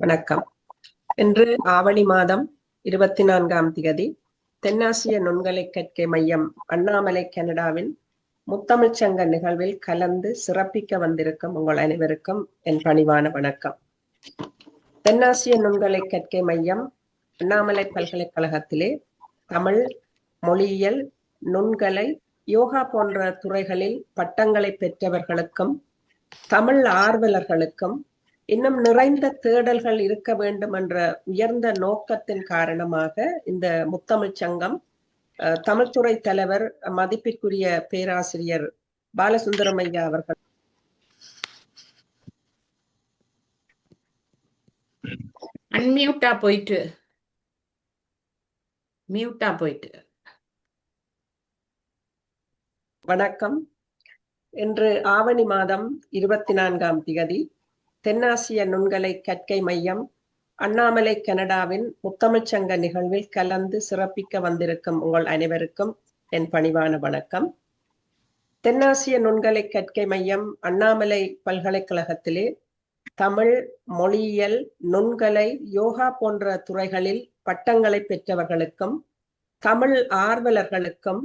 வணக்கம். இன்று ஆவணி மாதம் 24ஆம் திகதி தென்னாசிய நுண்கலை கற்கை மையம் அண்ணாமலை கனடாவின் முத்தமிழ்ச் சங்க நிகழ்வில் கலந்து சிறப்பிக்க வந்திருக்கும் உங்கள் அனைவருக்கும் என் பணிவான வணக்கம். தென்னாசிய நுண்கலை கற்கை மையம் அண்ணாமலை பல்கலைக்கழகத்திலே தமிழ், மொழியியல், நுண்கலை, யோகா போன்ற துறைகளில் பட்டங்களை பெற்றவர்களுக்கும் தமிழ் ஆர்வலர்களுக்கும் இன்னும் நிறைந்த தேடல்கள் இருக்க வேண்டும் என்ற உயர்ந்த நோக்கத்தின் காரணமாக இந்த முத்தமிழ்ச் சங்கம் தமிழ்துறை தலைவர் மதிப்பிற்குரிய பேராசிரியர் பாலசுந்தரம் ஐயா அவர்கள் அன்மியூட்டா போயிட்டு வணக்கம். இன்று ஆவணி மாதம் 24ஆம் திகதி தென்னாசிய நுண்கலை கற்கை மையம் அண்ணாமலை கனடாவின் முத்தமிழ்ச் சங்க நிகழ்வில் கலந்து சிறப்பிக்க வந்திருக்கும் உங்கள் அனைவருக்கும் என் பணிவான வணக்கம். தென்னாசிய நுண்கலை கற்கை மையம் அண்ணாமலை பல்கலைக்கழகத்திலே தமிழ், மொழியியல், நுண்கலை, யோகா போன்ற துறைகளில் பட்டங்களை பெற்றவர்களுக்கும் தமிழ் ஆர்வலர்களுக்கும்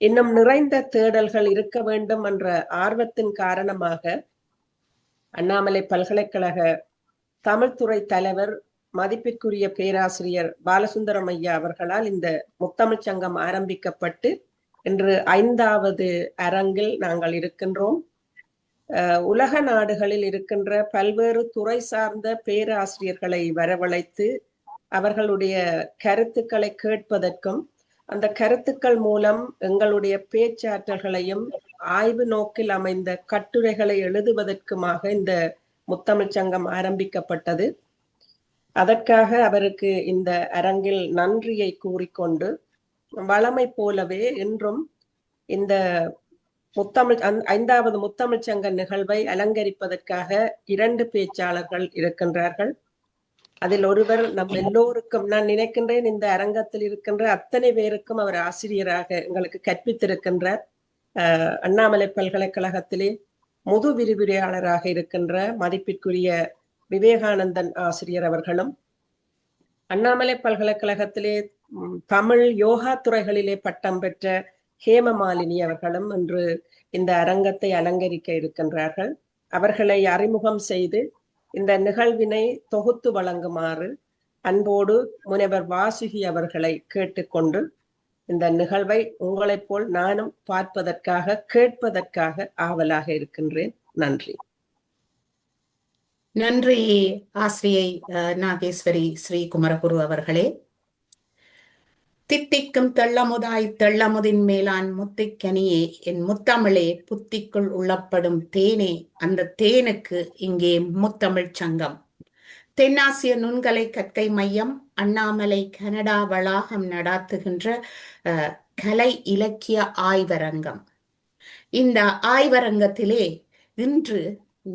இன்னும் நிறைந்த தேடல்கள் இருக்க வேண்டும் என்ற ஆர்வத்தின் காரணமாக அண்ணாமலை பல்கலைக்கழக தமிழ்துறை தலைவர் மதிப்பிற்குரிய பேராசிரியர் பாலசுந்தரம் ஐயா அவர்களால் இந்த முத்தமிழ்ச் சங்கம் ஆரம்பிக்கப்பட்டு இன்று 5வது அரங்கில் நாங்கள் இருக்கின்றோம். உலக நாடுகளில் இருக்கின்ற பல்வேறு துறை சார்ந்த பேராசிரியர்களை வரவழைத்து அவர்களுடைய கருத்துக்களை கேட்பதற்கும் அந்த கருத்துக்கள் மூலம் எங்களுடைய பேச்சாற்றல்களையும் ஆய்வு நோக்கில் அமைந்த கட்டுரைகளை எழுதுவதற்குமாக இந்த முத்தமிழ்ச் சங்கம் ஆரம்பிக்கப்பட்டது. அதற்காக அவருக்கு இந்த அரங்கில் நன்றியை கூறிக்கொண்டு வழமை போலவே இன்றும் இந்த 5வது முத்தமிழ்ச் சங்க நிகழ்வை அலங்கரிப்பதற்காக 2 பேச்சாளர்கள் இருக்கின்றார்கள். அதில் ஒருவர் நம் எல்லோருக்கும், நான் நினைக்கின்றேன் இந்த அரங்கத்தில் இருக்கின்ற அத்தனை பேருக்கும் அவர் ஆசிரியராக எங்களுக்கு கற்பித்திருக்கின்றார். அண்ணாமலை பல்கலைக்கழகத்திலே முது விரிவுரையாளராக இருக்கின்ற மதிப்பிற்குரிய விவேகானந்தன் ஆசிரியர் அவர்களும், அண்ணாமலை பல்கலைக்கழகத்திலே தமிழ் யோகா துறைகளிலே பட்டம் பெற்ற ஹேமமாலினி அவர்களும் இன்று இந்த அரங்கத்தை அலங்கரிக்க இருக்கின்றார்கள். அவர்களை அறிமுகம் செய்து இந்த நிகழ்வினை தொகுத்து வழங்குமாறு அன்போடு முனைவர் வாசுகி அவர்களை கேட்டுக்கொண்டு இந்த நிகழ்வை உங்களைப் போல் நானும் பார்ப்பதற்காக கேட்பதற்காக ஆவலாக இருக்கின்றேன். நன்றி. நன்றி ஆசிரியை நாகேஸ்வரி ஸ்ரீ குமரகுரு அவர்களே. தித்திக்கும் தெள்ளமுதாய் தெள்ளமுதின் மேலான் முத்திக்கனியே என் முத்தமிழே புத்திக்குள் உள்ளப்படும் தேனே, அந்த தேனுக்கு இங்கே முத்தமிழ்ச் சங்கம் தென்னாசிய நுண்கலை கற்கை மையம் அண்ணாமலை கனடா வளாகம் நடாத்துகின்ற கலை இலக்கிய ஆய்வரங்கம். இந்த ஆய்வரங்கத்திலே இன்று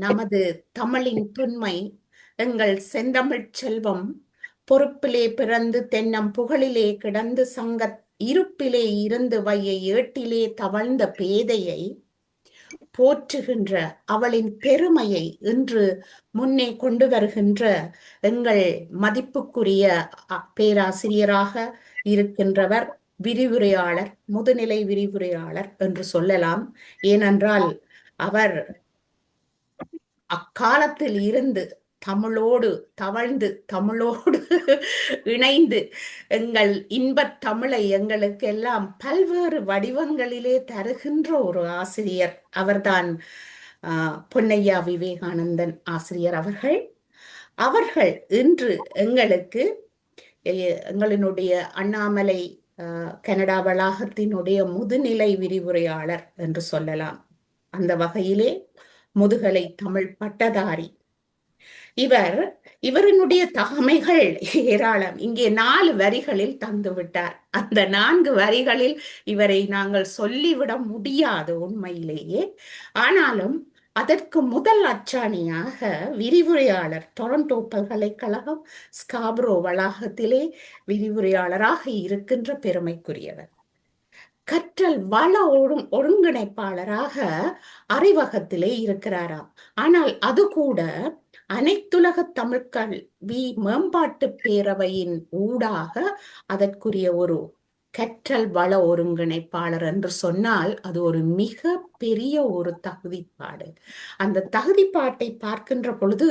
நமது தமிழின் தொன்மை, எங்கள் செந்தமிழ்ச் செல்வம், பொறுப்பிலே பிறந்து தென்னம் புகழிலே கிடந்து சங்கத் இருப்பிலே இருந்து வையை ஏட்டிலே தவழ்ந்த பேதையை போற்றுகின்ற அவளின் பெருமையை இன்று முன்னே கொண்டு வருகின்ற எங்கள் மதிப்புக்குரிய பேராசிரியராக இருக்கின்றவர் விரிவுரையாளர், முதுநிலை விரிவுரையாளர் என்று சொல்லலாம். ஏனென்றால் அவர் அக்காலத்தில் இருந்து தமிழோடு தவழ்ந்து தமிழோடு இணைந்து எங்கள் இன்பத் தமிழை எங்களுக்கு எல்லாம் பல்வேறு வடிவங்களிலே தருகின்ற ஒரு ஆசிரியர் அவர்தான் பொன்னையா விவேகானந்தன் ஆசிரியர் அவர்கள் இன்று எங்களுக்கு எங்களினுடைய அண்ணாமலை கனடா வளாகத்தினுடைய முதுநிலை விரிவுரையாளர் என்று சொல்லலாம். அந்த வகையிலே முதுகலை தமிழ் பட்டதாரி இவரினுடைய தகமைகள் ஏராளம். இங்கே 4 வரிகளில் தந்து விட்டார். அந்த 4 வரிகளில் இவரை நாங்கள் சொல்லிவிட முடியாது உண்மையிலேயே. ஆனாலும் அதற்கு முதல் அச்சாணியாக விரிவுரையாளர், டொரண்டோ பல்கலைக்கழகம் ஸ்காப்ரோ வளாகத்திலே விரிவுரையாளராக இருக்கின்ற பெருமைக்குரியவர். கற்றல் வள ஒருங்கிணைப்பாளராக அறிவகத்திலே இருக்கிறாராம். ஆனால் அது கூட அனைத்துலக தமிழ் கல்வி மேம்பாட்டு பேரவையின் ஊடாக அதற்குரிய ஒரு கற்றல் வள ஒருங்கிணைப்பாளர் என்று சொன்னால் அது ஒரு மிக பெரிய ஒரு தகுதிப்பாடு. அந்த தகுதிப்பாட்டை பார்க்கின்ற பொழுது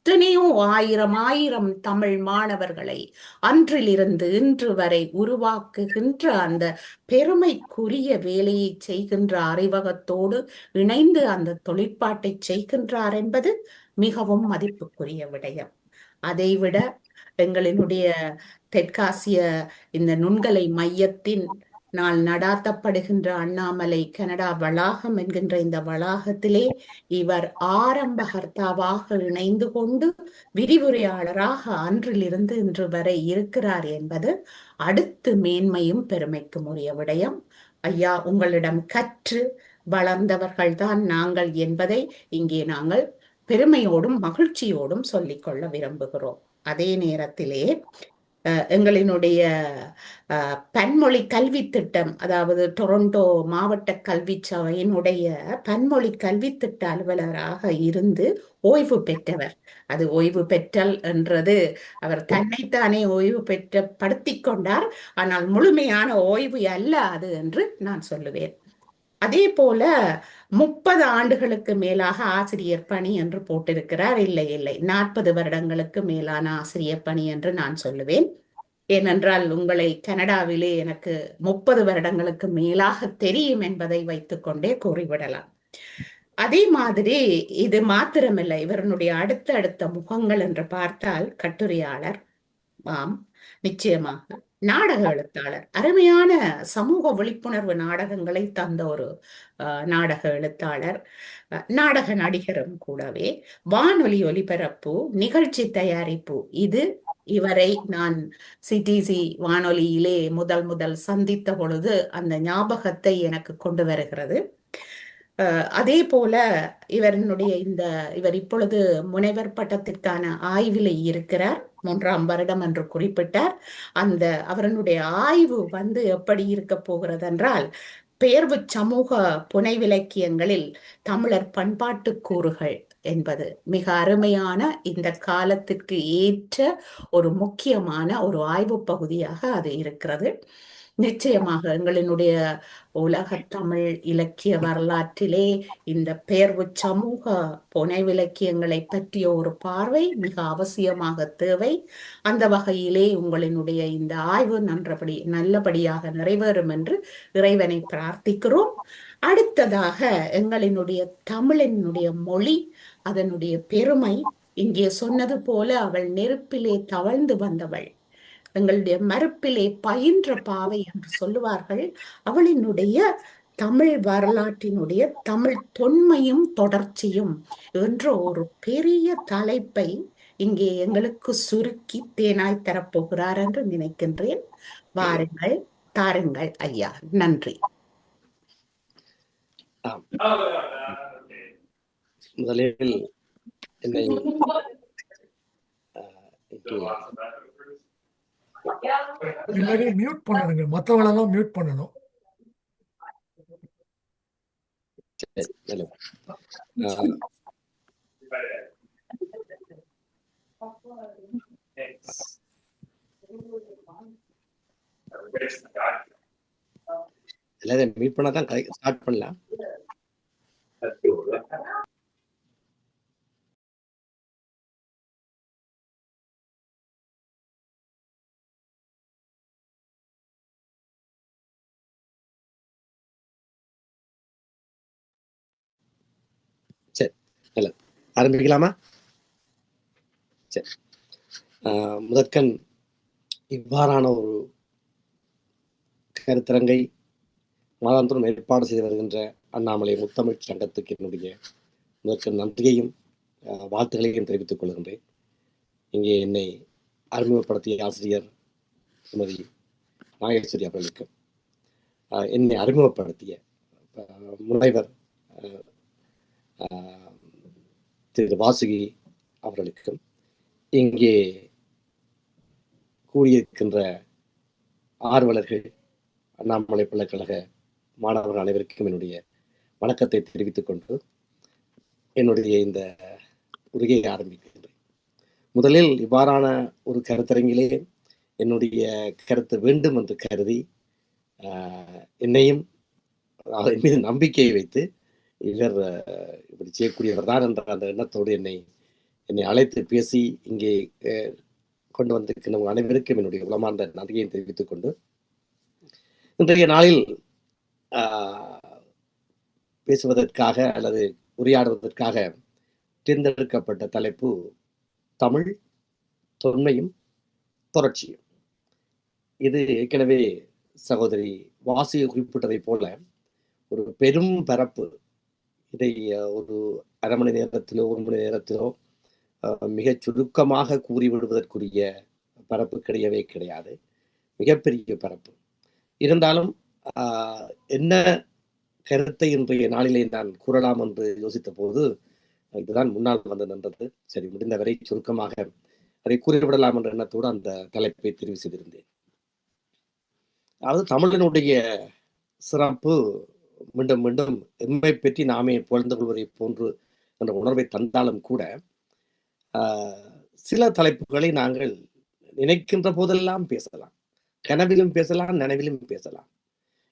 எத்தனையோ ஆயிரம் தமிழ் மாணவர்களை அன்றிலிருந்து இன்று வரை உருவாக்குகின்ற அந்த பெருமைக்குரிய வேலையை செய்கின்ற அறிவகத்தோடு இணைந்து அந்த தொழிற்பாட்டை செய்கின்றார் என்பது மிகவும் மதிப்புக்குரிய விடயம். அதைவிட எங்களினுடைய தெற்காசிய இந்த நுண்கலை மையத்தின் நடாத்தப்படுகின்ற அண்ணாமலை கனடா வளாகம் என்கின்ற இந்த வளாகத்திலே இவர் ஆரம்பகர்த்தாவாக இணைந்து கொண்டு விரிவுரையாளராக அன்றிலிருந்து இன்று வரை இருக்கிறார் என்பது அடுத்து மேன்மையும் பெருமைக்கும் உரிய விடயம். ஐயா, உங்களிடம் கற்று வளர்ந்தவர்கள்தான் நாங்கள் என்பதை இங்கே நாங்கள் பெருமையோடும் மகிழ்ச்சியோடும் சொல்லிக்கொள்ள விரும்புகிறோம். அதே நேரத்திலே எங்களினுடைய பன்மொழி கல்வி திட்டம், அதாவது டொரண்டோ மாவட்ட கல்வி சபையினுடைய பன்மொழி கல்வி திட்ட அலுவலராக இருந்து ஓய்வு பெற்றவர். அது ஓய்வு பெற்றல் என்றது அவர் தன்னைத்தானே ஓய்வு பெற்ற படுத்தி கொண்டார். ஆனால் முழுமையான ஓய்வு அல்ல அது என்று நான் சொல்லுவேன். அதே போல 30 ஆண்டுகளுக்கு மேலாக ஆசிரியர் பணி என்று போட்டிருக்கிறார். இல்லை 40 வருடங்களுக்கு மேலான ஆசிரியர் பணி என்று நான் சொல்லுவேன். ஏனென்றால் உங்களை கனடாவிலே எனக்கு 30 வருடங்களுக்கு மேலாக தெரியும் என்பதை வைத்துக்கொண்டே கூறிவிடலாம். அதே மாதிரி இது மாத்திரமில்லை, இவருடைய அடுத்த முகங்கள் என்று பார்த்தால் கட்டுரையாளர், நிச்சயமாக நாடக எழுத்தாளர், அருமையான சமூக விழிப்புணர்வு நாடகங்களை தந்த ஒரு நாடக எழுத்தாளர், நாடக நடிகரும் கூடவே, வானொலி ஒலிபரப்பு, நிகழ்ச்சி தயாரிப்பு. இவரை நான் சிடிசி வானொலியிலே முதல் சந்தித்த பொழுது அந்த ஞாபகத்தை எனக்கு கொண்டு வருகிறது. அதே போல இவர் இப்பொழுது முனைவர் பட்டத்திற்கான ஆய்விலே இருக்கிறார். 3ஆம் வருடம் என்று குறிப்பிட்டார். அவருடைய ஆய்வு எப்படி இருக்க போகிறது என்றால், பெயர்வு சமூக புனைவிலக்கியங்களில் தமிழர் பண்பாட்டு கூறுகள் என்பது மிக அருமையான இந்த காலத்திற்கு ஏற்ற ஒரு முக்கியமான ஒரு ஆய்வு பகுதியாக அது இருக்கிறது. நிச்சயமாக எங்களினுடைய உலக தமிழ் இலக்கிய வரலாற்றிலே இந்த பெயர்வு சமூக புனைவிலக்கியங்களை பற்றிய ஒரு பார்வை மிக அவசியமாக தேவை. அந்த வகையிலே உங்களினுடைய இந்த ஆய்வு நல்லபடியாக நிறைவேறும் என்று இறைவனை பிரார்த்திக்கிறோம். அடுத்ததாக எங்களினுடைய தமிழினுடைய மொழி, அதனுடைய பெருமை, இங்கே சொன்னது போல அவள் நெருப்பிலே தவழ்ந்து வந்தவள், எங்களுடைய மறுப்பிலே பயின்ற பாவை என்று சொல்லுவார்கள். அவளினுடைய தமிழ் வரலாற்றினுடைய தமிழ் தொன்மையும் தொடர்ச்சியும் என்ற ஒரு பெரிய தலைப்பை இங்கே எங்களுக்கு சுருக்கி தேனாய் தரப்போகிறார் என்று நினைக்கின்றேன். வாருங்கள், தாருங்கள் ஐயா. நன்றி. முதலில் என்னை எல்லாரையும் மியூட் பண்ணணுங்க, மற்றவங்களெல்லாம் மியூட் பண்ணணும். எல்லாரும் மியூட் பண்ணாதான் ஸ்டார்ட் பண்ணலாம். சரி, ஆரம்பிக்கலாமா? சரி, முதற்கண் இவ்வாறான ஒரு கருத்தரங்கை மாதாந்தோறும் ஏற்பாடு செய்து வருகின்ற அண்ணாமலை முத்தமிழ் சங்கத்துக்கு என்னுடைய முதற்கண் நன்றியையும் வாழ்த்துக்களையும் தெரிவித்துக் கொள்கின்றேன். இங்கே என்னை அறிமுகப்படுத்திய ஆசிரியர் திருமதி நாகேஸ்வரி அவர்களுக்கும், என்னை அறிமுகப்படுத்திய முனைவர் திரு வாசுகி அவர்களுக்கும், இங்கே கூடியிருக்கின்ற ஆர்வலர்கள், அண்ணாமலை பல்கலைக்கழக மாணவர்கள் அனைவருக்கும் என்னுடைய வணக்கத்தை தெரிவித்துக் கொண்டு என்னுடைய இந்த உரையை ஆரம்பிக்கின்றேன். முதலில் இவ்வாறான ஒரு கருத்தரங்கிலே என்னுடைய கருத்து வேண்டும் என்று கருதி என்னையும் என் மீது நம்பிக்கையை வைத்து இவர் இப்படி செய்யக்கூடியவர் தான் என்ற அந்த எண்ணத்தோடு என்னை அழைத்து பேசி இங்கே கொண்டு வந்திருக்கின்ற அனைவருக்கும் என்னுடைய உளமார்ந்த நன்றியை தெரிவித்துக் கொண்டு இன்றைய நாளில் பேசுவதற்காக அல்லது உரையாடுவதற்காக தேர்ந்தெடுக்கப்பட்ட தலைப்பு தமிழ் தொன்மையும் தொடர்ச்சியும். இது ஏற்கனவே சகோதரி வாசியை குறிப்பிட்டதை போல ஒரு பெரும் பரப்பு. இதை ஒரு அரை மணி நேரத்திலோ 1 மணி நேரத்திலோ மிக சுருக்கமாக கூறிவிடுவதற்குரிய பரப்பு கிடையாது. மிகப்பெரிய பரப்பு. இருந்தாலும் என்ன கருத்தை இன்றைய நாளிலே நான் கூறலாம் என்று யோசித்த போது இதுதான் முன்னால் வந்து நின்றது. சரி, முடிந்தவரை சுருக்கமாக அதை கூறிவிடலாம் என்ற எண்ணத்தோடு அந்த தலைப்பை தெரிவு செய்திருந்தேன். அதாவது தமிழனுடைய சிறப்பு மீண்டும் மீண்டும் எம்மை பற்றி நாமே புகழ்ந்து கொள்வதை போன்று என்ற உணர்வை தந்தாலும் கூட சில தலைப்புகளை நாங்கள் நினைக்கின்ற போதெல்லாம் பேசலாம், கனவிலும் பேசலாம், நனவிலும் பேசலாம்.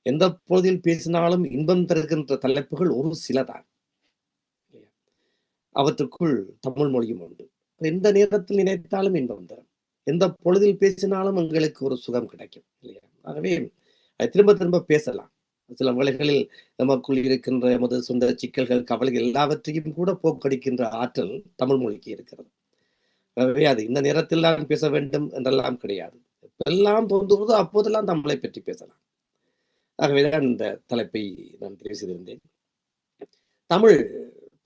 எந்த பொழுதில் பேசினாலும் இன்பம் தருகின்ற தலைப்புகள் ஒரு சிலதான். அவற்றுக்குள் தமிழ் மொழியும் உண்டு. எந்த நேரத்தில் நினைத்தாலும் இன்பம் தரும். எந்த பொழுதில் பேசினாலும் எங்களுக்கு ஒரு சுகம் கிடைக்கும் இல்லையா? ஆகவே திரும்ப திரும்ப பேசலாம். சில வேளைகளில் நமக்குள் இருக்கின்ற எமது சொந்த சிக்கல்கள், கவலைகள் எல்லாவற்றையும் கூட போக்கடிக்கின்ற ஆற்றல் தமிழ் மொழிக்கு இருக்கிறது. ஆகவே அது இந்த நேரத்தில் தான் பேச வேண்டும் என்றெல்லாம் கிடையாது. எப்பெல்லாம் தோன்றுவதோ அப்போதெல்லாம் தமிழை பற்றி பேசலாம். ஆகவேதான் இந்த தலைப்பை நான் தெரிவு செய்திருந்தேன். தமிழ்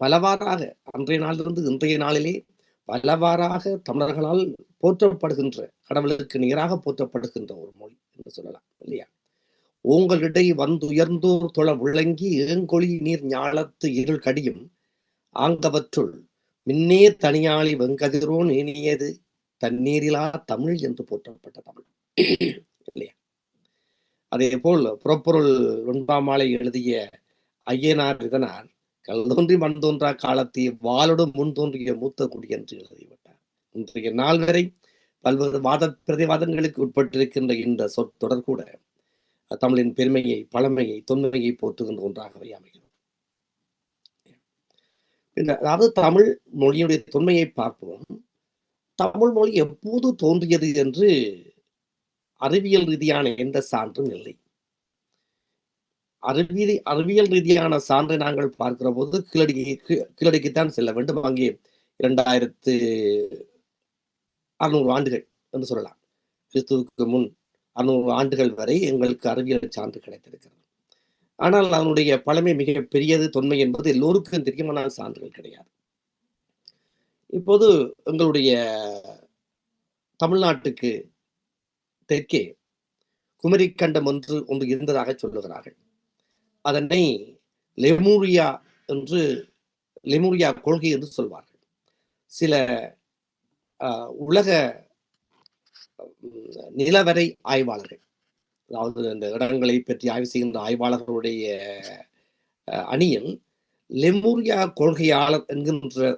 பலவாறாக அன்றைய நாளிலிருந்து இன்றைய நாளிலே பலவாறாக தமிழர்களால் போற்றப்படுகின்ற, கடவுளுக்கு நிகராக போற்றப்படுகின்ற ஒரு மொழி என்று சொல்லலாம் இல்லையா? ஓங்களிடை வந்துயர்ந்தோர் தொழ விளங்கி ஏங்கொழி நீர் ஞாலத்து இருள் கடியும் ஆங்கவற்றுள் மின்னே தனியாளி வெங்கதிரோன் ஏனியது தண்ணீரிலா தமிழ் என்று போற்றப்பட்ட தமிழ் இல்லையா? அதே போல் புறப்பொருள் வெண்பாமாலை எழுதிய ஐயனார் இதனார் கல் தோன்றி மண் தோன்றா காலத்தை வாளோடு முன் தோன்றிய மூத்த குடி என்று எழுதிவிட்டார். இன்றைய நாள் வரை பல்வேறு பிரதிவாதங்களுக்கு உட்பட்டிருக்கின்ற இந்த சொற்றொடர் கூட தமிழின் பெருமையை, பழமையை, தொன்மையை போற்றுகின்ற ஒன்றாகவே அமைகிறது. அதாவது தமிழ் மொழியுடைய தொன்மையை பார்ப்போம். தமிழ் மொழி எப்போது தோன்றியது என்று அறிவியல் ரீதியான எந்த சான்றும் இல்லை. அறிவியல் ரீதியான சான்றை நாங்கள் பார்க்கிற போது கீழடிக்குத்தான் செல்ல வேண்டும். அங்கே 2600 ஆண்டுகள் என்று சொல்லலாம். கிறிஸ்துவுக்கு முன் 600 ஆண்டுகள் வரை எங்களுக்கு அறிவியல் சான்று கிடைத்திருக்கிறது. ஆனால் அதனுடைய பழமை மிக பெரியது, தொன்மை என்பது எல்லோருக்கும் தெரியும். ஆனால் சான்றுகள் கிடையாது. இப்போது எங்களுடைய தமிழ்நாட்டுக்கு தெற்கே குமரிக்கண்டம் ஒன்று இருந்ததாக சொல்லுகிறார்கள். அதனை லெமூரியா கொள்கை என்று சொல்வார்கள். சில உலக நிலவரை ஆய்வாளர்கள், அதாவது இந்த இடங்களை பற்றி ஆய்வு செய்கின்ற ஆய்வாளர்களுடைய அணியில் லெமூரியா கொள்கையாளர் என்கின்ற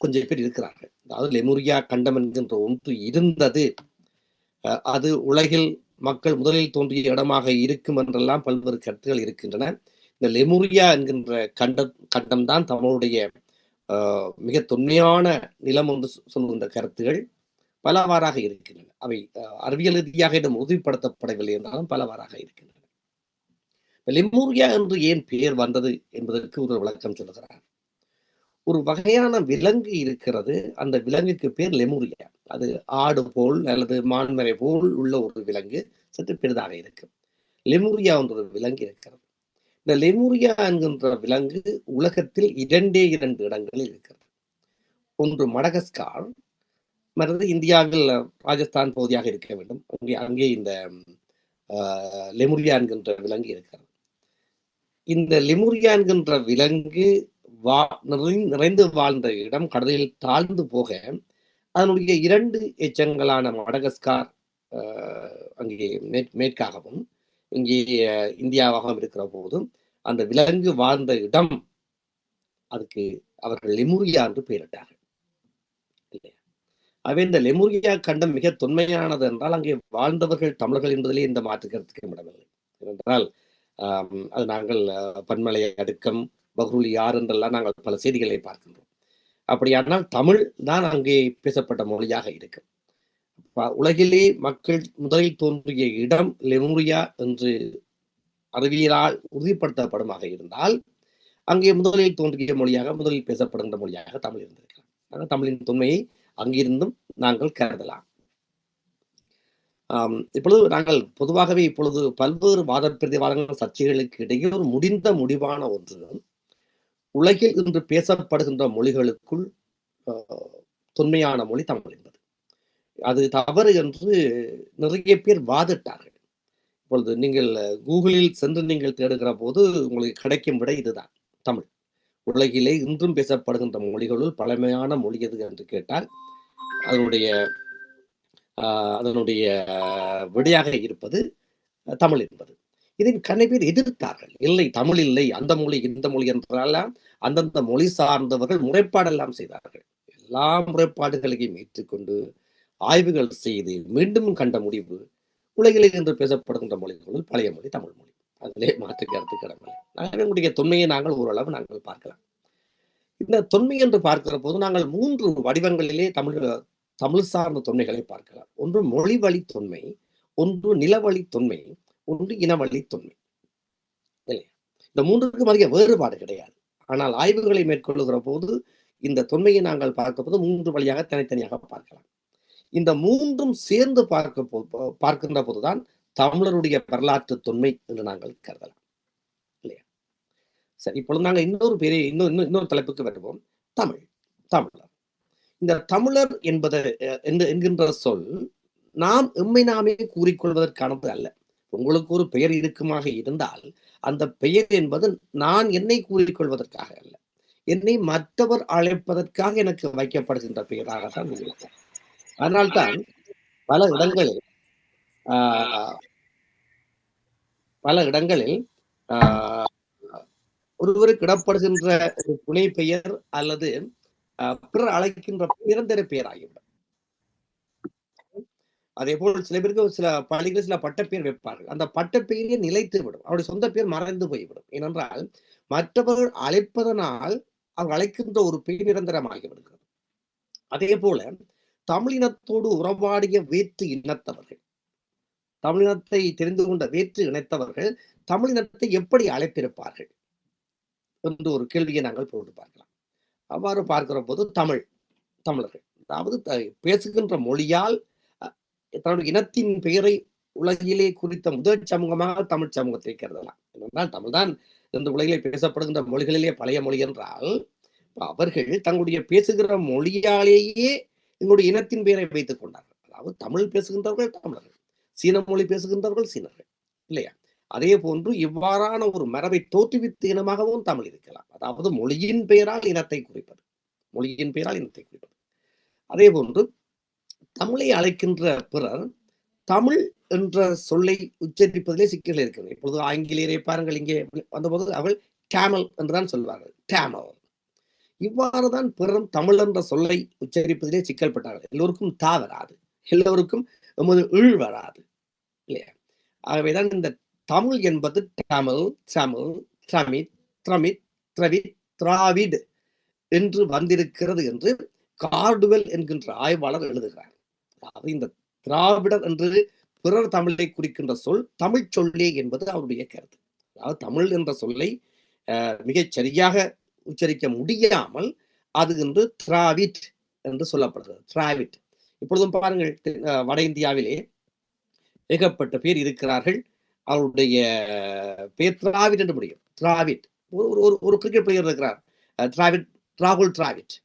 கொஞ்சம் பேர் இருக்கிறார்கள். அதாவது லெமூரியா கண்டம் என்கின்ற ஒன்று இருந்தது, அது உலகில் மக்கள் முதலில் தோன்றிய இடமாக இருக்கும் என்றெல்லாம் பல்வேறு கருத்துகள் இருக்கின்றன. இந்த லெமூரியா என்கின்ற கண்டம் தான் தமிழுடைய மிக தொன்மையான நிலம் என்று சொல்கின்ற கருத்துகள் பலவாறாக இருக்கின்றன. அவை அறிவியல் ரீதியாக இடம் உறுதிப்படுத்தப்படவில்லை என்றாலும் பலவாறாக இருக்கின்றன. லெமூரியா என்று ஏன் பெயர் வந்தது என்பதற்கு ஒரு விளக்கம் சொல்லுகிறார். ஒரு வகையான விலங்கு இருக்கிறது, அந்த விலங்குக்கு பேர் லெமூரியா. அது ஆடு போல் அல்லது மான்மறை போல் உள்ள ஒரு விலங்கு, சற்று பெரிதாக இருக்கும். லெமூரியா என்ற ஒரு விலங்கு இருக்கிறது. இந்த லெமூரியா என்கின்ற விலங்கு உலகத்தில் 2 இடங்களில் இருக்கிறது. ஒன்று மடகஸ்கார், மற்றது இந்தியாவில் ராஜஸ்தான் பகுதியாக இருக்க வேண்டும். அங்கே இந்த லெமூரியா என்கின்ற விலங்கு இருக்கிறது. இந்த லெமூரியா என்கின்ற விலங்கு நிறைந்து வாழ்ந்த இடம் கடலில் தாழ்ந்து போக அதனுடைய 2 எச்சங்களான மடகஸ்கார் அங்கே மேற்காகவும் இங்கே இந்தியாவாகவும் இருக்கிற போதும் அந்த விலங்கு வாழ்ந்த இடம், அதுக்கு அவர்கள் லெமூரியா என்று பெயரிட்டார்கள் இல்லையா? அவை இந்த லெமுரியா கண்டம் மிக தொன்மையானது என்றால் அங்கே வாழ்ந்தவர்கள் தமிழர்கள் என்பதிலே இந்த மாற்று கருத்துக்கு இடமில்லை. ஏனென்றால் அது நாங்கள் பன்மலை அடுக்கம் பஹ்ருலி யார் என்றெல்லாம் நாங்கள் பல செய்திகளை பார்க்கின்றோம். அப்படியானால் தமிழ் தான் அங்கே பேசப்பட்ட மொழியாக இருக்கும். உலகிலே மக்கள் முதலில் தோன்றிய இடம் லெமுரியா என்று அறிவியலால் உறுதிப்படுத்தப்படுமாக இருந்தால் அங்கே முதலில் தோன்றிய மொழியாக முதலில் பேசப்படுகின்ற மொழியாக தமிழ் இருந்திருக்கலாம். தமிழின் தொன்மையை அங்கிருந்தும் நாங்கள் கருதலாம். இப்பொழுது நாங்கள் பொதுவாகவே இப்பொழுது பல்வேறு வாத பிரதிவாதங்கள் சர்ச்சைகளுக்கு இடையே ஒரு முடிவான ஒன்று, உலகில் இன்று பேசப்படுகின்ற மொழிகளுக்குள் தொன்மையான மொழி தமிழ் என்பது அது தவறு என்று நிறைய பேர் வாதிட்டார்கள். இப்பொழுது நீங்கள் கூகுளில் சென்று நீங்கள் தேடுகிற போது உங்களுக்கு கிடைக்கும் விட இதுதான். தமிழ் உலகிலே இன்றும் பேசப்படுகின்ற மொழிகளுள் பழமையான மொழி எது என்று கேட்டால் அதனுடைய விடையாக இருப்பது தமிழ் என்பது. இதை கண்ணை பேர் எதிர்த்தார்கள். இல்லை, தமிழ் இல்லை, அந்த மொழி இந்த மொழி என்றெல்லாம் அந்தந்த மொழி சார்ந்தவர்கள் முறைப்பாடெல்லாம் செய்தார்கள். எல்லா முறைப்பாடுகளையும் ஏற்றுக்கொண்டு ஆய்வுகள் செய்து மீண்டும் கண்ட முடிவு, உலகிலே இன்று பேசப்படுகின்ற மொழிகளுள் பழைய மொழி தமிழ் மொழி. அதிலே மாற்று கருத்து கிடமில்லை. அதனுடைய தொன்மையை நாங்கள் ஓரளவு நாங்கள் பார்க்கலாம். இந்த தொன்மை என்று பார்க்கிற போது நாங்கள் 3 வடிவங்களிலே தமிழ் சார்ந்த தொன்மைகளை பார்க்கலாம். ஒன்று மொழி வழி தொன்மை, ஒன்று நிலவழி தொன்மை, ஒன்று இனவழி தொன்மை. இல்லையா? இந்த 3க்கும் அதிக வேறுபாடு கிடையாது. ஆனால் ஆய்வுகளை மேற்கொள்ளுகிற போது இந்த தொன்மையை நாங்கள் பார்க்க போது 3 வழியாக தனித்தனியாக பார்க்கலாம். இந்த 3ம் சேர்ந்து பார்க்கின்ற போதுதான் தமிழருடைய வரலாற்று தொன்மை என்று நாங்கள் கருதலாம். இல்லையா? சரி, இப்பொழுது நாங்கள் இன்னொரு தலைப்புக்கு வருவோம். தமிழர். இந்த தமிழர் என்கின்ற சொல் நாம் எம்மை நாமே கூறிக்கொள்வதற்கானது அல்ல. உங்களுக்கு ஒரு பெயர் இருக்குமாக இருந்தால் அந்த பெயர் என்பது நான் என்னை கூறிக்கொள்வதற்காக அல்ல, என்னை மற்றவர் அழைப்பதற்காக எனக்கு வைக்கப்படுகின்ற பெயராகத்தான் இருக்கும். அதனால்தான் பல இடங்களில் ஒருவருக்கு இடப்படுகின்ற துணை பெயர் அல்லது பிறர் அழைக்கின்ற நிரந்தர பெயர் ஆகிவிடும். அதே போல் சில பேருக்கு சில பள்ளிகளில் சில பட்டப்பெயர் வைப்பார்கள். அந்த பட்டப்பெயரே நிலைத்து விடும், அவருடைய சொந்த பெயர் மறைந்து போய்விடும். ஏனென்றால் மற்றவர்கள் அழைப்பதனால் அவர் அழைக்கின்ற ஒரு பெயர் நிரந்தரமாகிவிடுகிறது. அதே போல தமிழினத்தோடு உறவாடிய வேற்று இனத்தவர்கள், தமிழினத்தை தெரிந்து கொண்ட வேற்று இணைத்தவர்கள் தமிழினத்தை எப்படி அழைத்திருப்பார்கள் என்று ஒரு கேள்வியை நாங்கள் போட்டு பார்க்கலாம். அவ்வாறு பார்க்கிற போது தமிழர்கள் அதாவது பேசுகின்ற மொழியால் தன்னுடைய இனத்தின் பெயரை உலகிலே குறித்த முதல் சமூகமாக தமிழ் சமூகத்தை கருதலாம். என்றால் தமிழ்தான் இந்த உலகிலே பேசப்படுகின்ற மொழிகளிலே பழைய மொழி என்றால் அவர்கள் தங்களுடைய பேசுகிற மொழியாலேயே எங்களுடைய இனத்தின் பெயரை வைத்துக் கொண்டார்கள். அதாவது தமிழ் பேசுகின்றவர்கள் தமிழர்கள், சீன மொழி பேசுகின்றவர்கள் சீனர்கள், இல்லையா? அதே போன்று இவ்வாறான ஒரு மரபை தோற்றுவித்த இனமாகவும் தமிழ் இருக்கலாம். அதாவது மொழியின் பெயரால் இனத்தை குறிப்பது. அதே போன்று தமிழை அழைக்கின்ற பிறர் தமிழ் என்ற சொல்லை உச்சரிப்பதிலே சிக்கல் இருக்கிறது. இப்பொழுது ஆங்கிலேயரை பாருங்கள், இங்கே வந்தபோது அவர்கள் டேமல் என்றுதான் சொல்வார்கள், டேமல். இவ்வாறுதான் பிறரும் தமிழ் என்ற சொல்லை உச்சரிப்பதிலே சிக்கல் பட்டார்கள். எல்லோருக்கும் தா வராது, எல்லோருக்கும் இழ் வராது, இல்லையா? ஆகவேதான் இந்த தமிழ் என்பது டேமல், தமிழ், தமிழ், திரமிட், திரவிட், திராவிட் என்று வந்திருக்கிறது என்று கார்டுவெல் என்கின்ற ஆய்வாளர் எழுதுகிறார். அதாவது இந்த திராவிடர் என்று பிறர் தமிழை குறிக்கின்ற சொல் தமிழ் சொல்லே என்பது அவருடைய கருத்து. அதாவது தமிழ் என்ற சொல்லை மிகச் சரியாக உச்சரிக்க முடியாமல் அது என்று திராவிட் என்று சொல்லப்படுகிறது. திராவிட். இப்பொழுதும் பாருங்கள், வட இந்தியாவிலே ஏகப்பட்ட பேர் இருக்கிறார்கள். அவருடைய பேர் திராவிட் என்று முடியும். திராவிட். ஒரு கிரிக்கெட் பிளேயர் இருக்கிறார், திராவிட், ராகுல் திராவிட்.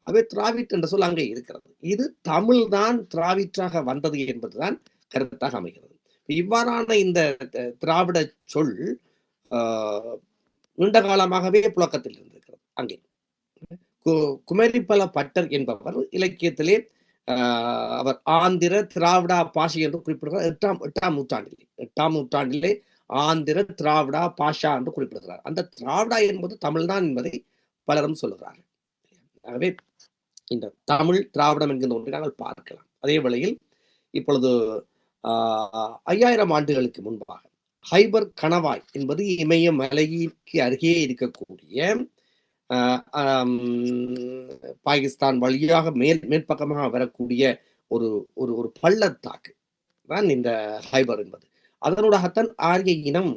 அவை திராவிட் என்ற சொல் அங்கே இருக்கிறது. இது தமிழ் தான் திராவிட்டாக வந்தது என்பதுதான் கருத்தாக அமைகிறது. இவ்வாறான இந்த திராவிட சொல் நீண்ட காலமாகவே புழக்கத்தில் இருந்திருக்கிறது. அங்கே குமரிப்பல பட்டர் என்பவர் இலக்கியத்திலே அவர் ஆந்திர திராவிடா பாஷை என்று குறிப்பிடுகிறார். எட்டாம் நூற்றாண்டிலே ஆந்திர திராவிடா பாஷா என்று குறிப்பிடுகிறார். அந்த திராவிடா என்பது தமிழ்தான் என்பதை பலரும் சொல்லுகிறார்கள். ஆகவே இந்த தமிழ் திராவிடம் என்கின்ற ஒன்றை நாங்கள் பார்க்கலாம். அதே வேளையில் இப்பொழுது 5000 ஆண்டுகளுக்கு முன்பாக ஹைபர் கணவாய் என்பது இமயமலைக்கு அருகே இருக்கக்கூடிய பாகிஸ்தான் வழியாக மேற்பக்கமாக வரக்கூடிய ஒரு ஒரு ஒரு பள்ளத்தாக்கு தான் இந்த ஹைபர் என்பது. அதனூடாகத்தான் ஆரிய இனம்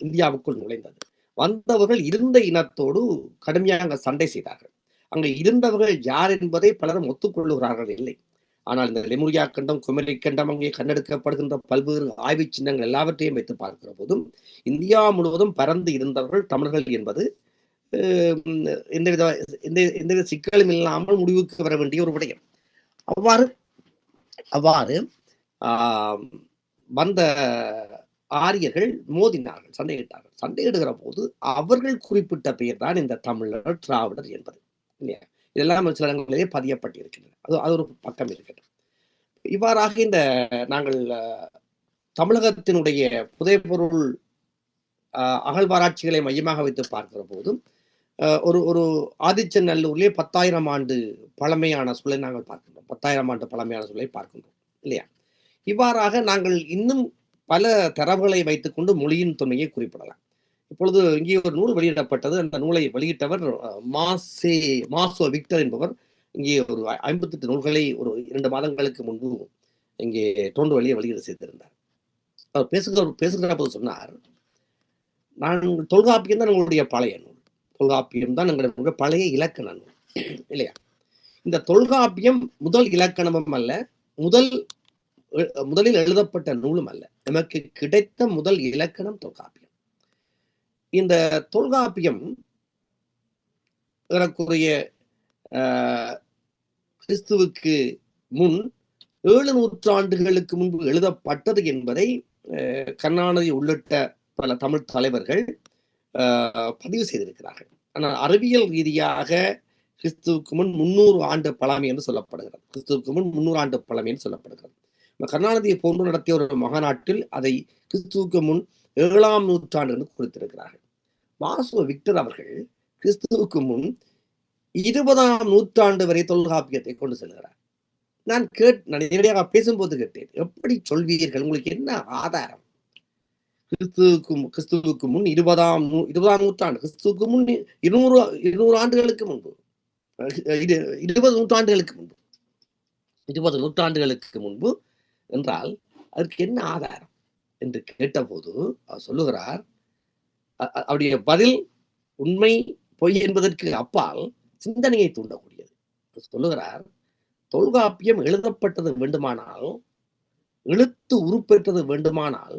இந்தியாவுக்குள் நுழைந்தது. வந்தவர்கள் இருந்த இனத்தோடு கடுமையாக சண்டை செய்தார்கள். அங்கு இருந்தவர்கள் யார் என்பதை பலரும் ஒத்துக்கொள்ளுகிறார்கள் இல்லை. ஆனால் இந்த லெமுரியா கண்டம், குமரி கண்டம், அங்கே கண்டெடுக்கப்படுகின்ற பல்வேறு ஆய்வு சின்னங்கள் எல்லாவற்றையும் வைத்து பார்க்கிற போதும் இந்தியா முழுவதும் பறந்து இருந்தவர்கள் தமிழர்கள் என்பது எந்தவித சிக்கலும் இல்லாமல் முடிவுக்கு வர வேண்டிய ஒரு விடயம். அவ்வாறு வந்த ஆரியர்கள் மோதினார்கள், சண்டையிட்டார்கள். சண்டையிடுகிற போது அவர்கள் குறிப்பிட்ட பெயர் தான் இந்த தமிழர், திராவிடர் என்பது இல்லையா? இதெல்லாம் சில இடங்களிலே பதியப்பட்டிருக்கின்றன. அது ஒரு பக்கம் இருக்கிறது. இவ்வாறாக இந்த நாங்கள் தமிழகத்தினுடைய புதைப்பொருள் அகழ்வாராய்ச்சிகளை மையமாக வைத்து பார்க்கிற போதும் ஒரு ஆதிச்சநல்லூர்லேயே 10,000 ஆண்டு பழமையான சூழலை நாங்கள் பார்க்கின்றோம். 10,000 ஆண்டு பழமையான சூழலை பார்க்கின்றோம் இல்லையா? இவ்வாறாக நாங்கள் இன்னும் பல தரவுகளை வைத்துக்கொண்டு மொழியின் தொன்மையை குறிப்பிடலாம். இப்பொழுது இங்கே ஒரு நூல் வெளியிடப்பட்டது. அந்த நூலை வெளியிட்டவர் மாசோ விக்டர் என்பவர். இங்கே ஒரு 58 நூல்களை ஒரு 2 மாதங்களுக்கு முன்பு இங்கே தோண்டு வழியை வெளியீடு செய்திருந்தார். அவர் பேசுகிற போது சொன்னார், தொல்காப்பியம் தான் எங்களுடைய பழைய நூல், தொல்காப்பியம் தான் எங்களுடைய பழைய இலக்கண நூல் இல்லையா? இந்த தொல்காப்பியம் முதல் இலக்கணமும் அல்ல, முதலில் எழுதப்பட்ட நூலும் அல்ல. நமக்கு கிடைத்த முதல் இலக்கணம் தொல்காப்பியம். இந்த தொல்காப்பியம் ஏறக்குறைய கிறிஸ்துவுக்கு முன் 7 நூற்றாண்டுகளுக்கு முன்பு எழுதப்பட்டது என்பதை கருணாநிதி உள்ளிட்ட பல தமிழ் தலைவர்கள் பதிவு செய்திருக்கிறார்கள். ஆனால் அறிவியல் ரீதியாக கிறிஸ்துவுக்கு முன் 300 ஆண்டு பழமை என்று சொல்லப்படுகிறது. கிறிஸ்துவுக்கு முன் 300 ஆண்டு பழமை என்று சொல்லப்படுகிறது. கருணாநிதியை போன்று நடத்திய ஒரு மகாநாட்டில் அதை கிறிஸ்துவுக்கு முன் 7ஆம் நூற்றாண்டு என்று குறித்திருக்கிறார்கள். மாசோ விக்டர் அவர்கள் கிறிஸ்துவுக்கு முன் 20ஆம் நூற்றாண்டு வரை தொல்காப்பியத்தை கொண்டு செல்கிறார். நான் நேரடியாக பேசும்போது கேட்டேன், எப்படி சொல்வீர்கள், உங்களுக்கு என்ன ஆதாரம்? கிறிஸ்துவுக்கு முன் 20ஆம் நூற்றாண்டு, கிறிஸ்துவுக்கு முன் 200 ஆண்டுகளுக்கு முன்பு, 20 நூற்றாண்டுகளுக்கு முன்பு என்றால் அதற்கு என்ன ஆதாரம் என்று கேட்டபோது அவர் சொல்லுகிறார், அவருடைய பதில் உண்மை பொய் என்பதற்கு அப்பால் சிந்தனையை தூண்டக்கூடியது. சொல்லுகிறார், தொல்காப்பியம் எழுதப்பட்டது வேண்டுமானால், எழுத்து உருப்பெற்றது வேண்டுமானால்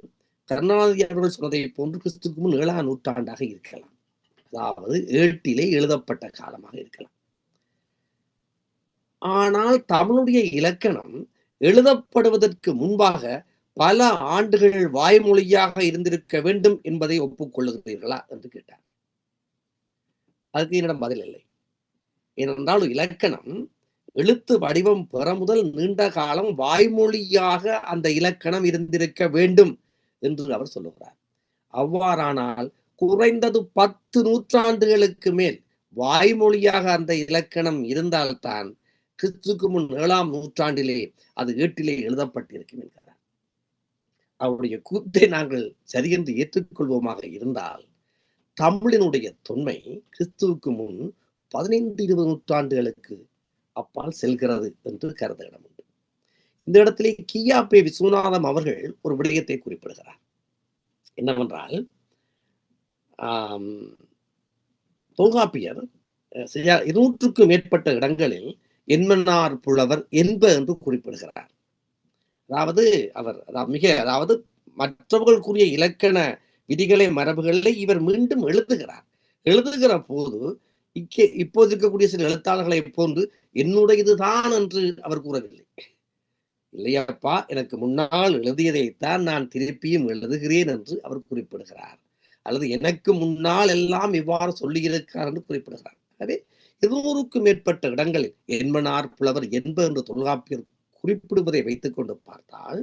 கருணாநிதி அவர்கள் சொன்னதை போன்று கிறிஸ்துக்கு முன் 7ஆம் நூற்றாண்டாக இருக்கலாம். அதாவது ஏட்டிலே எழுதப்பட்ட காலமாக இருக்கலாம். ஆனால் தமிழுடைய இலக்கணம் எழுதப்படுவதற்கு முன்பாக பல ஆண்டுகள் வாய்மொழியாக இருந்திருக்க வேண்டும் என்பதை ஒப்புக்கொள்ளுகிறீர்களா என்று கேட்டார். அதுக்கு என்னிடம் பதில் இல்லை. ஏனென்றால் இலக்கணம் எழுத்து வடிவம் பெற முதல் நீண்ட காலம் வாய்மொழியாக அந்த இலக்கணம் இருந்திருக்க வேண்டும் என்று அவர் சொல்லுகிறார். அவ்வாறானால் குறைந்தது 10 நூற்றாண்டுகளுக்கு மேல் வாய்மொழியாக அந்த இலக்கணம் இருந்தால்தான் கிறிஸ்துக்கு முன் 7ஆம் நூற்றாண்டிலே அது ஏட்டிலே எழுதப்பட்டிருக்கும் என்கிறார். அவருடைய கூத்தை நாங்கள் சரியென்று ஏற்றுக்கொள்வோமாக இருந்தால் தமிழினுடைய தொன்மை கிறிஸ்துவுக்கு முன் 15-20 நூற்றாண்டுகளுக்கு அப்பால் செல்கிறது என்று கருத இடம் உண்டு. இந்த இடத்திலே கியாபே விஸ்வநாதம் அவர்கள் ஒரு விடயத்தை குறிப்பிடுகிறார். என்னவென்றால், தொல்காப்பியர் 200க்கும் மேற்பட்ட இடங்களில் என்மனார் புலவர் என்ப என்று குறிப்பிடுகிறார். அதாவது மற்றவர்களுக்குரிய இலக்கண விதிகளை மரபுகளை இவர் மீண்டும் எழுதுகிற போது இப்போது இருக்கக்கூடிய சில எழுத்தாளர்களை போன்று என்னுடையதுதான் என்று அவர் கூறவில்லை. இல்லையப்பா, எனக்கு முன்னால் எழுதியதைத்தான் நான் திருப்பியும் எழுதுகிறேன் என்று அவர் குறிப்பிடுகிறார். அல்லது எனக்கு முன்னால் எல்லாம் இவ்வாறு சொல்லியிருக்கிறார் என்று குறிப்பிடுகிறார். எனவே 200க்கும் மேற்பட்ட இடங்களில் என்மனார் புலவர் என்ப என்று தொல்காப்பியர் குறிப்பிடுவதை வைத்துக் கொண்டு பார்த்தால்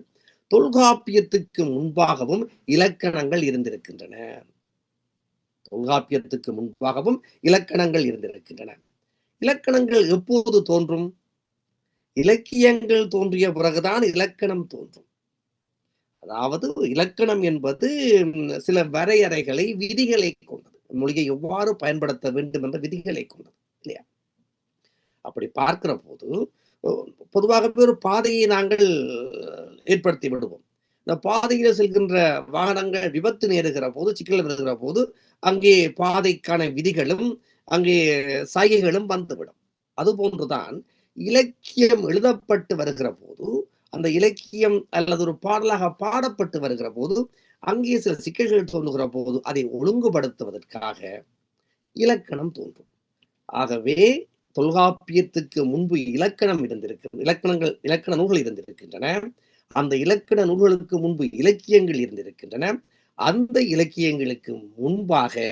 தொல்காப்பியத்துக்கு முன்பாகவும் இலக்கணங்கள் இருந்திருக்கின்றன. இலக்கணங்கள் எப்போது தோன்றும்? இலக்கியங்கள் தோன்றிய பிறகுதான் இலக்கணம் தோன்றும். அதாவது இலக்கணம் என்பது சில வரையறைகளை, விதிகளை கொண்டது. மொழியை எவ்வாறு பயன்படுத்த வேண்டும் என்ற விதிகளை கொண்டது இல்லையா? அப்படி பார்க்கிற போது பொதுவாகவே ஒரு பாதையை நாங்கள் ஏற்படுத்தி விடுவோம். இந்த பாதையில் செல்கின்ற வாகனங்கள் விபத்து நேருகிற போது, சிக்கல் வருகிற போது அங்கே பாதைக்கான விதிகளும் அங்கே சாய்கைகளும் வந்துவிடும். அதுபோன்றுதான் இலக்கியம் எழுதப்பட்டு வருகிற போது, அந்த இலக்கியம் அல்லது ஒரு பாடலாக பாடப்பட்டு வருகிற போது அங்கே சில சிக்கல்கள் தோன்றுகிற போது அதை ஒழுங்குபடுத்துவதற்காக இலக்கணம் தோன்றும். ஆகவே தொல்காப்பியத்துக்கு முன்பு இலக்கணம் இருந்திருக்கிறது, இலக்கண நூல்கள் இருந்திருக்கின்றன. அந்த இலக்கண நூல்களுக்கு முன்பு இலக்கியங்கள் இருந்திருக்கின்றன. அந்த இலக்கியங்களுக்கு முன்பாக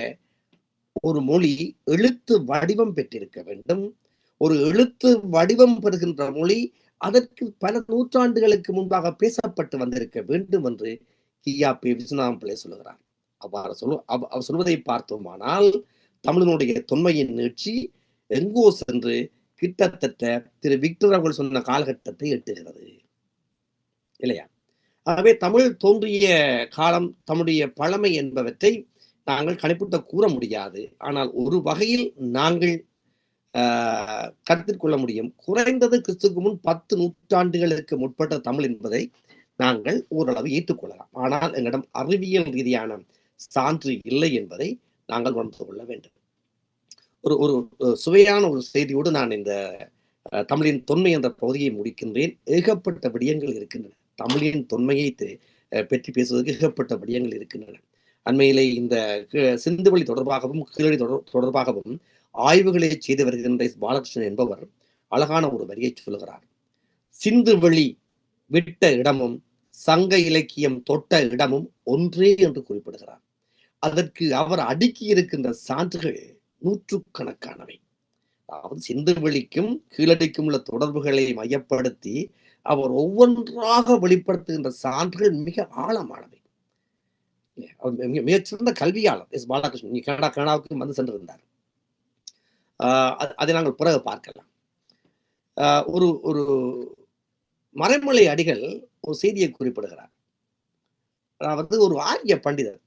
ஒரு மொழி எழுத்து வடிவம் பெற்றிருக்க வேண்டும். ஒரு எழுத்து வடிவம் பெறுகின்ற மொழி அதற்கு பல நூற்றாண்டுகளுக்கு முன்பாக பேசப்பட்டு வந்திருக்க வேண்டும் என்று கியாபி விஸ்வநாதம் பிள்ளை சொல்லுகிறார். அவர் சொல்வதை பார்த்தோமானால் தமிழனுடைய தொன்மையின் நீட்சி எங்கோ சென்று கிட்டத்தட்ட திரு விக்டர் அவர்கள் சொன்ன காலகட்டத்தை எட்டுகிறது இல்லையா? ஆகவே தமிழ் தோன்றிய காலம், தம்முடைய பழமை என்பவற்றை நாங்கள் கணிப்பிட்ட கூற முடியாது. ஆனால் ஒரு வகையில் நாங்கள் கருத்தில் கொள்ள முடியும். குறைந்தது கிறிஸ்துக்கு முன் 10 நூற்றாண்டுகளுக்கு முற்பட்ட தமிழ் என்பதை நாங்கள் ஓரளவு ஏற்றுக்கொள்ளலாம். ஆனால் எங்களிடம் அறிவியல் ரீதியான சான்று இல்லை என்பதை நாங்கள் உணர்ந்து கொள்ள வேண்டும். ஒரு சுவையான ஒரு செய்தியோடு நான் இந்த தமிழின் தொன்மை என்ற பகுதியை முடிக்கின்றேன். ஏகப்பட்ட விடயங்கள் இருக்கின்றன. தமிழின் தொன்மையை பற்றி பேசுவதற்கு ஏகப்பட்ட விடயங்கள் இருக்கின்றன. அண்மையிலே இந்த சிந்துவெளி தொடர்பாகவும் கீழடி தொடர்பாகவும் ஆய்வுகளை செய்து வருகின்ற பாலகிருஷ்ணன் என்பவர் அழகான ஒரு வரியை சொல்லுகிறார். சிந்துவெளி விட்ட இடமும் சங்க இலக்கியம் தொட்ட இடமும் ஒன்றே என்று குறிப்பிடுகிறார். அதற்கு அவர் அடுக்கி இருக்கின்ற சான்றுகள் நூற்றுக்கணக்கானவை. அதாவது சிந்துவெளிக்கும் கீழடிக்கும் உள்ள தொடர்புகளை மையப்படுத்தி அவர் ஒவ்வொன்றாக வெளிப்படுத்துகின்ற சான்றுகள் மிக ஆழமானவை. மிகச்சிறந்த கல்வியாளர் எஸ் பாலகிருஷ்ணன் கனடாவுக்கு வந்து சென்றிருந்தார். அதை நாங்கள் பிறகு பார்க்கலாம். ஒரு மறைமலை அடிகள் ஒரு செய்தியை குறிப்பிடுகிறார். அதாவது ஒரு ஆரிய பண்டிதர்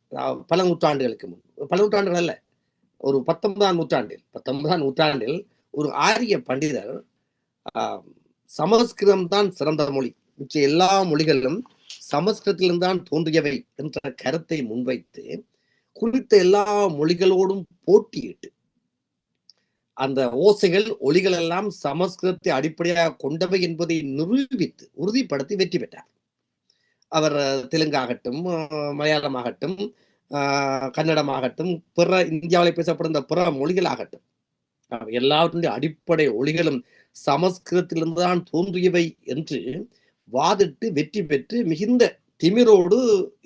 பல நூற்றாண்டுகளுக்கு முன், பல நூற்றாண்டுகள் அல்ல, ஒரு 19ஆம் நூற்றாண்டில் ஒரு ஆரிய பண்டிதர் சமஸ்கிருதம் தான் சிறந்த மொழி, மிச்ச எல்லா மொழிகளிலும் சமஸ்கிருதத்திலிருந்தான் தோன்றியவை என்ற கருத்தை முன்வைத்து குறித்த எல்லா மொழிகளோடும் போட்டியிட்டு அந்த ஓசைகள் ஒலிகள் எல்லாம் சமஸ்கிருதத்தை அடிப்படையாக கொண்டவை என்பதை நிரூபித்து உறுதிப்படுத்தி வெற்றி பெற்றார். அவர் தெலுங்காகட்டும், மலையாளமாகட்டும், கன்னடமாகட்டும், பிற இந்தியாவில் பேசப்படுகின்ற பிற மொழிகளாகட்டும், எல்லாவற்றுடைய அடிப்படை ஒலிகளும் சமஸ்கிருதத்திலிருந்து தான் தோன்றியவை என்று வாதிட்டு வெற்றி பெற்று மிகுந்த திமிரோடு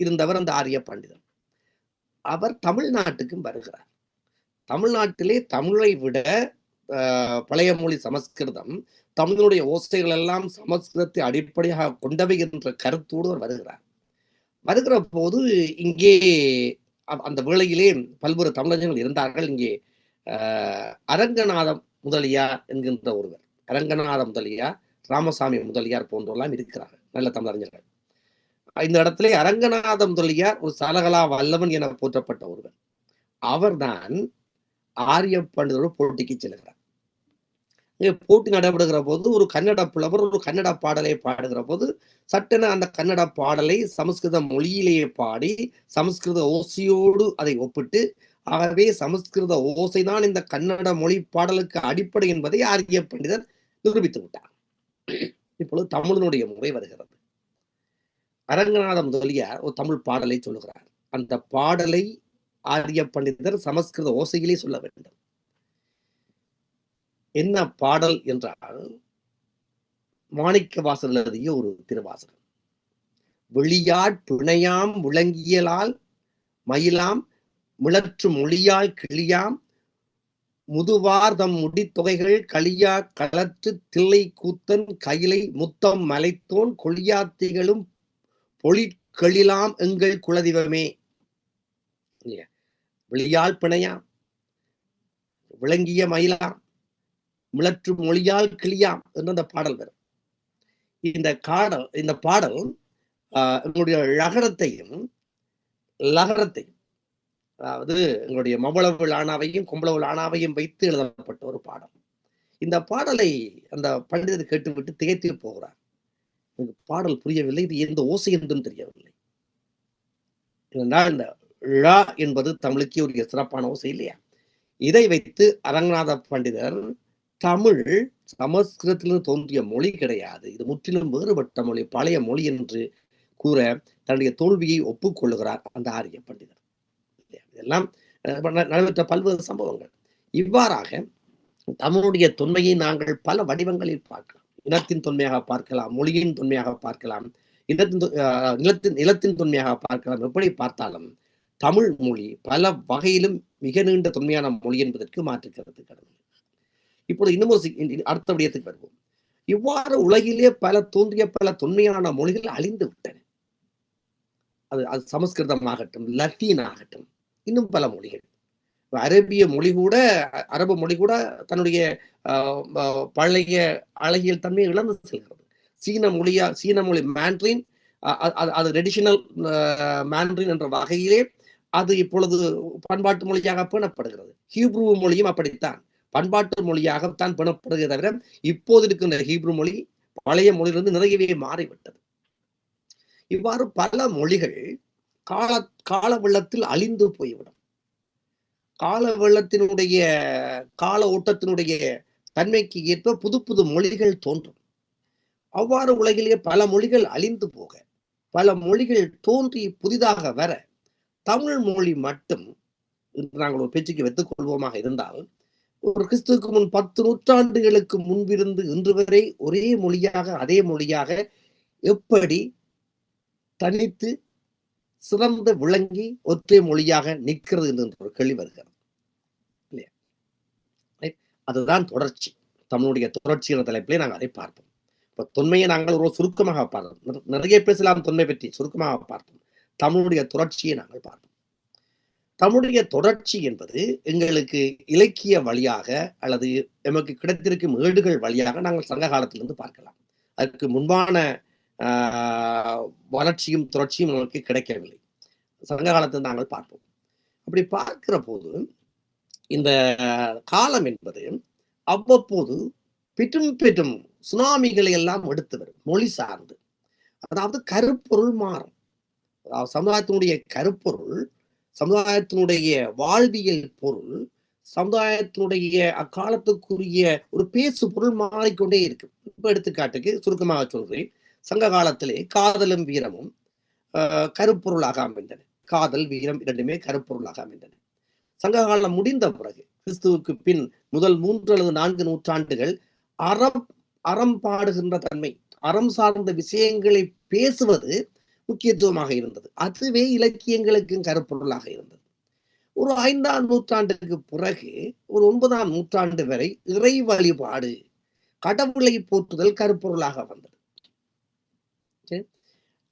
இருந்தவர் அந்த ஆரிய பண்டிதர். அவர் தமிழ்நாட்டுக்கும் வருகிறார். தமிழ்நாட்டிலே தமிழை விட பழைய மொழி சமஸ்கிருதம், தமிழனுடைய ஓசைகள் எல்லாம் சமஸ்கிருதத்தை அடிப்படையாக கொண்டவை என்ற கருத்தோடு அவர் வருகிறார். வருகிற போது இங்கே அந்த வேளையிலே பல்வேறு தமிழர்கள் இருந்தார்கள். இங்கே அரங்கநாதம் முதலியார் என்கின்ற ஒருவர், அரங்கநாத முதலியார், ராமசாமி முதலியார் போன்றெல்லாம் இருக்கிறார்கள், நல்ல தமிழறிஞர்கள். இந்த இடத்திலே அரங்கநாத முதலியார் ஒரு சலகலா வல்லவன் என போற்றப்பட்ட ஒருவர். அவர்தான் ஆரிய பண்டிதரோடு போட்டிக்கு செல்கிறார். போட்டி நடைபெறுகிற போது ஒரு கன்னட புலவர் ஒரு கன்னட பாடலை பாடுகிற போது சட்டென அந்த கன்னட பாடலை சமஸ்கிருத மொழியிலேயே பாடி சமஸ்கிருத ஓசையோடு அதை ஒப்பிட்டு, ஆகவே சமஸ்கிருத ஓசைதான் இந்த கன்னட மொழி பாடலுக்கு அடிப்படை என்பதை ஆரிய பண்டிதர் நிரூபித்து விட்டார். இப்பொழுது தமிழனுடைய முறை வருகிறது. அரங்கநாத முதலியார் ஒரு தமிழ் பாடலை சொல்லுகிறார். அந்த பாடலை ஆரிய பண்டிதர் சமஸ்கிருத ஓசையிலே சொல்ல வேண்டும். என்ன பாடல் என்றால், மாணிக்கவாசகர் எழுதிய ஒரு திருவாசகம். வெளியாட் பிணையாம் விளங்கியலால் மயிலாம் மிளற்று மொழியால் கிளியாம் முதுவார்தம் முடித்தொகைகள் களியா களற்று தில்லை கூத்தன் கையிலை முத்தம் மலைத்தோன் கொளியாத்திகளும் பொழிற்கெழிலாம் எங்கள் குலதெய்வமே. வெளியால் பிணையாம், விளங்கிய மயிலாம், மிளற்று மொழியால் கிளியாம் என்று அந்த பாடல் வரும். இந்த பாடல் எங்களுடைய லகரத்தையும் அதாவது எங்களுடைய மவளவு லானாவையும் கும்பளவு லானாவையும் வைத்து எழுதப்பட்ட ஒரு பாடல். இந்த பாடலை அந்த பண்டிதர் கேட்டுவிட்டு திகைத்து போகிறார். எனக்கு பாடல் புரியவில்லை, இது எந்த ஓசை என்றும் தெரியவில்லை. இந்த ழா என்பது தமிழுக்கு ஒரு சிறப்பான ஓசை இல்லையா? இதை வைத்து அரங்கநாத பண்டிதர் தமிழ் சமஸ்கிருதத்திலிருந்து தோன்றிய மொழி கிடையாது, இது முற்றிலும் வேறுபட்ட மொழி, பழைய மொழி என்று கூற தன்னுடைய தோல்வியை ஒப்புக்கொள்ளுகிறார் அந்த ஆரிய பண்டிதர். இதெல்லாம் நடைபெற்ற பல்வேறு சம்பவங்கள். இவ்வாறாக தமிழுடைய தொன்மையை நாங்கள் பல வடிவங்களில் பார்க்கலாம். இனத்தின் தொன்மையாக பார்க்கலாம், மொழியின் தொன்மையாக பார்க்கலாம், நிலத்தின் தொன்மையாக பார்க்கலாம். எப்படி பார்த்தாலும் தமிழ் மொழி பல வகையிலும் மிக நீண்ட தொன்மையான மொழி என்பதற்கு மாற்றுக்கிறது கடவுள். இப்பொழுது இன்னும் அடுத்த விடயத்துக்கு வருவோம். இவ்வாறு உலகிலே தோன்றிய பல தொன்மையான மொழிகள் அழிந்து விட்டன. அது சமஸ்கிருதம் ஆகட்டும், லத்தீன் ஆகட்டும், இன்னும் பல மொழிகள். அரபு மொழி கூட தன்னுடைய பழைய அழகியல் தன்மையை இழந்து செல்கிறது. சீன மொழி மேண்ட்ரின், அது ட்ரெடிஷனல் மேண்ட்ரின் என்ற வகையிலே அது இப்பொழுது பண்பாட்டு மொழியாக பேணப்படுகிறது. ஹீப்ரு மொழியும் அப்படித்தான் பண்பாட்டு மொழியாகத்தான் பேணப்படுகிறது. தவிர இப்போது இருக்கின்ற ஹீப்ரு மொழி பழைய மொழியிலிருந்து நிறையவே மாறிவிட்டது. இவ்வாறு பல மொழிகள் கால வெள்ளத்தில் அழிந்து போய்விடும். கால வெள்ளத்தினுடைய கால ஓட்டத்தினுடைய தன்மைக்கு ஏற்ப புது புது மொழிகள் தோன்றும். அவ்வாறு உலகிலேயே பல மொழிகள் அழிந்து போக, பல மொழிகள் தோன்றி புதிதாக வர, தமிழ் மொழி மட்டும் நாங்கள் ஒரு பேச்சுக்கு வைத்துக் கொள்வோமாக இருந்தால், ஒரு கிறிஸ்துவுக்கு முன் 10 நூற்றாண்டுகளுக்கு முன்பிருந்து இன்று வரை ஒரே மொழியாக, அதே மொழியாக எப்படி தனித்து சிறந்த விளங்கி ஒற்றை மொழியாக நிற்கிறது என்ற ஒரு கேள்வி வருகிறது இல்லையா? அதுதான் தொடர்ச்சி. தமிழுடைய தொடர்ச்சி என்ற தலைப்பிலே நாங்கள் அதை பார்ப்போம். இப்ப தொன்மையை நாங்கள் ஒரு சுருக்கமாக பார்ப்போம். நிறைய பேசலாம் தொன்மை பற்றி, சுருக்கமாக பார்ப்போம். தமிழுடைய தொடர்ச்சியை நாங்கள் பார்ப்போம். தமிழுடைய தொடர்ச்சி என்பது எங்களுக்கு இலக்கிய வழியாக அல்லது எமக்கு கிடைத்திருக்கும் ஏடுகள் வழியாக நாங்கள் சங்க காலத்திலிருந்து பார்க்கலாம். அதற்கு முன்பான வளர்ச்சியும் தொடர்ச்சியும் நமக்கு கிடைக்கவில்லை. சங்க காலத்தில் நாங்கள் பார்ப்போம். அப்படி பார்க்கிற போது இந்த காலம் என்பது அவ்வப்போது பெற்றும் சுனாமிகளை எல்லாம் எடுத்து வரும். மொழி சார்ந்து, அதாவது கருப்பொருள் மாறும். அதாவது சமுதாயத்தினுடைய கருப்பொருள், சமுதாயத்தினுடைய வாழ்வியல் பொருள், சமுதாயத்தினுடைய அக்காலத்துக்குரிய ஒரு பேசு பொருள் மாறிக்கொண்டே இருக்கு. இப்ப எடுத்துக்காட்டுக்கு சுருக்கமாக சொல்கிறேன். சங்க காலத்திலே காதலும் வீரமும் கருப்பொருளாக அமைந்தன. காதல் வீரம் இரண்டுமே கருப்பொருளாக அமைந்தன. சங்க காலம் முடிந்த பிறகு கிறிஸ்துவுக்கு பின் முதல் 3 அல்லது 4 நூற்றாண்டுகள் அறம் பாடுகின்ற தன்மை, அறம் சார்ந்த விஷயங்களை பேசுவது முக்கியத்துவமாக இருந்தது. அதுவே இலக்கியங்களுக்கும் கருப்பொருளாக இருந்தது. ஒரு 5ஆம் நூற்றாண்டுக்கு பிறகு ஒரு 9ஆம் நூற்றாண்டு வரை இறை வழிபாடு, கடவுளை போற்றுதல் கருப்பொருளாக வந்தது.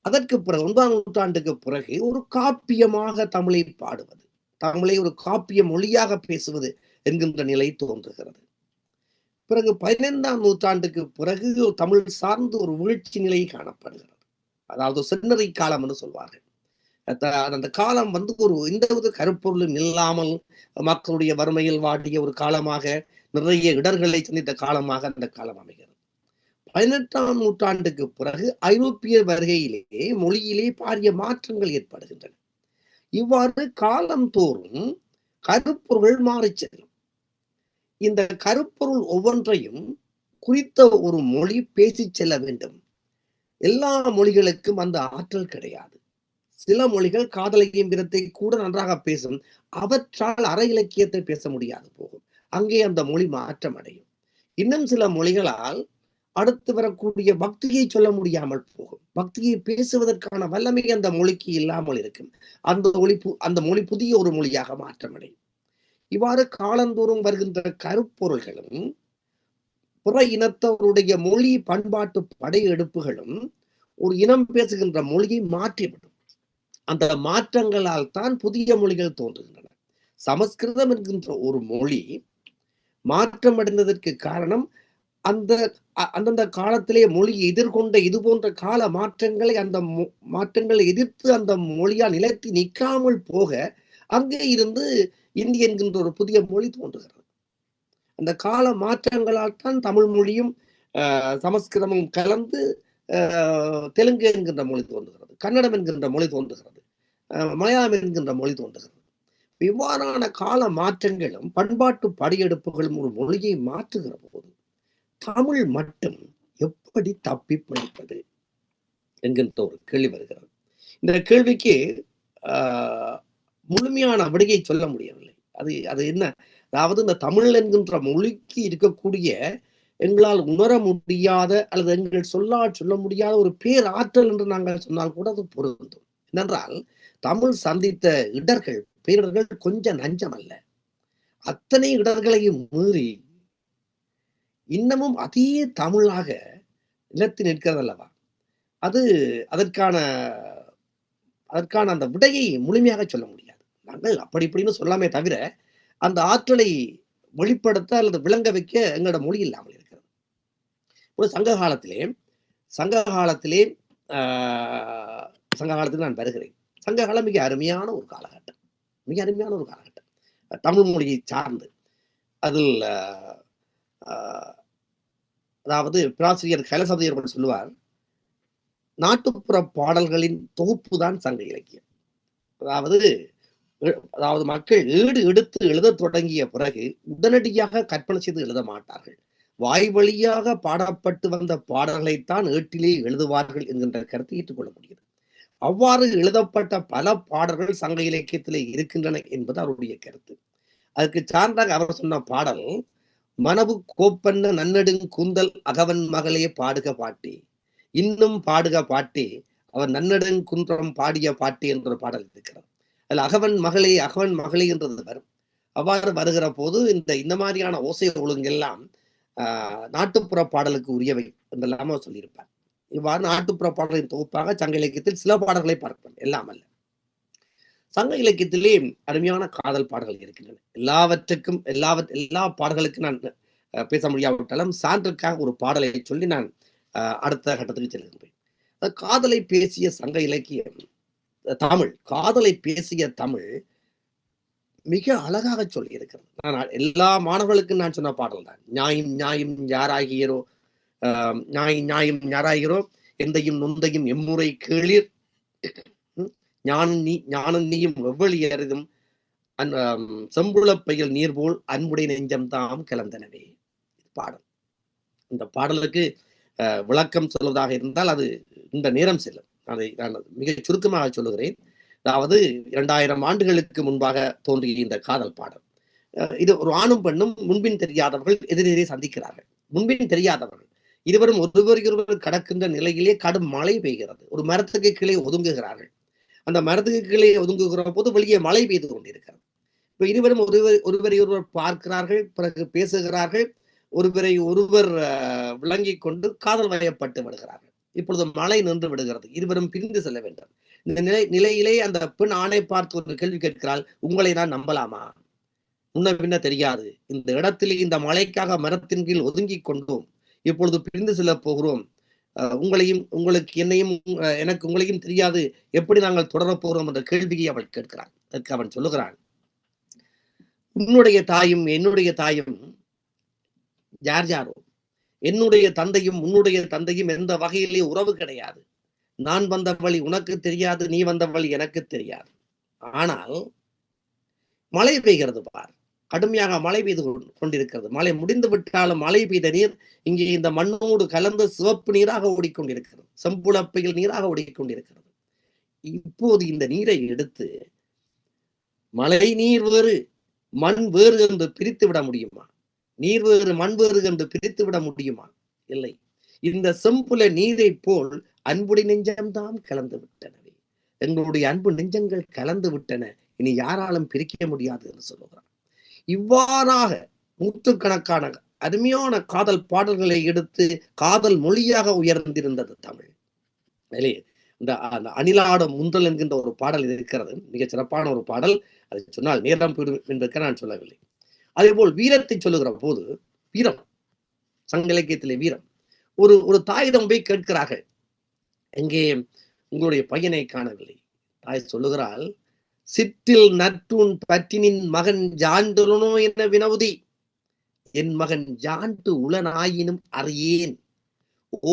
அதற்கு பிறகு 9ஆம் நூற்றாண்டுக்கு பிறகு ஒரு காப்பியமாக தமிழை பாடுவது, தமிழை ஒரு காப்பிய மொழியாக பேசுவது என்கின்ற நிலை தோன்றுகிறது. பிறகு 15ஆம் நூற்றாண்டுக்கு பிறகு தமிழ் சார்ந்து ஒரு வீழ்ச்சி நிலை காணப்படுகிறது. அதாவது செந்நெறி காலம் என்று சொல்வார்கள். அந்த காலம் ஒரு எந்தவித கருப்பொருளும் இல்லாமல் மக்களுடைய வறுமையில் வாடிய ஒரு காலமாக, நிறைய இடர்களை சந்தித்த காலமாக அந்த காலம் அமைகிறது. 18ஆம் நூற்றாண்டுக்கு பிறகு ஐரோப்பிய வருகையிலே மொழியிலே பாரிய மாற்றங்கள் ஏற்படுகின்றன. இவ்வாறு காலம் தோறும் கருப்பொருள் மாறி செல்லும். இந்த கருப்பொருள் ஒவ்வொன்றையும் குறித்த ஒரு மொழி பேசி செல்ல வேண்டும். எல்லா மொழிகளுக்கும் அந்த ஆற்றல் கிடையாது. சில மொழிகள் காதலையும் வீரத்தை கூட நன்றாக பேசும், அவற்றால் அற இலக்கியத்தை பேச முடியாது போகும். அங்கே அந்த மொழி மாற்றம் அடையும். இன்னும் சில மொழிகளால் அடுத்து வரக்கூடிய பக்தியை சொல்ல முடியாமல் போகும். பக்தியை பேசுவதற்கான வல்லமை அந்த மொழிக்கு இல்லாமல் இருக்கும். அந்த மொழி புதிய ஒரு மொழியாக மாற்றமடையும். இவ்வாறு காலந்தோறும் வருகின்ற கருப்பொருள்களும் பிற இனத்தவருடைய மொழி பண்பாட்டு படையெடுப்புகளும் ஒரு இனம் பேசுகின்ற மொழியை மாற்றிவிடும். அந்த மாற்றங்களால் தான் புதிய மொழிகள் தோன்றுகின்றன. சமஸ்கிருதம் என்கின்ற ஒரு மொழி மாற்றம் அடைந்ததற்கு காரணம் அந்த அந்தந்த காலத்திலே மொழி எதிர்கொண்ட இது போன்ற கால மாற்றங்களை அந்த மாற்றங்களை எதிர்த்து அந்த மொழியால் நிலைத்து நிற்காமல் போக அங்கே இருந்து இந்தி என்கின்ற ஒரு புதிய மொழி தோன்றுகிறது. அந்த கால மாற்றங்களால் தான் தமிழ் மொழியும் சமஸ்கிருதமும் கலந்து தெலுங்கு என்கின்ற மொழி தோன்றுகிறது, கன்னடம் என்கின்ற மொழி தோன்றுகிறது, மலையாளம் என்கின்ற மொழி தோன்றுகிறது. இவ்வாறான கால மாற்றங்களும் பண்பாட்டு படையெடுப்புகளும் ஒரு மொழியை மாற்றுகிற போது தமிழ் மட்டும் எப்படி தப்பி பிழைப்பது என்கின்ற ஒரு கேள்வி வருகிறது. இந்த கேள்விக்கு முழுமையான விடையை சொல்ல முடியவில்லை. அது என்ன, அதாவது இந்த தமிழ் என்கின்ற மொழிக்கு இருக்கக்கூடிய எங்களால் உணர முடியாத அல்லது எங்கள் சொல்ல முடியாத ஒரு பேராற்றல் என்று நாங்கள் சொன்னால் கூட அது பொருந்தும். என்னென்றால் தமிழ் சந்தித்த இடர்கள் பேரிடர்கள் கொஞ்சம் நஞ்சம் அல்ல. அத்தனை இடர்களையும் மீறி இன்னமும் அதே தமிழாக நிலத்து நிற்கிறது அல்லவா? அது அதற்கான அந்த விடையை முழுமையாக சொல்ல முடியாது. நாங்கள் அப்படி இப்படின்னு சொல்லாமே தவிர அந்த ஆற்றலை வெளிப்படுத்த அல்லது விளங்க வைக்க எங்களோட மொழி இல்லாமல் இருக்கிறது. ஒரு சங்க காலத்தில் நான் வருகிறேன். சங்க காலம் மிக அருமையான ஒரு காலகட்டம், தமிழ் மொழியை சார்ந்து. அதில் அதாவது பேராசிரியர் கைலசபதியர் சொல்லுவார், நாட்டுப்புற பாடல்களின் தொகுப்பு தான் சங்க இலக்கியம். அதாவது மக்கள் ஏடு எடுத்து எழுத தொடங்கிய பிறகு உடனடியாக கற்பனை செய்து எழுத மாட்டார்கள். வாய் வழியாக பாடப்பட்டு வந்த பாடல்களைத்தான் ஏட்டிலே எழுதுவார்கள் என்கின்ற கருத்தை ஏற்றுக்கொள்ள முடியாது. அவ்வாறு எழுதப்பட்ட பல பாடல்கள் சங்க இலக்கியத்திலே இருக்கின்றன என்பது அவருடைய கருத்து. அதுக்கு சான்றாக அவர் சொன்ன பாடல், மனவு கோப்பன்ன நன்னெடுங் கூந்தல் அகவன் மகளே பாடுக பாட்டி, இன்னும் பாடுக பாட்டி, அவர் நன்னெடுங் குன்றம் பாடிய பாட்டி என்ற பாடல் இருக்கிறது. அதில் அகவன் மகளே என்றது வரும். அவ்வாறு வருகிற போது இந்த மாதிரியான ஓசை ஒழுங்கெல்லாம் நாட்டுப்புற பாடலுக்கு உரியவை என்றெல்லாம சொல்லியிருப்பார். இவ்வாறு நாட்டுப்புற பாடலின் தொகுப்பாக சங்க இலக்கியத்தில் சில பாடல்களை பார்ப்போம், எல்லாம் அல்ல. சங்க இலக்கியத்திலே அருமையான காதல் பாடல்கள் இருக்கின்றன. எல்லா பாடல்களுக்கும் நான் பேச முடியாவிட்டாலும் சான்றுக்காக ஒரு பாடலை சொல்லி நான் அடுத்த கட்டத்துக்கு செல்கின்றேன். காதலை பேசிய சங்க இலக்கியம் காதலை பேசிய தமிழ் மிக அழகாக சொல்லி இருக்கிறது. நான் எல்லா மாணவர்களுக்கும் நான் சொன்ன பாடல் தான். ஞாயும் யாராகிறோ எந்தையும் நொந்தையும் எம்முறை கேளிர், ஞானம் நீயும் எவ்வளி அறிதும் செம்புளப்பையில் நீர் போல் அன்புடைய நெஞ்சம் தாம் கிளந்தனவே பாடல். இந்த பாடலுக்கு விளக்கம் சொல்வதாக இருந்தால் அது இந்த நேரம் செல்லும். அதை நான் மிக சுருக்கமாக சொல்லுகிறேன். அதாவது 2000 ஆண்டுகளுக்கு முன்பாக தோன்றிய இந்த காதல் பாடல். இது ஒரு ஆணும் பெண்ணும் முன்பின் தெரியாதவர்கள் எதிரெதிரே சந்திக்கிறார்கள். முன்பின் தெரியாதவர்கள் இருவரும் ஒருவர் கடக்கின்ற நிலையிலே கடும் மழை பெய்கிறது. ஒரு மரத்துக்கு கீழே ஒதுங்குகிறார்கள். அந்த மரத்துக்கு கீழே ஒதுங்குகிற போது வெளியே மழை பெய்து கொண்டிருக்கிறது. இப்ப இருவரும் ஒருவர் பார்க்கிறார்கள், பிறகு பேசுகிறார்கள், ஒருவர் விளங்கி கொண்டு காதல் வயப்பட்டு விடுகிறார்கள். இப்பொழுது மழை நின்று விடுகிறது, இருவரும் பிரிந்து செல்ல வேண்டும். இந்த நிலையிலே அந்த பெண் ஆணை பார்த்து ஒரு கேள்வி கேட்கிறாள், உங்களை நான் நம்பலாமா? முன்ன பின்ன தெரியாது, இந்த இடத்திலே இந்த மழைக்காக மரத்தின் கீழ் ஒதுங்கி கொண்டோம், இப்பொழுது பிரிந்து செல்ல போகிறோம், உங்களுக்கு என்னையும் எனக்கு உங்களையும் தெரியாது, எப்படி நாங்கள் தொடரப் போகிறோம் என்ற கேள்வியை அவள் கேட்கிறாள். அதற்கு அவன் சொல்லுகிறான், உன்னுடைய தாயும் என்னுடைய தாயும் யாரோ, என்னுடைய தந்தையும் உன்னுடைய தந்தையும் எந்த வகையிலே உறவு கிடையாது. நான் வந்த வழி உனக்கு தெரியாது, நீ வந்த வழி எனக்கு தெரியாது. ஆனால் மழை பெய்கிறது பார், கடுமையாக மழை பெய்து கொண்டிருக்கிறது. மழை முடிந்து விட்டாலும் மழை பெய்த நீர் இங்கே இந்த மண்ணோடு கலந்து சிவப்பு நீராக ஓடிக்கொண்டிருக்கிறது, செம்புளப்பையில் நீராக ஓடிக்கொண்டிருக்கிறது. இப்போது இந்த நீரை எடுத்து மழை நீர் வேறு மண் வேறு என்று பிரித்து விட முடியுமா? நீர் வேறு மண் வேறு என்று பிரித்து விட முடியுமா? இல்லை. இந்த செம்புல நீரை போல் அன்புடைய நெஞ்சம்தான் கலந்து விட்டனவே, எங்களுடைய அன்பு நெஞ்சங்கள் கலந்து விட்டன, இனி யாராலும் பிரிக்க முடியாது என்று சொல்லுகிறார். இவ்வாறாக நூற்றுக்கணக்கான அருமையான காதல் பாடல்களை எடுத்து காதல் மொழியாக உயர்ந்திருந்தது தமிழ். இந்த அணிலாடும் முந்தல் என்கின்ற ஒரு பாடல் இருக்கிறது, மிகச் சிறப்பான ஒரு பாடல். அதை சொன்னால் நேரம் என்பதற்கு நான் சொல்லவில்லை. அதே போல் வீரத்தை சொல்லுகிற போது வீரம், சங்க இலக்கியத்திலே வீரம், ஒரு தாயிடம் போய் கேட்கிறார்கள், எங்கே உங்களுடைய பையனை காணவில்லை. தாய் சொல்லுகிறாள், சிற்றில் நற்றூன் பற்றினின் மகன் ஜாண்டுலனோ என வினவுதி, என் மகன் ஜாண்டு உளனாயினும் அறியேன்,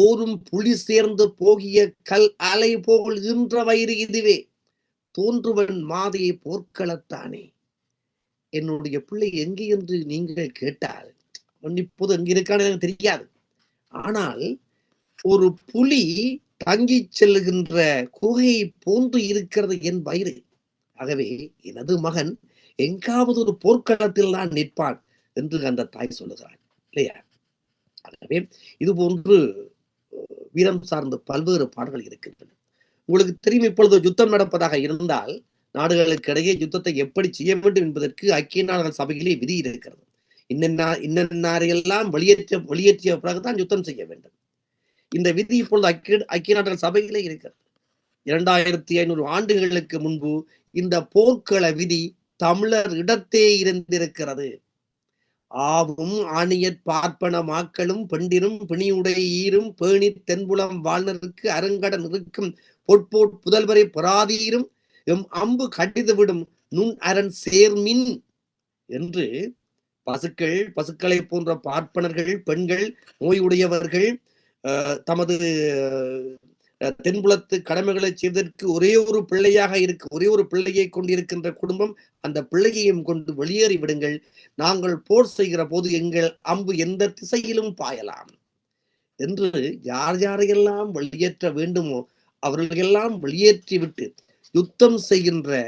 ஓரும் புலி சேர்ந்து போகிய கல் அலை போல் இன்ற வயிறு இதுவே, தோன்றுவன் மாதியை போர்க்களத்தானே. என்னுடைய பிள்ளை எங்கே என்று நீங்கள் கேட்டால், இப்போது எங்க இருக்கான்னு எனக்கு தெரியாது, ஆனால் ஒரு புலி தங்கி செல்லுகின்ற குகையை போன்று இருக்கிறது என் வயிறு. ஆகவே எனது மகன் எங்காவது ஒரு போர்க்களத்தில் தான் நிற்பான் என்று அந்த தாய் சொல்லுகிறாள் இல்லையா? ஆகவே இது போன்று வீரம் சார்ந்த பல்வேறு பாடல்கள் இருக்கின்றன. உங்களுக்கு தெரியும், இப்பொழுது யுத்தம் நடப்பதாக இருந்தால் நாடுகளுக்கு இடையே யுத்தத்தை எப்படி செய்ய வேண்டும் என்பதற்கு ஐக்கிய நாடுகள் சபையிலே விதி இருக்கிறது. இன்னெல்லாம் வெளியேற்றிய பிறகுதான் யுத்தம் செய்ய வேண்டும். இந்த விதி இப்பொழுது ஐக்கிய நாடுகள் சபையிலே இருக்கிறது. 2500 ஆண்டுகளுக்கு முன்பு இந்த போர்க்கள விதி தமிழர் இடத்தே இருந்திருக்கிறது. ஆவும் ஆணியற் பார்ப்பன மாக்களும் பெண்டிரும் பிணியுடை ஈரும் பேணி தென்புலம் வாழ்நருக்கு அருங்கடன் இருக்கும் பொற்போட் புதல்வரை பொறாதீரும் எம் அம்பு கடிது விடும் நுண் அரண் சேர்மின் என்று பசுக்களை போன்ற பார்ப்பனர்கள், பெண்கள், நோயுடையவர்கள் தமது தென்புலத்து கடமைகளை செய்வதற்கு ஒரே ஒரு பிள்ளையை கொண்டிருக்கின்ற குடும்பம், அந்த பிள்ளையையும் கொண்டு வெளியேறி விடுங்கள், நாங்கள் போர் செய்கிற போது எங்கள் அம்பு எந்த திசையிலும் பாயலாம் என்று யாரையெல்லாம் வெளியேற்ற வேண்டுமோ அவர்களெல்லாம் வெளியேற்றிவிட்டு யுத்தம் செய்கின்ற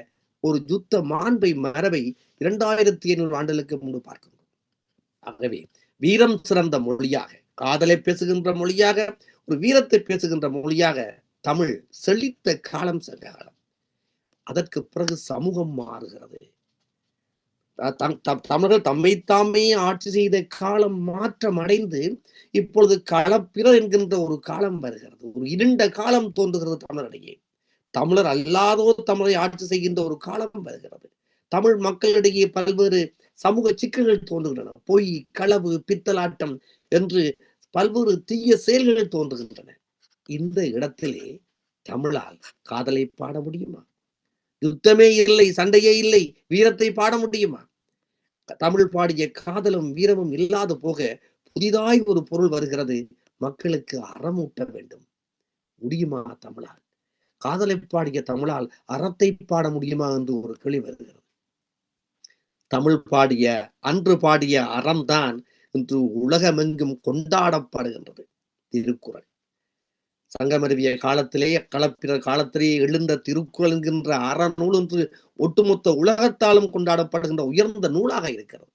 ஒரு யுத்த மாண்பை மரபை 2500 ஆண்டுகளுக்கு முன்பு பார்க்கிறோம். ஆகவே வீரம் சிறந்த மொழியாக, காதலை பேசுகின்ற மொழியாக, ஒரு வீரத்தை பேசுகின்ற மொழியாக தமிழ் செழித்த காலம் சங்க காலம். அதற்கு பிறகு சமூகம் மாறுகிறது. தமிழர்கள் தம்மை ஆட்சி செய்த காலம் மாற்றம் அடைந்து இப்பொழுது களப்பிற என்கின்ற ஒரு காலம் வருகிறது. ஒரு இருண்ட காலம் தோன்றுகிறது தமிழரிடையே. தமிழர் அல்லாதோர் தமிழரை ஆட்சி செய்கின்ற ஒரு காலம் வருகிறது. தமிழ் மக்களிடையே பல்வேறு சமூக சிக்கல்கள் தோன்றுகின்றன. பொய், களவு, பித்தலாட்டம் என்று பல்வேறு தீய செயல்கள் தோன்றுகின்றன. இந்த இடத்திலே தமிழால் காதலை பாட முடியுமா? யுத்தமே இல்லை, சண்டையே இல்லை, வீரத்தை பாட முடியுமா? தமிழ் பாடிய காதலும் வீரமும் இல்லாது போக புதிதாய் ஒரு பொருள் வருகிறது, மக்களுக்கு அறமூட்ட வேண்டும். முடியுமா தமிழால்? காதலை பாடிய தமிழால் அறத்தை பாட முடியுமா என்று ஒரு கேள்வி வருகிறது. தமிழ் பாடிய அன்று பாடிய அறம்தான் இன்று உலகமெங்கும் கொண்டாடப்படுகின்றது. திருக்குறள் சங்கமருவிய காலத்திலே களப்பிற காலத்திலேயே எழுந்த திருக்குறள் என்கின்ற அறநூல் என்று ஒட்டுமொத்த உலகத்தாலும் கொண்டாடப்படுகின்ற உயர்ந்த நூலாக இருக்கிறது.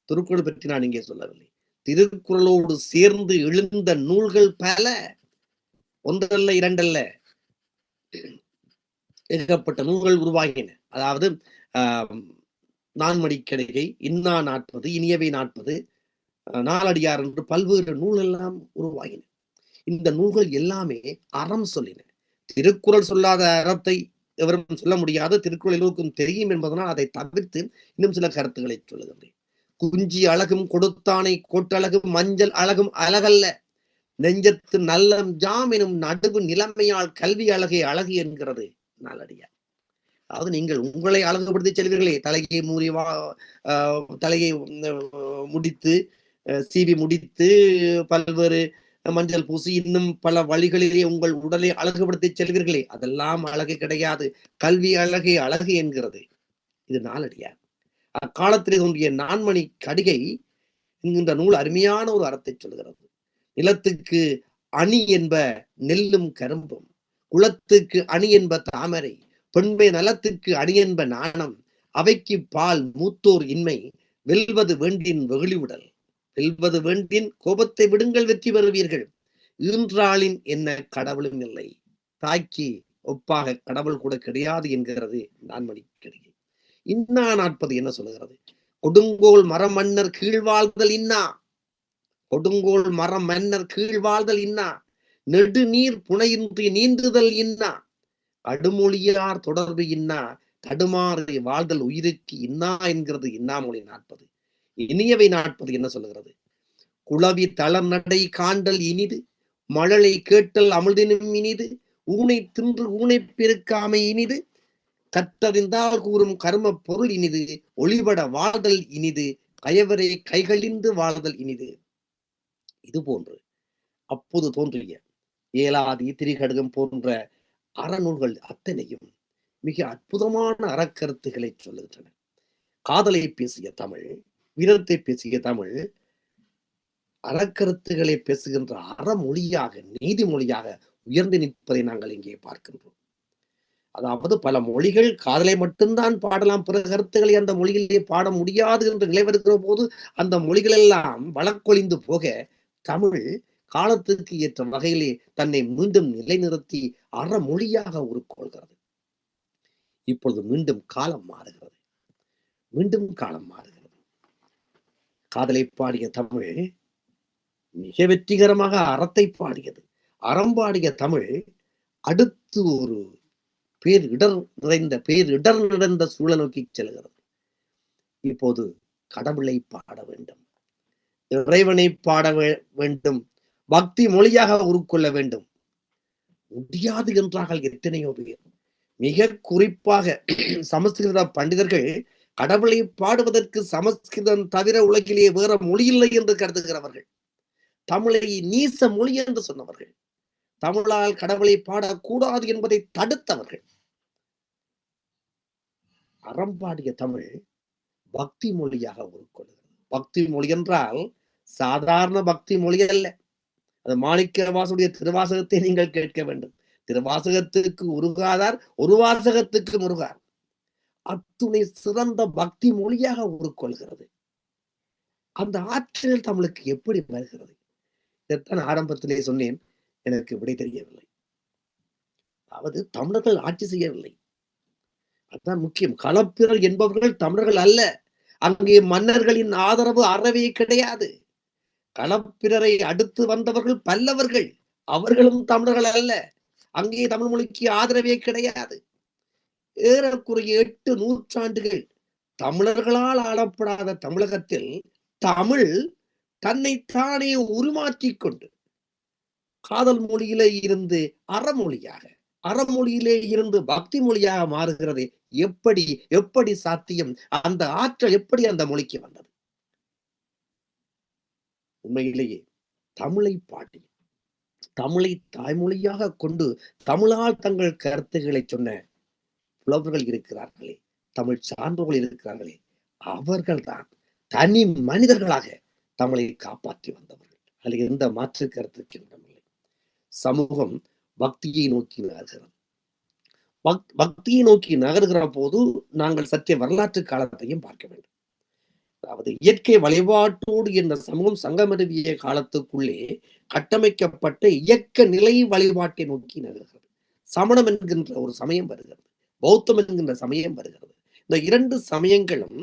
திருக்குறள் பற்றி நான் இங்கே சொல்லவில்லை. திருக்குறளோடு சேர்ந்து எழுந்த நூல்கள் பல, ஒன்றல்ல இரண்டல்ல, ஏகப்பட்ட நூல்கள் உருவாகின. அதாவது நான்மணிக்கடிகை, இன்னா 40, இனியவை 40, நாலடியார் என்று பல்வேறு நூல் எல்லாம் உருவாகின. இந்த நூல்கள் எல்லாமே அறம் சொல்லின. திருக்குறள் சொல்லாத அறத்தை எவரும் சொல்ல முடியாது. திருக்குறள் எல்லோருக்கும் தெரியும் என்பதனால் அதை தவிர்த்து இன்னும் சில கருத்துக்களை சொல்லுகின்றேன். குஞ்சி அழகும் கொடுத்தானை கோட்டழகும் மஞ்சள் அழகும் அழகல்ல, நெஞ்சத்து நல்லம் ஜாம் எனும் நடுவு நிலைமையால் கல்வி அழகே அழகு என்கிறது நாலடியார். அதாவது நீங்கள் உங்களை அழகுபடுத்தி செல்வீர்களே, தலையை தலையை முடித்து சீவி முடித்து பல்வேறு மஞ்சள் பூசி இன்னும் பல வழிகளிலே உங்கள் உடலை அழகுபடுத்தி செல்வீர்களே, அதெல்லாம் அழகு கிடையாது. கல்வி அழகே அழகு என்கிறது இது நாலடியார். அக்காலத்திலே தோன்றிய நான்மணி கடிகை என்கின்ற நூல் அருமையான ஒரு அறத்தை சொல்கிறது. நிலத்துக்கு அணி என்ப நெல்லும் கரும்பும், குளத்துக்கு அணி என்ப தாமரை, பெண்மை நலத்துக்கு அணி என்ப நாணம், அவைக்கு பால் மூத்தோர் இன்மை, வெல்வது வேண்டின் வெகுளிவுடல், வெல்வது வேண்டின் கோபத்தை விடுங்கள் வெற்றி பெறுவீர்கள், ஈன்றாளின் என்ன கடவுளும் இல்லை, தாய்க்கு ஒப்பாக கடவுள் கூட கிடையாது என்கிறது நான்மணி கடிகை. இன்னா 40 என்ன சொல்லுகிறது? கொடுங்கோல் மரம் மன்னர் கீழ்வாழ்தல் இன்னா, கொடுங்கோல் மரம் மன்னர் கீழ்வாழ்தல் இன்னா, நெடுநீர் புனையின்றி நீந்துதல் இன்னா, அடுமொழியார் தொடர்பு இன்னா, தடுமாறு வாழ்தல் உயிருக்கு இன்னா என்கிறது இன்னாமொழி 40. இனியவை நாட்பது என்ன சொல்லுகிறது? குளவி தளர் நடை காண்டல் இனிது, மழலை கேட்டல் அமிழ்தினும் இனிது, ஊனை தின்று ஊனை பெருக்காமை இனிது, கற்றறிந்தால் கூறும் கர்ம பொருள் இனிது, ஒளிபட வாழ்தல் இனிது, கயவரை கைகளிந்து வாழ்தல் இனிது. இது போன்று அப்போது தோன்றிய ஏலாதி திரிகடகம் போன்ற அறநூல்கள் அத்தனையும் மிக அற்புதமான அறக்கருத்துக்களை சொல்லுகின்றன. காதலை பேசிய தமிழ், வீரத்தை பேசிய தமிழ், அறக்கருத்துக்களை பேசுகின்ற அறமொழியாக, நீதிமொழியாக உயர்ந்து நிற்பதை நாங்கள் இங்கே பார்க்கின்றோம். அதாவது பல மொழிகள் காதலை மட்டும்தான் பாடலாம், பிற கருத்துக்களை அந்த மொழிகளிலே பாட முடியாது என்று நிலை வருகிற போது அந்த மொழிகள் எல்லாம் வழக்கொழிந்து போக தமிழ் காலத்திற்கு ஏற்ற வகையிலே தன்னை மீண்டும் நிலைநிறுத்தி அறமொழியாக உருக்கொள்கிறது. இப்பொழுது மீண்டும் காலம் மாறுகிறது, மீண்டும் காலம் மாறுகிறது. காதலை பாடிய தமிழ் மிக வெற்றிகரமாக அறத்தை பாடியது. அறம் பாடிய தமிழ் அடுத்து ஒரு பேரிடர் நிறைந்த சூழல் நோக்கி செல்கிறது. இப்போது கடவுளை பாட வேண்டும், இறைவனை பாட வேண்டும், பக்தி மொழியாக உருக்கொள்ள வேண்டும். முடியாது என்றார்கள் எத்தனையோ பேர். மிக குறிப்பாக சமஸ்கிருத பண்டிதர்கள் கடவுளை பாடுவதற்கு சமஸ்கிருதம் தவிர உலகிலே வேற மொழி இல்லை என்று கருதுகிறவர்கள், தமிழை நீச மொழி என்று சொன்னவர்கள், தமிழால் கடவுளை பாடக்கூடாது என்பதை தடுத்தவர்கள். அறம் பாடிய தமிழ் பக்தி மொழியாக உருக்கொள்கிறது. பக்தி மொழி என்றால் சாதாரண பக்தி மொழி அல்ல. அது மாணிக்கவாசனுடைய திருவாசகத்தை நீங்கள் கேட்க வேண்டும். திருவாசகத்துக்கு உருகாதார், ஒரு வாசகத்துக்கு முருகார். அத்துணை சிறந்த பக்தி மொழியாக உருக்கொள்கிறது. அந்த ஆற்றல் தமிழுக்கு எப்படி வருகிறது? இதைத்தான் ஆரம்பத்திலே சொன்னேன், எனக்கு விடை தெரியவில்லை. அதாவது தமிழர்கள் ஆட்சி செய்யவில்லை, அதுதான் முக்கியம். களப்பிரர் என்பவர்கள் தமிழர்கள் அல்ல. அங்கே மன்னர்களின் ஆதரவு அறவே கிடையாது. களப்பிரரை அடுத்து வந்தவர்கள் பல்லவர்கள், அவர்களும் தமிழர்கள் அல்ல. அங்கே தமிழ் மொழிக்கு ஆதரவே கிடையாது. ஏறக்குறைய 8 நூற்றாண்டுகள் தமிழர்களால் ஆளப்படாத தமிழகத்தில் தமிழ் தன்னைத்தானே உருமாற்றிக் கொண்டு காதல் மொழியிலே இருந்து அறமொழியாக, அறமொழியிலே இருந்து பக்தி மொழியாக மாறுகிறது. எப்படி சாத்தியம்? அந்த ஆற்றல் எப்படி அந்த மொழிக்கு வந்தது? உண்மையிலேயே தமிழை பாடி, தமிழை தாய்மொழியாக கொண்டு தமிழால் தங்கள் கருத்துக்களை சொன்ன புலவர்கள் இருக்கிறார்களே, தமிழ் சான்றோர்கள் இருக்கிறார்களே, அவர்கள்தான் தனி மனிதர்களாக தமிழை காப்பாற்றி வந்தவர்கள். அதில் எந்த மாற்று கருத்துக்கு இடமில்லை. சமூகம் பக்தியை நோக்கி நகர்கிறது. பக்தியை நோக்கி நகர்கிற போது நாங்கள் சற்றே வரலாற்று காலத்தையும் பார்க்க வேண்டும். அதாவது இயற்கை வழிபாட்டோடு என்ற சமூகம் சங்கமருவிய காலத்துக்குள்ளே கட்டமைக்கப்பட்ட இயக்க நிலை வழிபாட்டை நோக்கி நகர்கிறது. சமணம் என்கின்ற ஒரு சமயம் வருகிறது, பௌத்தம் என்கின்ற சமயம் வருகிறது. இந்த 2 சமயங்களும்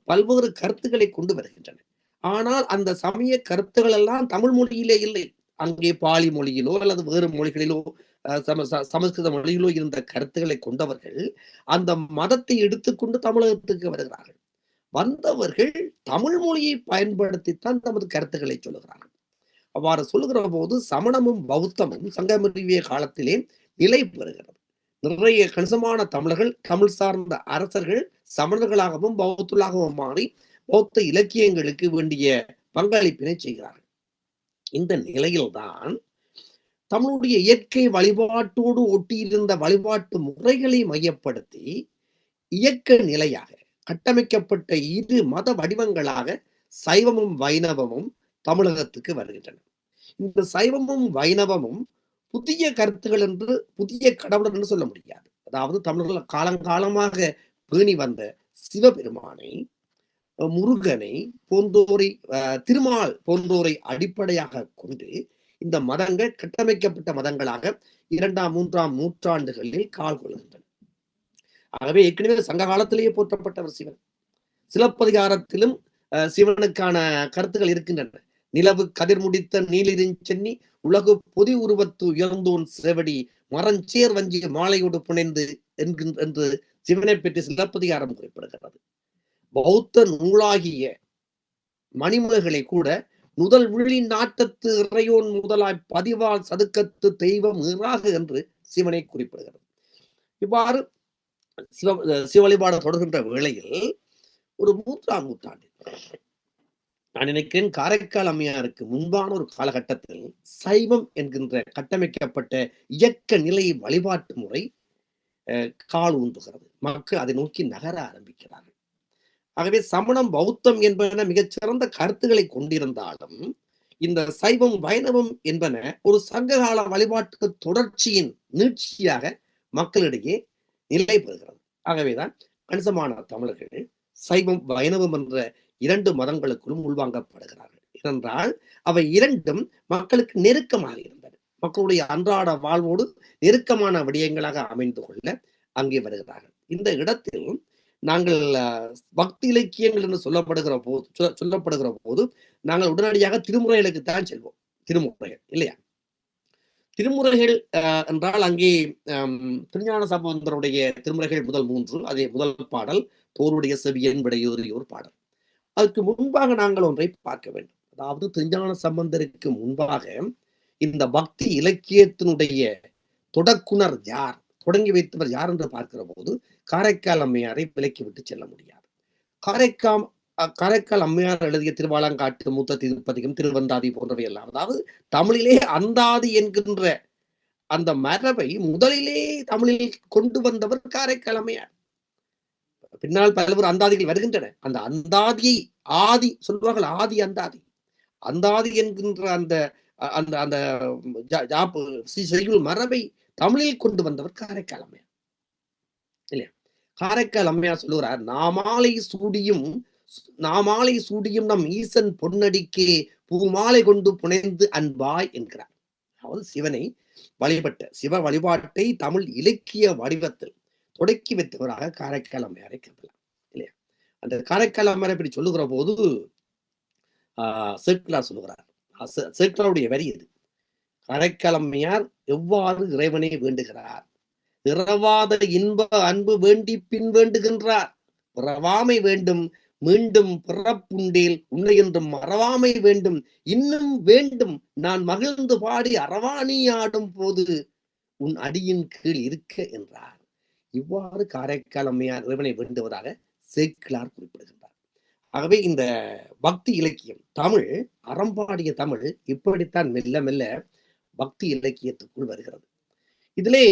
பல்வேறு கருத்துக்களை கொண்டு வருகின்றன. ஆனால் அந்த சமய கருத்துக்கள் எல்லாம் தமிழ் மொழியிலே இல்லை. அங்கே பாலி மொழியிலோ அல்லது வேறு மொழிகளிலோ சமஸ்கிருத மொழியிலோ இருந்த கருத்துக்களை கொண்டவர்கள் அந்த மதத்தை எடுத்துக்கொண்டு தமிழகத்துக்கு வருகிறார்கள். வந்தவர்கள் தமிழ் மொழியை பயன்படுத்தித்தான் தமது கருத்துக்களை சொல்லுகிறார்கள். அவ்வாறு சொல்லுகிற போது சமணமும் பௌத்தமும் சங்கமருவிய காலத்திலே நிலை பெறுகிறது. நிறைய கணிசமான தமிழர்கள், தமிழ் சார்ந்த அரசர்கள் சமணர்களாகவும் பௌத்தர்களாகவும் மாறி பௌத்த இலக்கியங்களுக்கு வேண்டிய பங்களிப்பினை செய்கிறார்கள். இந்த நிலையில்தான் தமிழுடைய இயற்கை வழிபாட்டோடு ஒட்டியிருந்த வழிபாட்டு முறைகளை மையப்படுத்தி இயக்க நிலையாக கட்டமைக்கப்பட்ட 2 மத வடிவங்களாக சைவமும் வைணவமும் தமிழகத்துக்கு வருகின்றன. இந்த சைவமும் வைணவமும் புதிய கருத்துகள் என்று, புதிய கடவுள் என்று சொல்ல முடியாது. அதாவது தமிழர்கள் காலங்காலமாக பேணி வந்த சிவபெருமானை, முருகனை போன்றோரை, திருமால் போன்றோரை அடிப்படையாக கொண்டு இந்த மதங்கள் கட்டமைக்கப்பட்ட மதங்களாக 2ஆம் 3ஆம் நூற்றாண்டுகளில் கால் கொள்கின்றன. ஆகவே ஏற்கனவே சங்க காலத்திலேயே போற்றப்பட்டவர் சிவன். சிலப்பதிகாரத்திலும் சிவனுக்கான கருத்துக்கள் இருக்கின்றன. நிலவு கதிர் முடித்த நீலிருஞ்சென்னி உலகு பொதி உருவத்து உயர்ந்தோன் சேவடி மரஞ்சேர் வஞ்சிய மாலையோடு புனைந்து என்று சிவனை பற்றி சிலப்பதிகாரம் குறிப்பிடுகிறது. பௌத்த நூலாகிய மணிமேகலை கூட முதல் விழி நாட்டத்து இறையோன் முதலாய் பதிவால் சதுக்கத்து தெய்வம் இறாக என்று சிவனை குறிப்பிடுகிறது. இவ்வாறு சிவ வழிபாடு தொடர்கின்ற வேளையில் ஒரு 3ஆம் நூற்றாண்டு, நான் நினைக்கிறேன் காரைக்கால் அம்மையாருக்கு முன்பான ஒரு காலகட்டத்தில் சைவம் என்கின்ற கட்டமைக்கப்பட்ட இயக்க நிலை வழிபாட்டு முறை கால் ஊன்றுகிறது. மக்கள் அதை நோக்கி நகர ஆரம்பிக்கிறார்கள். ஆகவே சமணம் பௌத்தம் என்பன மிகச்சிறந்த கருத்துக்களை கொண்டிருந்தாலும் இந்த சைவம் வைணவம் என்பன ஒரு சங்ககால வழிபாட்டு தொடர்ச்சியின் நீட்சியாக மக்களிடையே நிலை பெறுகிறது. ஆகவேதான் கணிசமான தமிழர்கள் சைவம் வைணவம் என்ற 2 மதங்களுக்குள்ளும் உள்வாங்கப்படுகிறார்கள். ஏனென்றால் அவை இரண்டும் மக்களுக்கு நெருக்கமாக இருந்தன. மக்களுடைய அன்றாட வாழ்வோடு நெருக்கமான விடயங்களாக அமைந்து கொள்ள அங்கே வருகிறார்கள். இந்த இடத்தில் நாங்கள் பக்தி இலக்கியங்கள் என்று சொல்லப்படுகிற போது நாங்கள் உடனடியாக திருமுறைகளுக்கு தான் செல்வோம். திருமுறைகள் இல்லையா? திருமுறைகள் என்றால் அங்கே திருஞான சம்பந்தருடைய திருமுறைகள் முதல் 3, அதே முதல் பாடல் தோருடைய செவியன் விடையோர் பாடல். அதுக்கு முன்பாக நாங்கள் ஒன்றை பார்க்க வேண்டும். அதாவது திருஞான சம்பந்தருக்கு முன்பாக இந்த பக்தி இலக்கியத்தினுடைய தொடக்குனர் யார், தொடங்கி வைத்தவர் யார் என்று பார்க்கிற போது காரைக்கால் அம்மையாரை விலக்கி விட்டு செல்ல முடியாது. காரைக்கால் அம்மையார் எழுதிய திருவாலங்காட்டு மூத்த திருப்பதிகம், திருவந்தாதி போன்றவை எல்லாம், அதாவது தமிழிலே அந்தாதி என்கின்ற அந்த மரபை முதலிலே தமிழில் கொண்டு வந்தவர் காரைக்கால் அம்மையார். பின்னால் பல்வேறு அந்தாதிகள் வருகின்றன. அந்த அந்தாதியை ஆதி சொல்வார்கள், ஆதி அந்தாதி, அந்தாதி என்கின்ற அந்த அந்த அந்த செய்யுள் மரபை தமிழில் கொண்டு வந்தவர் காரைக்கால் அம்மையார் இல்லையா? காரைக்கால் அம்மையார் சொல்லுகிறார், நாமாலை சூடியும் நம் ஈசன் பொன்னடிக்கே பூமாலை கொண்டு புனைந்து அன்பாய் என்கிறார். அதாவது சிவனை வழிபட்ட சிவ வழிபாட்டை தமிழ் இலக்கிய வடிவத்தில் தொடக்கி வைத்தவராக காரைக்கால் அம்மையாரை கருதலாம் இல்லையா? அந்த காரைக்கால் அம்மையாரை இப்படி சொல்லுகிற போது சேக்கிழார் சொல்லுகிறார். சேக்கிழாருடைய வரி இது. காரைக்கால் அம்மையார் எவ்வாறு இறைவனை வேண்டுகிறார்? இரவாத இன்ப அன்பு வேண்டி பின் வேண்டுகின்றார். பிறவாமை வேண்டும் மீண்டும் பிறப்புண்டேல் உன்னை என்றும் மறவாமை வேண்டும் இன்னும் வேண்டும் நான் மகிழ்ந்து பாடி அரவாணி ஆடும் போது உன் அடியின் கீழ் இருக்க என்றார். இவ்வாறு காரைக்கால் அம்மையார் இறைவனை வேண்டுவதாக சேக்கிழார் குறிப்பிடுகின்றார். ஆகவே இந்த பக்தி இலக்கியம் தமிழ், அறம்பாடிய தமிழ் இப்படித்தான் மெல்ல மெல்ல பக்தி இலக்கியத்துக்குள் வருகிறது. இதிலே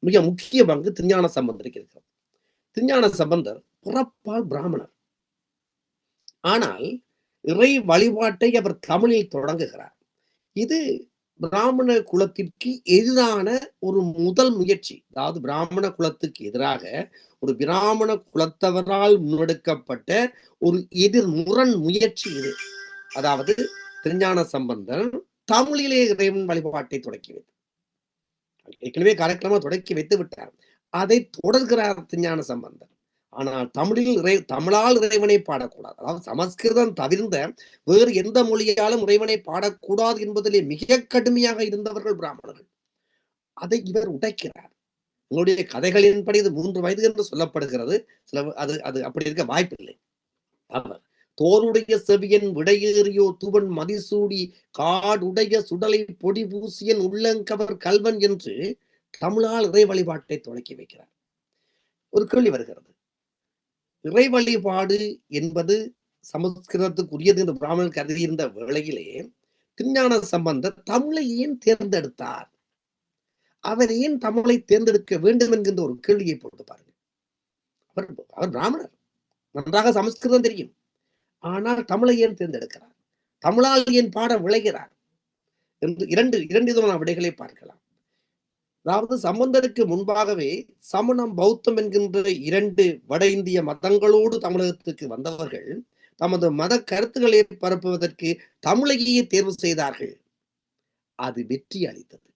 மிக முக்கிய பங்கு திருஞான சம்பந்தருக்கு இருக்கிறது. திருஞான சம்பந்தர் பிறப்பால் பிராமணர். ஆனால் இறை வழிபாட்டை அவர் தமிழில் தொடங்குகிறார். இது பிராமண குலத்திற்கு எதிரான ஒரு முதல் முயற்சி. அதாவது பிராமண குலத்துக்கு எதிராக ஒரு பிராமண குலத்தவரால் முன்னெடுக்கப்பட்ட ஒரு எதிர்முரண் முயற்சி இது. அதாவது திருஞான சம்பந்தர் தமிழிலே இறைவன் வழிபாட்டை தொடக்கி வைத்தார். ஏற்கனவே காலக்கிழமை தொடக்கி வைத்து விட்டார். அதை தொடர்கிறார் திருஞான சம்பந்தர். ஆனால் தமிழால் இறைவனை பாடக்கூடாது. அதாவது சமஸ்கிருதம் தவிர்ந்த வேறு எந்த மொழியாலும் இறைவனை பாடக்கூடாது என்பதிலே மிக கடுமையாக இருந்தவர்கள் பிராமணர்கள். அதை இவர் உடைக்கிறார். உங்களுடைய கதைகளின்படி இது 3 வயது என்று சொல்லப்படுகிறது. அது அப்படி இருக்க வாய்ப்பில்லை. அவர் தோருடைய செவியன் விடையேறியோ தூவன் மதிசூடி காடுடைய சுடலை பொடி பூசியன் உள்ளங்கவர் கல்வன் என்று தமிழால் இறை வழிபாட்டை தொடக்கி வைக்கிறார். ஒரு கேள்வி வருகிறது. இறை வழிபாடு என்பது சமஸ்கிருதத்துக்குரியது என்று பிராமணர் கருதியிருந்த வேளையிலே திருஞான சம்பந்தர் தமிழை ஏன் தேர்ந்தெடுத்தார்? அவர் ஏன் தமிழை தேர்ந்தெடுக்க வேண்டும் என்கின்ற ஒரு கேள்வியை போட்டு பாருங்க. அவர் பிராமணர், நன்றாக சமஸ்கிருதம் தெரியும். ஆனால் தமிழை ஏன் தேர்ந்தெடுக்கிறார்? தமிழால் ஏன் பாட விளைகிறார் என்று இரண்டு விதமான விடைகளை பார்க்கலாம். அதாவது சம்பந்தருக்கு முன்பாகவே சமணம் பௌத்தம் என்கின்ற 2 வட இந்திய மதங்களோடு தமிழகத்துக்கு வந்தவர்கள் தமது மத கருத்துக்களை பரப்புவதற்கு தமிழையே தேர்வு செய்தார்கள். அது வெற்றி அளித்தது.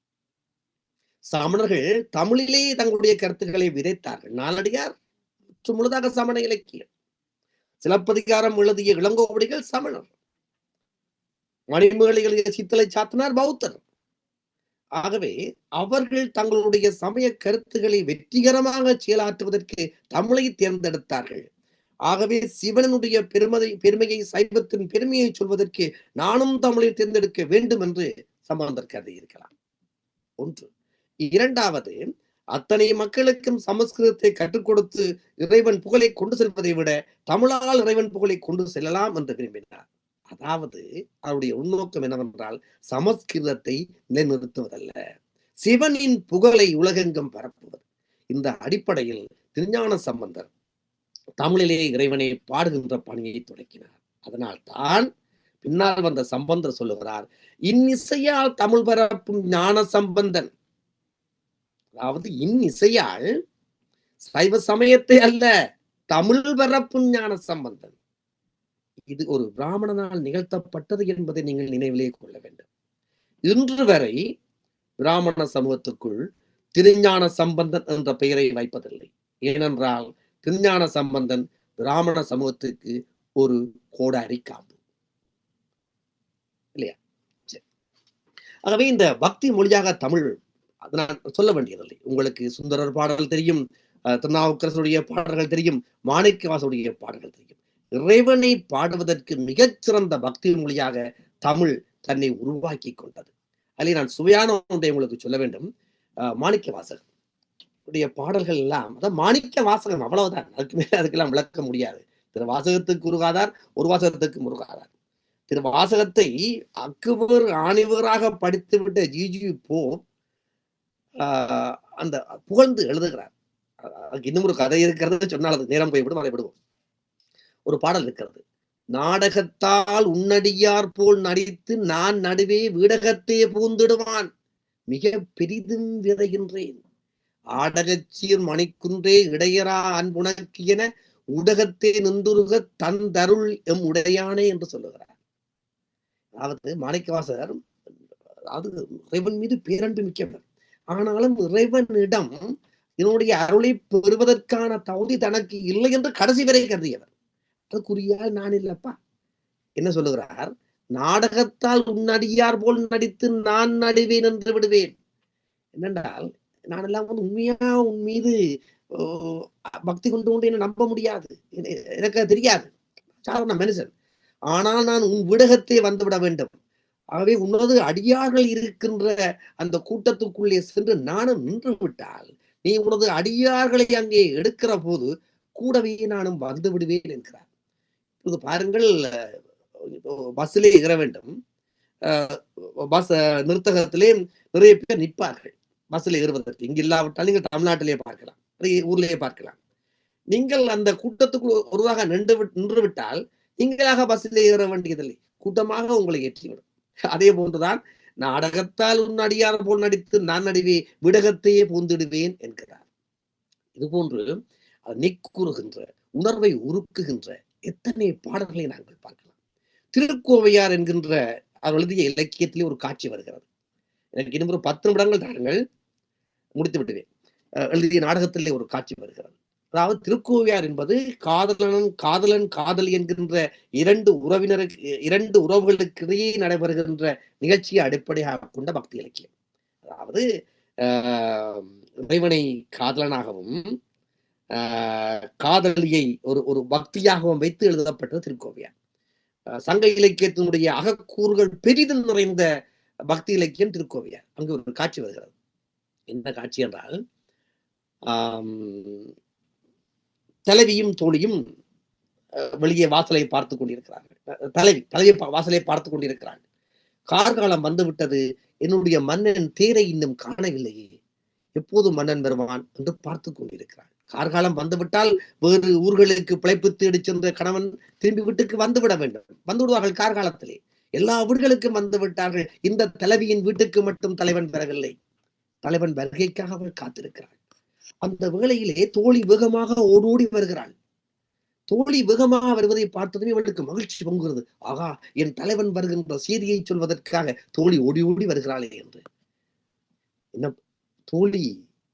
சமணர்கள் தமிழிலே தங்களுடைய கருத்துக்களை விதைத்தார்கள். நாலடியார் முழுதாக சமண இலக்கியம். சிலப்பதிகாரம் எழுதிய இளங்கோவடிகள் சமணர். மணிமேகலை எழுதிய சித்தலை சாத்தனார் பௌத்தர். ஆகவே அவர்கள் தங்களுடைய சமய கருத்துக்களை வெற்றிகரமாக செயலாற்றுவதற்கு தமிழை தேர்ந்தெடுத்தார்கள். ஆகவே சிவனுடைய பெருமையை சைவத்தின் பெருமையை சொல்வதற்கு நானும் தமிழை தேர்ந்தெடுக்க வேண்டும் என்று சம்பந்தர் கருதி இருக்கலாம். ஒன்று. இரண்டாவது, அத்தனை மக்களுக்கும் சமஸ்கிருதத்தை கற்றுக் கொடுத்து இறைவன் புகழை கொண்டு செல்வதை விட தமிழால் இறைவன் புகழை கொண்டு செல்லலாம் என்று விரும்பினார். அதாவது அவருடைய உள்நோக்கம் என்னவென்றால் சமஸ்கிருதத்தை நிலைநிறுத்துவதல்ல, சிவனின் புகழை உலகெங்கும் பரப்புவது. இந்த அடிப்படையில் திருஞான சம்பந்தர் தமிழிலே இறைவனை பாடுகின்ற பணியை தொடங்கினார். அதனால் தான் பின்னால் வந்த சம்பந்தர் சொல்லுகிறார், இன்னிசையால் தமிழ் பரப்பும் ஞான சம்பந்தன். அதாவது இன்னிசையால் சைவ சமயத்தை அல்ல, தமிழ் பரப்பும் ஞான சம்பந்தன். இது ஒரு பிராமணனால் நிகழ்த்தப்பட்டது என்பதை நீங்கள் நினைவிலே கொள்ள வேண்டும். இன்று வரை பிராமண சமூகத்துக்குள் திருஞான சம்பந்தன் என்ற பெயரை வைப்பதில்லை. ஏனென்றால் திருஞான சம்பந்தன் பிராமண சமூகத்துக்கு ஒரு கோடாரி காப்பு இல்லையா? ஆகவே இந்த பக்தி மொழியாக தமிழ், அது நான் சொல்ல வேண்டியதில்லை. உங்களுக்கு சுந்தரர் பாடல்கள் தெரியும், திருநாவுக்கரசருடைய பாடல்கள் தெரியும், மாணிக்கவாசருடைய பாடல்கள் தெரியும். இறைவனை பாடுவதற்கு மிகச்சிறந்த பக்தி மொழியாக தமிழ் தன்னை உருவாக்கி கொண்டது. அதில் நான் சுவையான ஒன்றை உங்களுக்கு சொல்ல வேண்டும். மாணிக்கவாசகர் உடைய பாடல்கள் எல்லாம், அதான் மாணிக்க வாசகம், அவ்வளவுதான். அதுக்கு மேல அதுக்கெல்லாம் விளக்க முடியாது. திருவாசகத்துக்கு உருகாதார், ஒரு வாசகத்துக்கு முருகாதார். திருவாசகத்தை அக்குவர் ஆணிவராக படித்துவிட்ட ஜிஜி போ அந்த புகழ்ந்து எழுதுகிறார். இன்னும் ஒரு கதை இருக்கிறது, சொன்னால் அது நேரம் போய்விடும், அதை விடுவோம். ஒரு பாடல் இருக்கிறது, நாடகத்தால் உன்னடியார் போல் நடித்து நான் நடுவே வீடகத்தே பூந்திடுவான், மிக பெரிதும் விதைகின்றேன், ஆடகச்சீர் மணிக்குன்றே இடையரா அன்புணக்கு என உடகத்தே நின்றுருக தந்தருள் எம் உடையானே என்று சொல்லுகிறார். அதாவது மாணிக்கவாசகர் அது இறைவன் மீது பேரன்பு மிக்கவர். ஆனாலும் இறைவனிடம் இதனுடைய அருளை பெறுவதற்கான தகுதி தனக்கு இல்லை என்று கடைசி வரை கருதியவர். அதுக்குரியால் நான் இல்லப்பா. என்ன சொல்லுகிறார், நாடகத்தால் உன்னடியார் போல் நடித்து நான் நடுவேன் என்று விடுவேன். என்னென்றால் நான் எல்லாம் உண்மையா உன் மீது பக்தி கொண்டு என்ன நம்ப முடியாது, எனக்கு தெரியாது, சாதாரண மனுஷன். ஆனால் நான் உன் விடகத்தை வந்துவிட வேண்டும். ஆகவே உன்னது அடியார்கள் இருக்கின்ற அந்த கூட்டத்துக்குள்ளே சென்று நானும் நின்று விட்டால் நீ உனது அடியார்களை அங்கே எடுக்கிற போது கூடவே நானும் வந்து விடுவேன் என்கிறார். இப்போது பாருங்கள், பஸ்ஸிலே ஏற வேண்டும், பஸ் நிறுத்தகத்திலே நிறைய பேர் நிற்பார்கள் பஸ்ஸில் ஏறுவதற்கு. இங்கு இல்லாவிட்டால் நீங்கள் தமிழ்நாட்டிலே பார்க்கலாம், ஊர்லேயே பார்க்கலாம். நீங்கள் அந்த கூட்டத்துக்குள் ஒருவாக நின்று விட்டால் நீங்களாக பஸ்ஸிலே ஏற வேண்டியதில்லை, கூட்டமாக உங்களை ஏற்றிவிடும். அதே போன்றுதான் நாடகத்தால் உன் அடியார் போல் நடித்து நான் நடுவே விடகத்தையே பூந்திடுவேன் என்கிறார். இது போன்று நெக்குறுகின்ற உணர்வை உருக்குகின்ற எத்தனை பாடல்களை நாங்கள் பார்க்கலாம். திருக்கோவையார் என்கின்ற அவர் எழுதிய இலக்கியத்திலே ஒரு காட்சி வருகிறது. எனக்கு இன்னும் ஒரு 10 நிமிடங்கள் தாருங்கள், முடித்து விடுவேன். எழுதிய நாடகத்திலே ஒரு காட்சி வருகிறது. அதாவது திருக்கோவையார் என்பது காதலன் காதலி என்கின்ற இரண்டு உறவுகளுக்கு இடையே நடைபெறுகின்ற நிகழ்ச்சியை அடிப்படையாக கொண்ட பக்தி இலக்கியம். அதாவது இறைவனை காதலனாகவும் காதலியை ஒரு பக்தியாகவும் வைத்து எழுதப்பட்டது திருக்கோவையார். சங்க இலக்கியத்தினுடைய அகக்கூறுகள் பெரிதும் நிறைந்த பக்தி இலக்கியம் திருக்கோவையார். அங்கு ஒரு காட்சி வருகிறது. என்ன காட்சி என்றால், தலைவியும் தோழியும் வெளியே வாசலை பார்த்து கொண்டிருக்கிறார்கள். தலைவி வாசலை பார்த்து கொண்டிருக்கிறார்கள். கார்காலம் வந்து விட்டது, என்னுடைய மன்னன் தேரை இன்னும் காணவில்லையே, எப்போது மன்னன் வருவான் என்று பார்த்து கொண்டிருக்கிறார். கார்காலம் வந்துவிட்டால் வேறு ஊர்களுக்கு பிழைப்பு தேடி சென்ற கணவன் திரும்பி வீட்டுக்கு வந்துவிட வேண்டும். வந்து விடுவார்கள் கார்காலத்திலே. எல்லா வீடுகளுக்கும் வந்து விட்டார்கள். இந்த தலைவியின் வீட்டுக்கு மட்டும் தலைவன் பெறவில்லை. தலைவன் வருகைக்காக அவள் காத்திருக்கிறாள். அந்த வேளையிலே தோழி வேகமாக ஓடோடி வருகிறாள். தோழி வேகமாக வருவதை பார்த்ததுமே அவளுக்கு மகிழ்ச்சி பொங்குகிறது. ஆகா, என் தலைவன் வருகின்ற செய்தியை சொல்வதற்காக தோழி ஓடி ஓடி வருகிறாளே என்று. என்ன, தோழி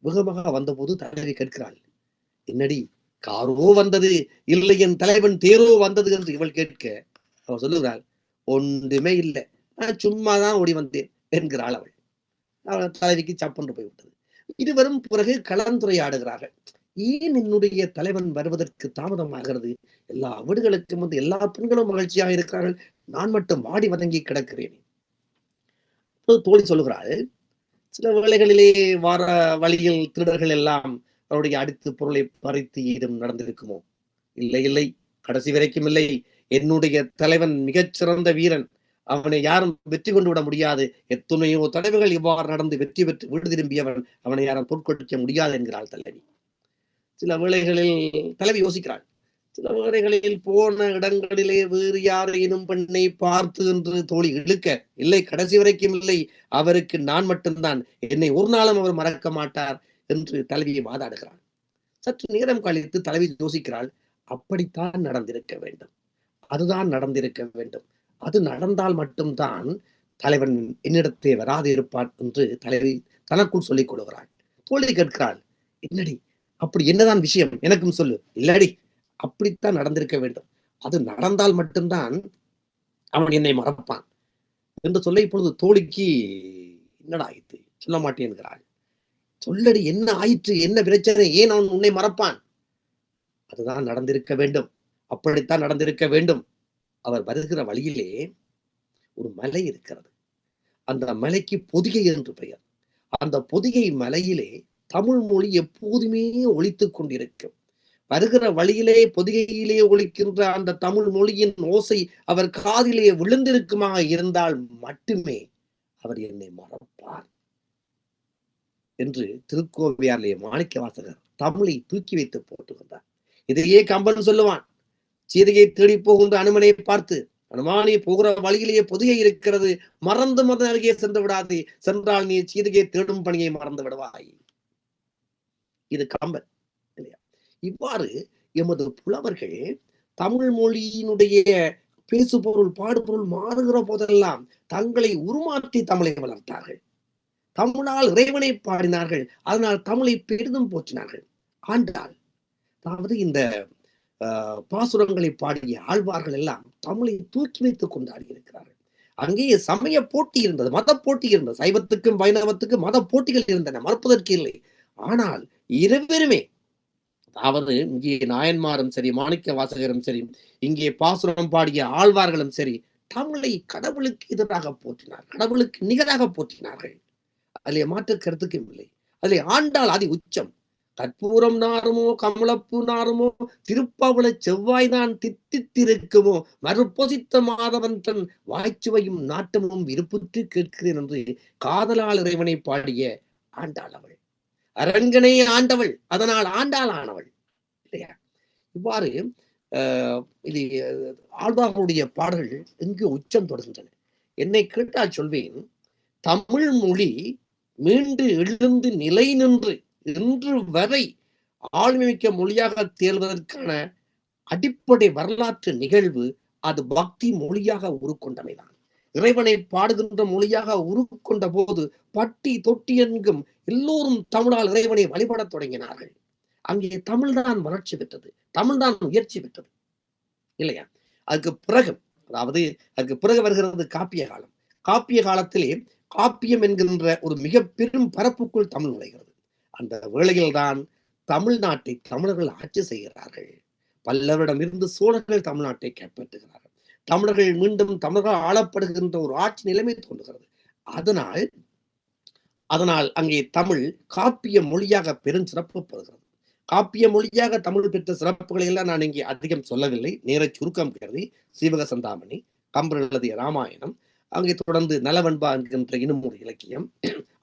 வேகமாக வந்தபோது தலைவி கேட்கிறாள், என்னடி காரோ வந்தது, இல்லை என் தலைவன் தேரோ வந்தது என்று இவள் கேட்க, அவள் சொல்லுகிறாள், ஒன்றுமே இல்லை, நான் சும்மாதான் ஓடி வந்தேன் என்கிறாள் அவள். அவள் தலைவிக்கு சப்பென்று போய்விட்டது. இருவரும் பிறகு கலந்துரையாடுகிறார்கள். ஏன் என்னுடைய தலைவன் வருவதற்கு தாமதமாகிறது? எல்லா வீடுகளுக்கும் வந்து எல்லா பெண்களும் மகிழ்ச்சியாக இருக்கிறார்கள், நான் மட்டும் வாடி வதங்கி கிடக்கிறேன். தோழி சொல்லுகிறாள், சில வேளைகளிலே வார வழியில் திருடர்கள் எல்லாம் அவருடைய அடித்து பொருளை பறித்து ஏதும் நடந்திருக்குமோ? இல்லை இல்லை, கடைசி வரைக்கும் இல்லை. என்னுடைய தலைவன் மிகச்சிறந்த வீரன், அவனை யாரும் வெற்றி கொண்டு விட முடியாது. எத்தனையோ தடவைகள் இவ்வாறு நடந்து வெற்றி பெற்று வீடு திரும்பியவன், அவனை யாரும் பொருட்கொடுக்க முடியாது என்கிறாள் தலைவி. சில வேளைகளில் தலைவி யோசிக்கிறாள், சில வேளைகளில் போன இடங்களிலே வேறு யாரேனும் பெண்ணை பார்த்து என்று தோழி இழுக்க, இல்லை கடைசி வரைக்கும் இல்லை, அவருக்கு நான் மட்டும்தான், என்னை ஒரு நாளும் அவர் மறக்க மாட்டார் என்று தலைவியை வாதாடுகிறாள். சற்று நேரம் கழித்து தலைவி யோசிக்கிறாள், அப்படித்தான் நடந்திருக்க வேண்டும், அதுதான் நடந்திருக்க வேண்டும், அது நடந்தால் மட்டும்தான் தலைவன் என்னிடத்தே வராது இருப்பான் என்று தலைவி தனக்குள் சொல்லிக் கொள்கிறாள். தோழி கேட்கிறாள், என்னடி அப்படி என்னதான் விஷயம், எனக்கும் சொல்லு. இல்லடி, அப்படித்தான் நடந்திருக்க வேண்டும், அது நடந்தால் மட்டும்தான் அவன் என்னை மறப்பான் என்று சொல்ல, இப்பொழுது தோழிக்கு என்னடா ஆயிற்று, சொல்ல மாட்டேன் என்கிறாள். சொல்லடி, என்ன ஆயிற்று, என்ன பிரச்சனை, ஏன் அவன் உன்னை மறப்பான்? அதுதான் நடந்திருக்க வேண்டும், அப்படித்தான் நடந்திருக்க வேண்டும். அவர் வருகிற வழியிலே ஒரு மலை இருக்கிறது, அந்த மலைக்கு பொதிகை என்று பெயர். அந்த பொதிகை மலையிலே தமிழ் மொழி எப்போதுமே ஒலித்துக் கொண்டிருக்கும். வருகிற வழியிலே பொதிகையிலே ஒலிக்கின்ற அந்த தமிழ் மொழியின் ஓசை அவர் காதிலே விழுந்திருக்குமாக இருந்தால் மட்டுமே அவர் என்னை மறப்பார் என்று திருக்கோவையாரிலே மாணிக்க வாசகர் தமிழை தூக்கி வைத்து போட்டுகின்றார். இதையே கம்பன் சொல்லுவான், சீதையை தேடி போகின்ற அனுமனை பார்த்து, அனுமானி போகிற வழியிலேயே பொதிகை இருக்கிறது, மறந்து மதன் அருகே சென்று விடாதே, சென்றால் நீ சீதையை தேடும் பணியை மறந்து விடுவாய். இது கம்பன் இல்லையா? இவ்வாறு எமது புலவர்கள் தமிழ் மொழியினுடைய பேசுபொருள் பாடுபொருள் மாறுகிற போதெல்லாம் தங்களை உருமாற்றி தமிழை வளர்த்தார்கள். தமிழால் இறைவனை பாடினார்கள், அதனால் தமிழை பெரிதும் போற்றினார்கள். ஆண்டாள், அதாவது இந்த பாசுரங்களை பாடிய ஆழ்வார்கள் எல்லாம் தமிழை தூக்கி வைத்துக் கொண்டாடி இருக்கிறார்கள். அங்கேயே சமய போட்டி இருந்தது, மத போட்டி இருந்தது, சைவத்துக்கும் வைணவத்துக்கும் மத போட்டிகள் இருந்தன, மறுப்பதற்கு இல்லை. ஆனால் இருவருமே, அதாவது இங்கே நாயன்மாரும் சரி, மாணிக்க வாசகரும் சரி, இங்கே பாசுரம் பாடிய ஆழ்வார்களும் சரி, தமிழை கடவுளுக்கு எதிராக போற்றினார், கடவுளுக்கு நிகராக போற்றினார்கள். அதிலே மாற்று கருத்துக்கும் இல்லை. அதிலே ஆண்டாள் அதி உச்சம். கற்பூரம் நாருமோ கமலப்பு நாருமோ திருப்பாவள செவ்வாய்தான் தித்தித்திருக்குமோ மறுபொசித்த மாதவன் தன் வாய்ச்சுவையும் நாட்டமும் விருப்புற்று கேட்கிறேன் என்று காதலால் இறைவனை பாடிய ஆண்டாள் அவள். அரங்கனை ஆண்டவள், அதனால் ஆண்டாள் ஆனவள் இல்லையா? இவ்வாறு இது ஆழ்வார்களுடைய பாடல்கள் எங்கு உச்சம் தொடர்கின்றன. என்னை கேட்டால் சொல்வேன், தமிழ் மொழி மீண்டு எழுந்து நிலை நின்று இன்று வரை ஆளுமைமிக்க மொழியாக தேர்வதற்கான அடிப்படை வரலாற்று நிகழ்வு அது பக்தி மொழியாக உருக்கொண்டமைதான். இறைவனை பாடுகின்ற மொழியாக உருக்கொண்ட போது பட்டி தொட்டி என்கும் எல்லோரும் தமிழால் இறைவனை வழிபடத் தொடங்கினார்கள். அங்கே தமிழ்தான் வளர்ச்சி பெற்றது, தமிழ்தான் உயர்ச்சி பெற்றது இல்லையா? அதுக்கு பிறகு, அதாவது அதுக்கு பிறகு வருகிறது காப்பிய காலம். காப்பிய காலத்திலே காப்பியம் என்கின்ற ஒரு மிக பெரும் பரப்புக்குள் தமிழ் நுழைகிறது. அந்த வேளையில் தான் தமிழ்நாட்டை தமிழர்கள் ஆட்சி செய்கிறார்கள். பல்லவரிடம் இருந்து சோழர்கள் தமிழ்நாட்டை கைப்பற்றுகிறார்கள். தமிழர்கள் மீண்டும் தமிழர்கள் ஆளப்படுகின்ற ஒரு ஆட்சி நிலைமை தோன்றுகிறது. அதனால் அங்கே தமிழ் காப்பிய மொழியாக பெரும் சிறப்பு பெறுகிறது. காப்பிய மொழியாக தமிழ் பெற்ற சிறப்புகளை எல்லாம் நான் இங்கே அதிகம் சொல்லவில்லை, நேர சுருக்கம் கருதி சீவக சந்தாமணி, கம்பர் எழுதிய ராமாயணம், அங்கே தொடர்ந்து நலவன்பா என்கின்ற இன்னும் ஒரு இலக்கியம்,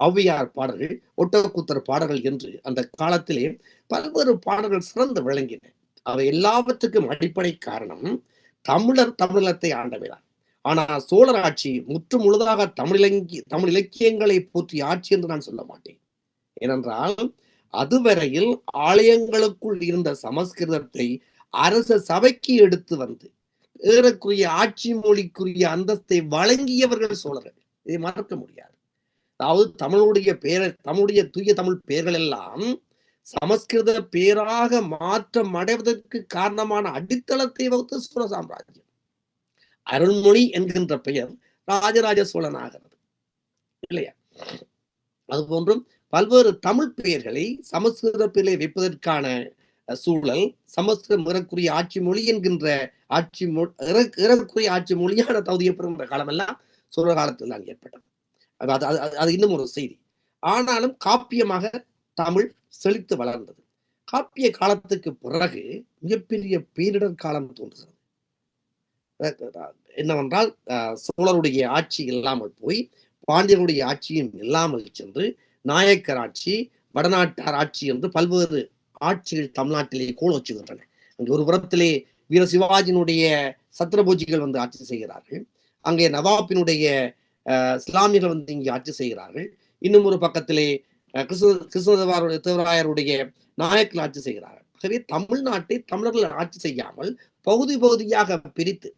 ஔவையார் பாடல்கள், ஒட்டக்கூத்தர் பாடல்கள் என்று அந்த காலத்திலே பல்வேறு பாடல்கள் சிறந்து விளங்கின. அவை எல்லாவற்றுக்கும் அடிப்படை காரணம் தமிழர் தமிழத்தை ஆண்டவைதான். ஆனால் சோழர் ஆட்சி முற்று முழுதாக தமிழ் இலக்கியங்களை போற்றி ஆட்சி என்று நான் சொல்ல மாட்டேன். ஏனென்றால் அதுவரையில் ஆலயங்களுக்குள் இருந்த சமஸ்கிருதத்தை அரச சபைக்கு எடுத்து வந்து ஏறக்குரிய ஆட்சி மொழிக்குரிய அந்தஸ்தை வழங்கியவர்கள் சோழர்கள். இதை மறக்க முடியாது. அதாவது தமிழுடைய தூய தமிழ் பெயர்கள் எல்லாம் சமஸ்கிருத பேராக மாற்றம் அடைவதற்கு காரணமான அடித்தளத்தை வகுத்து சோழ சாம்ராஜ்யம். அருள்மொழி என்கின்ற பெயர் ராஜராஜ சோழன் ஆகிறது இல்லையா? அதுபோன்றும் பல்வேறு தமிழ் பெயர்களை சமஸ்கிருத பெயரை வைப்பதற்கான சூழல், சமஸ்கிருதம் ஏறக்குரிய ஆட்சி மொழி என்கின்ற ஏறக்குரிய ஆட்சி மொழியான தகுதியை பெறுகின்ற காலமெல்லாம் சோழ காலத்தில் தான் ஏற்பட்டது. அது இன்னும் ஒரு செய்தி. ஆனாலும் காப்பியமாக தமிழ் செழித்து வளர்ந்தது. காப்பிய காலத்துக்கு பிறகு மிகப்பெரிய பேரிடர் காலம் தோன்றுகிறது. என்னவென்றால் சோழருடைய ஆட்சி இல்லாமல் போய் பாண்டியருடைய ஆட்சியும் இல்லாமல் சென்று நாயக்கர் ஆட்சி, வடநாட்டார் ஆட்சி என்று பல்வேறு ஆட்சிகள் தமிழ்நாட்டிலே கோலோச்சுகின்றன. அங்கே ஒரு புறத்திலே வீர சிவாஜியினுடைய சத்திரபூஜிகள் வந்து ஆட்சி செய்கிறார்கள். அங்கே நவாப்பினுடைய இஸ்லாமியர்கள் வந்து இங்கே ஆட்சி செய்கிறார்கள். இன்னும் ஒரு பக்கத்திலே கிருஷ்ணதேவராயருடைய நாயக்கர்கள் ஆட்சி செய்கிறார்கள். ஆகவே தமிழ்நாட்டை தமிழர்கள் ஆட்சி செய்யாமல் பகுதி பகுதியாக பிரித்து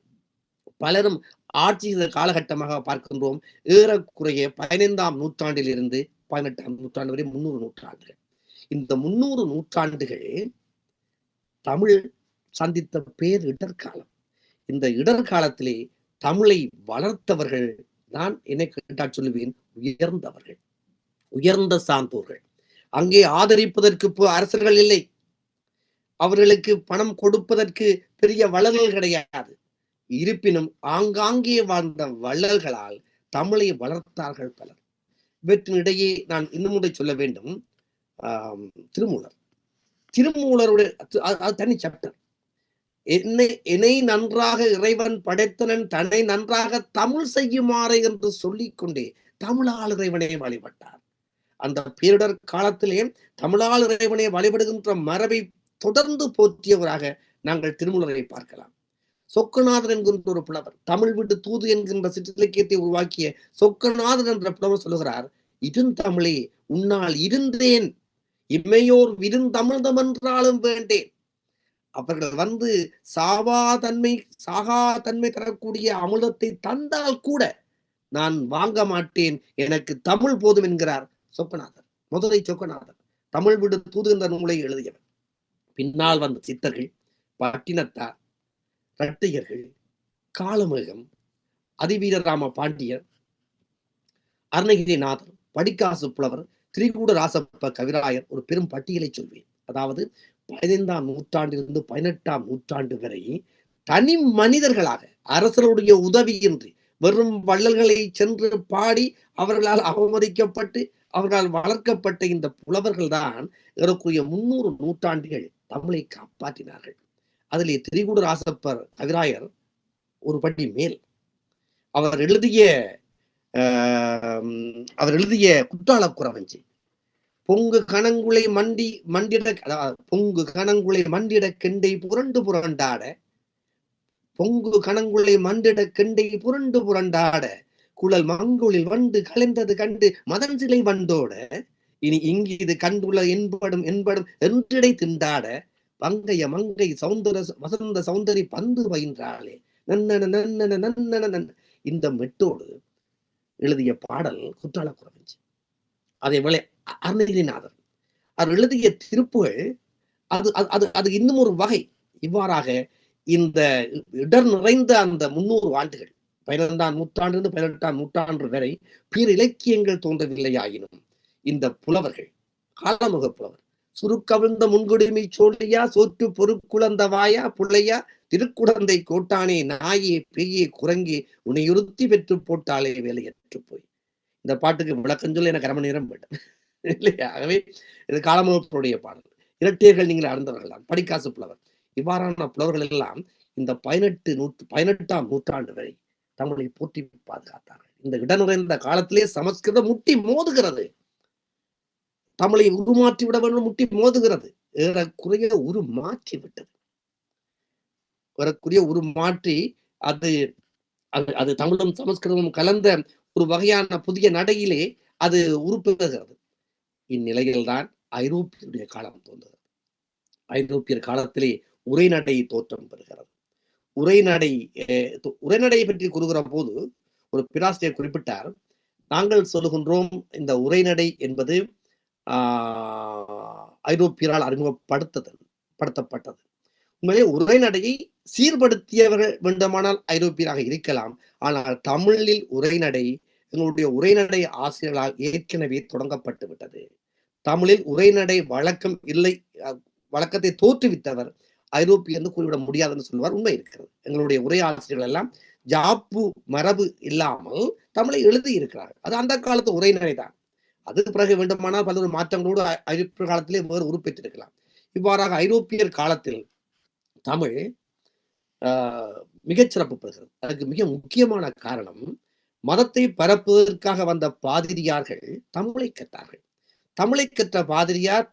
பலரும் ஆட்சி செய்த காலகட்டமாக பார்க்கின்றோம். ஏறக்குறைய 15ஆம் நூற்றாண்டில் இருந்து 18ஆம் நூற்றாண்டு வரை 300 நூற்றாண்டுகள். இந்த 300 நூற்றாண்டுகள் தமிழ் சந்தித்த பேர் இடர்காலம். இந்த இடர்காலத்திலே தமிழை வளர்த்தவர்கள் நான் என்னை கேட்டால் சொல்லுவேன், உயர்ந்தவர்கள், உயர்ந்த சான்றோர்கள். அங்கே ஆதரிப்பதற்கு அரசர்கள் இல்லை, அவர்களுக்கு பணம் கொடுப்பதற்கு பெரிய வள்ளல்கள் கிடையாது. இருப்பினும் ஆங்காங்கே வாழ்ந்த வள்ளல்களால் தமிழை வளர்த்தார்கள் பலர். இவற்றினிடையே நான் இன்னும் சொல்ல வேண்டும், திருமூலருடைய தனி சாப்டர். என்னை நன்றாக இறைவன் படைத்தனன் தன்னை நன்றாக தமிழ் செய்யுமாறு என்று சொல்லிக்கொண்டே தமிழால் இறைவனை வழிபட்டார். அந்த பேரிடர் காலத்திலே தமிழால் இறைவனை வழிபடுகின்ற மரபை தொடர்ந்து போற்றியவராக நாங்கள் திருமூலரை பார்க்கலாம். சொக்கநாதர் என்கின்ற ஒரு புலவர், தமிழ் விட்டு தூது என்கின்ற சிற்றிலக்கியத்தை உருவாக்கிய சொக்கநாதர் என்ற புலவர் சொல்லுகிறார், இருந்தமிழே உன்னால் இருந்தேன், இம்மையோர் விருந்தமிழ்தம் என்றாலும் வேண்டேன். அவர்கள் வந்து சாகா தன்மை தரக்கூடிய அமிர்தத்தை தந்தால் கூட நான் வாங்க மாட்டேன், எனக்கு தமிழ் போதும் என்கிறார் சொக்கநாதர். முதலை சொக்கநாதர் தமிழ் விடு தூது என்ற நூலை எழுதியவர். பின்னால் வந்த சித்தர்கள், பட்டினத்தார், இரட்டையர்கள், காலமேகம், அதிவீரராம பாண்டியர், அருணகிரிநாதர், படிக்காசு புலவர், திரிகூட ராசப்ப கவிராயர், ஒரு பெரும் பட்டியலை சொல்வேன். அதாவது 15ஆம் நூற்றாண்டிலிருந்து 18ஆம் நூற்றாண்டு வரை தனி மனிதர்களாக அரசருடைய உதவியின்றி வெறும் வள்ளல்களை சென்று பாடி அவர்களால் அவமதிக்கப்பட்டு அவர்களால் வளர்க்கப்பட்ட இந்த புலவர்கள் தான் ஏறக்குரிய 300 நூற்றாண்டுகள் தமிழை காப்பாற்றினார்கள். அதிலே திரிகூட ராசப்பர் கவிராயர் ஒரு படி மேல். அவர் எழுதிய குற்றாலக்குறவஞ்சி, பொங்கு கணங்குளை மண்டிட கெண்டை புரண்டு புரண்டாட, பொங்கு கணங்குளை மண்டிட கெண்டை புரண்டு புரண்டாட, குழல் மங்குளில் வண்டு கலைந்தது கண்டு மதன் சிலை வண்டோட, இனி இங்கு இது கண்டுள்ள என்படும் என்றிடை திண்டாட, பங்கைய மங்கை வசந்த சௌந்தரி பந்து பயின்றாளே நன்னன நன்னன நன்னன. இந்த மெட்டோடு எழுதிய பாடல் குற்றாலக்குறவஞ்சி. அதே போல அருணகிரிநாதர் அவர் எழுதிய திருப்புகள் அது இன்னும் ஒரு வகை. இவ்வாறாக இந்த இடர் நிறைந்த அந்த 300 ஆண்டுகள், 15ஆம் நூற்றாண்டு 18ஆம் நூற்றாண்டு வரை பிற இலக்கியங்கள் தோன்றவில்லையாயினும் இந்த புலவர்கள், காலமுக புலவர், சுருக்கவிழ்ந்த முன்குடுமி சோழியா சோற்று பொறுக்குழந்த வாயா புள்ளையா திருக்குடந்தை கோட்டானே நாயே பெய்யே குரங்கே உன்னையுறுத்தி பெற்று போட்டாலே வேலையற்று போய். இந்த பாட்டுக்கு விளக்கம் சொல்ல எனக்கு 1/2 மணி நேரம் வேண்டும் இல்லையா? ஆகவே இது காலமுகப்புடைய பாடல். இரட்டையர்கள் நீங்கள் அறிந்தவர்கள் தான், படிக்காசு புலவர். இவ்வாறான புலவர்கள் எல்லாம் இந்த 18ஆம் நூற்றாண்டு வரை தமிழை போற்றி பாதுகாத்தார்கள். இந்த இடனுறைந்த காலத்திலே சமஸ்கிருதம் முட்டி மோதுகிறது, தமிழை உருமாற்றி விட வேண்டும், முட்டி மோதுகிறது. ஏறக்குறைய உருமாற்றி விட்டது. ஏறக்குறைய உருமாற்றி அது தமிழும் சமஸ்கிருதமும் கலந்த ஒரு வகையான புதிய நடையிலே அது உருப்பெறுகிறது. இந்நிலையில்தான் ஐரோப்பியருடைய காலம் தோன்றுகிறது. ஐரோப்பியர் காலத்திலே உரைநடை தோற்றம் பெறுகிறது. உரைநடையை பற்றி கூறுகிற போது ஒரு பேராசிரியர் குறிப்பிட்டார், நாங்கள் சொல்லுகின்றோம் இந்த உரைநடை என்பது ஐரோப்பியரால் அறிமுகப்படுத்தப்பட்டது. உண்மையிலே உரைநடையை சீர்படுத்தியவர்கள் வேண்டுமானால் ஐரோப்பியராக இருக்கலாம். ஆனால் தமிழில் உரைநடை எங்களுடைய உரைநடை ஆசிரியர்களால் ஏற்கனவே தொடங்கப்பட்டு விட்டது. தமிழில் உரைநடை வழக்கம் இல்லை, வழக்கத்தை தோற்றுவித்தவர் ஐரோப்பிய என்று கூறிவிட முடியாதுன்னு சொல்லுவார். உண்மை இருக்கிறது. எங்களுடைய உரையாசிரியர்கள் எல்லாம் ஜாப்பு மரபு இல்லாமல் தமிழை எழுதி இருக்கிறார்கள். அது அந்த காலத்து உரைநடை தான். அதுக்கு பிறகு வேண்டுமானால் பல்வேறு மாற்றங்களோடு ஐரோப்பிய காலத்திலே வேறு உருப்பெற்றிருக்கலாம். இவ்வாறாக ஐரோப்பியர் காலத்தில் தமிழ் மிகச்சிறப்பு பெறுகிறது. அதுக்கு மிக முக்கியமான காரணம், மதத்தை பரப்புவதற்காக வந்த பாதிரியார்கள் தமிழை கற்றார்கள். தமிழை கற்ற பாதிரியார்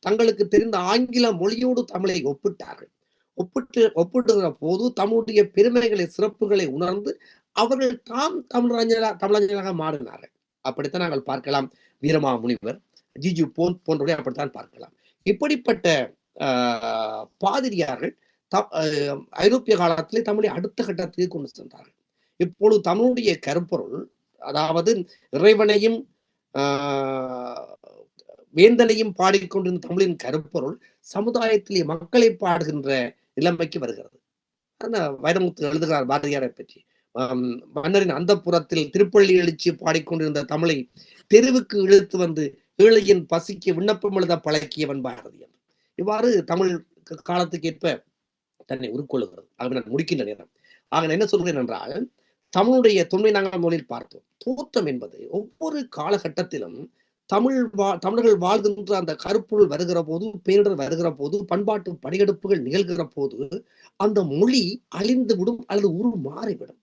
தங்களுக்கு தெரிந்த ஆங்கில மொழியோடு தமிழை ஒப்பிட்டார்கள். ஒப்பிடுகிற போது தம்முடைய பெருமைகளை சிறப்புகளை உணர்ந்து அவர்கள் தாம் தமிழஞ்சலாக மாறினார்கள். அப்படித்தான் நாங்கள் பார்க்கலாம். வீரமா முனிவர், ஜிஜு போன்றவரை அப்படித்தான் பார்க்கலாம். இப்படிப்பட்ட பாதிரியார்கள் ஐரோப்பிய காலத்திலே தமிழை அடுத்த கட்டத்திற்கு கொண்டு சென்றார்கள். இப்பொழுது தமிழுடைய கருப்பொருள், அதாவது இறைவனையும் வேந்தனையும் பாடிக்கொண்டிருந்த தமிழின் கருப்பொருள் சமுதாயத்திலே மக்களை பாடுகின்ற நிலைமைக்கு வருகிறது. அந்த வைரமுத்து எழுதுகிறார் பாரதியாரை பற்றி. மன்னரின் அந்த புறத்தில் திருப்பள்ளி எழுச்சி பாடிக்கொண்டிருந்த தமிழை தெருவுக்கு இழுத்து வந்து ஏழையின் பசிக்கு விண்ணப்பம் எழுத பழக்கியவன் பாரதியார். இவ்வாறு தமிழ் காலத்துக்கு ஏற்ப தன்னை உருக்கொள்ளுகிறது. ஆக நான் முடிக்கின்ற நேரம். ஆக நான் என்ன சொல்கிறேன் என்றால், தமிழுடைய தொன்மை நாங்கள் முதலில் பார்த்தோம். தோற்றம் என்பது ஒவ்வொரு காலகட்டத்திலும் தமிழர்கள் வாழ்கின்ற அந்த கருப்பொருள் வருகிற போது, பேரிடர் வருகிற போது, பண்பாட்டு படையெடுப்புகள் நிகழ்கிற போது அந்த மொழி அழிந்து விடும் அல்லது உரு மாறிவிடும்.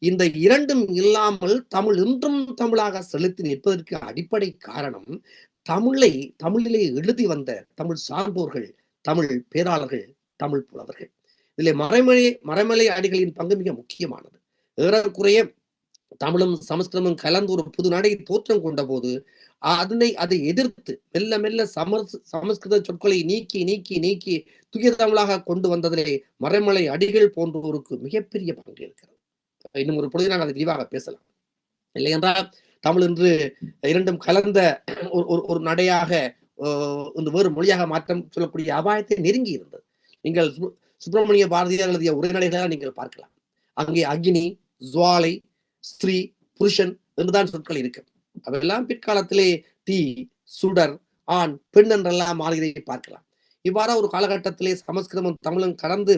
இந்த இரண்டும் இல்லாமல் தமிழ் இன்றும் தமிழாக செலுத்தி நிற்பதற்கு அடிப்படை காரணம், தமிழிலே எழுதி வந்த தமிழ் சான்றோர்கள், தமிழ் பேராளர்கள், தமிழ் புலவர்கள். இதில் மறைமலை அடிகளின் பங்கு மிக முக்கியமானது. ஏறக்குறைய தமிழும் சமஸ்கிருதமும் கலந்து ஒரு புது நடை தோற்றம் கொண்ட போது அதை எதிர்த்து மெல்ல மெல்ல சமஸ்கிருத சொற்களை நீக்கி நீக்கி நீக்கி தூய தமிழாக கொண்டு வந்ததிலே மறைமலை அடிகள் போன்றோருக்கு மிகப்பெரிய பங்கு இருக்கிறது. இன்னும் ஒரு பொழுது நாங்கள் அதை விரிவாக பேசலாம். இல்லை என்றால் தமிழ் என்று இரண்டும் கலந்த ஒரு நடையாக இந்த வேறு மொழியாக மாற்றம் சொல்லக்கூடிய அபாயத்தை நெருங்கி இருந்தது. நீங்கள் சுப்பிரமணிய பாரதியார் எழுதிய உரைநடைகளாக நீங்கள் பார்க்கலாம். அங்கே அக்னி, ஜுவாலை, ஸ்திரீ, புருஷன் என்றுதான் சொற்கள் இருக்கு. அவையெல்லாம் பிற்காலத்திலே தீ, சுடர், ஆண், பெண் என்றெல்லாம் மாறியதை பார்க்கலாம். இவ்வாறு ஒரு காலகட்டத்திலே சமஸ்கிருதமும் தமிழும் கடந்து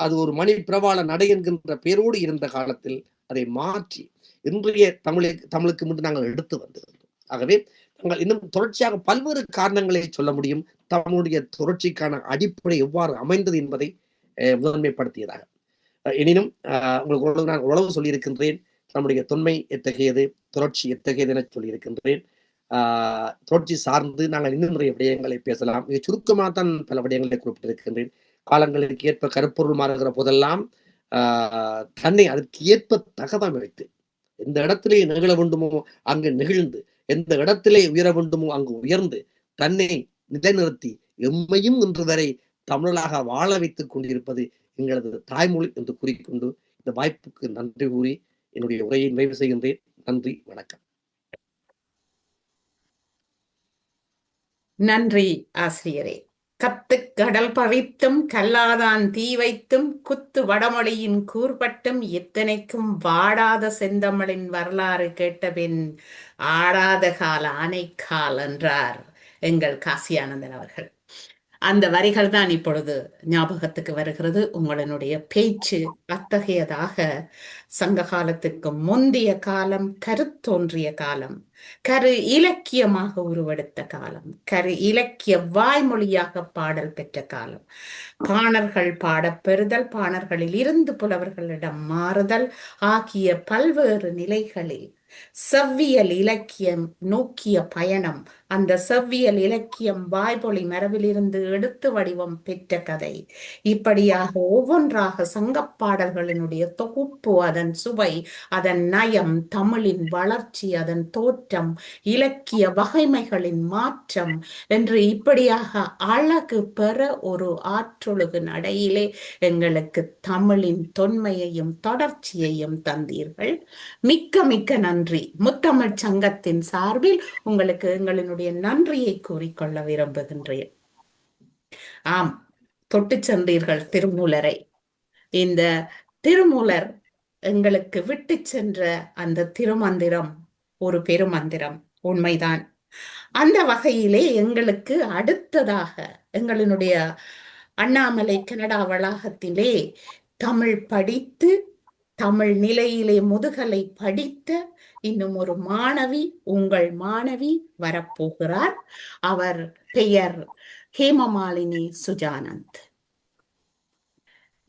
அது ஒரு மணி பிரபால நடை என்கின்ற பேரோடு இருந்த காலத்தில் அதை மாற்றி இன்றைய தமிழுக்கு முன்பு நாங்கள் எடுத்து வந்திருந்தோம். ஆகவே நாங்கள் இன்னும் தொடர்ச்சியாக பல்வேறு காரணங்களை சொல்ல முடியும். தமிழுடைய தொடர்ச்சிக்கான அடிப்படை எவ்வாறு அமைந்தது என்பதை முதன்மைப்படுத்தியதாக. எனினும் உங்களுக்கு நான் உழவு சொல்லியிருக்கின்றேன். நம்முடைய தொன்மை எத்தகையது, தொடர்ச்சி எத்தகையது என சொல்லியிருக்கின்றேன். தொடர்ச்சி சார்ந்து நாங்கள் இன்னும் நிறைய விடயங்களை பேசலாம். மிக சுருக்கமாகத்தான் பல விடயங்களை குறிப்பிட்டிருக்கின்றேன். காலங்களுக்கு ஏற்ப கருப்பொருள் மாறுகிற போதெல்லாம் தன்னை அதற்கு ஏற்ப தகவமைத்து, எந்த இடத்திலே நிகழ வேண்டுமோ அங்கு நிகழ்ந்து, எந்த இடத்திலே உயர வேண்டுமோ அங்கு உயர்ந்து, தன்னை நிலைநிறுத்தி எம்மையும் இன்று வரை தமிழாக வாழ வைத்துக் கொண்டிருப்பது எங்களது தாய்மொழி என்று கூறிக்கொண்டு இந்த வாய்ப்புக்கு நன்றி கூறி என்னுடைய உரையை நிறைவு செய்கின்றேன். நன்றி, வணக்கம். நன்றி ஆசிரியரே. கத்து கடல் பறித்தும் கல்லாதான் தீ வைத்தும் குத்து வடமொழியின் கூர்பட்டும் எத்தனைக்கும் வாடாத செந்தமிழின் வரலாறு கேட்டபின் ஆடாத கால ஆனைக்கால் என்றார் எங்கள் காசியானந்தன் அவர்கள். அந்த வரிகள் தான் இப்பொழுது ஞாபகத்துக்கு வருகிறது. உங்களுடைய பேச்சு அத்தகையதாக சங்க காலத்துக்கு முந்தைய காலம், கருத்தோன்றிய காலம், கரு இலக்கியமாக உருவெடுத்த காலம், கரு இலக்கிய வாய்மொழியாக பாடல் பெற்ற காலம், பாணர்கள் பாடப்பெறுதல், பாணர்களில் இருந்து புலவர்களிடம் மாறுதல் ஆகிய பல்வேறு நிலைகளில் செவ்வியல் இலக்கியம் நோக்கிய பயணம், அந்த செவ்வியல் இலக்கியம் வாய்மொழி மரபிலிருந்து எடுத்து வடிவம் பெற்ற கதை, இப்படியாக ஒவ்வொன்றாக சங்கப்பாடல்களினுடைய தொகுப்பு, அதன் சுவை, அதன் நயம், தமிழின் வளர்ச்சி, அதன் தோற்றம், இலக்கிய வகைமைகளின் மாற்றம் என்று இப்படியாக அழகு பெற ஒரு ஆற்றொழுகு நடையிலே எங்களுக்கு தமிழின் தொன்மையையும் தொடர்ச்சியையும் தந்தீர்கள். மிக்க மிக்க நன்றி. முத்தமிழ் சங்கத்தின் சார்பில் உங்களுக்கு எங்களினுடைய நன்றியை கூறிக்கொள்ள விரும்புகின்றேன். ஆம், தொட்டு சென்றீர்கள் திருமூலரை. இந்த திருமூலர் எங்களுக்கு விட்டு சென்ற அந்த திருமந்திரம் ஒரு பெருமந்திரம், உண்மைதான். அந்த வகையிலே எங்களுக்கு அடுத்ததாக எங்களினுடைய அண்ணாமலை கனடா வளாகத்திலே தமிழ் படித்து தமிழ் நிலையிலே முதுகலை படித்த இன்னும் ஒரு மாணவி, உங்கள் மாணவி வரப்போகிறார். அவர் பெயர் ஹேமமாலினி சுஜானந்த்.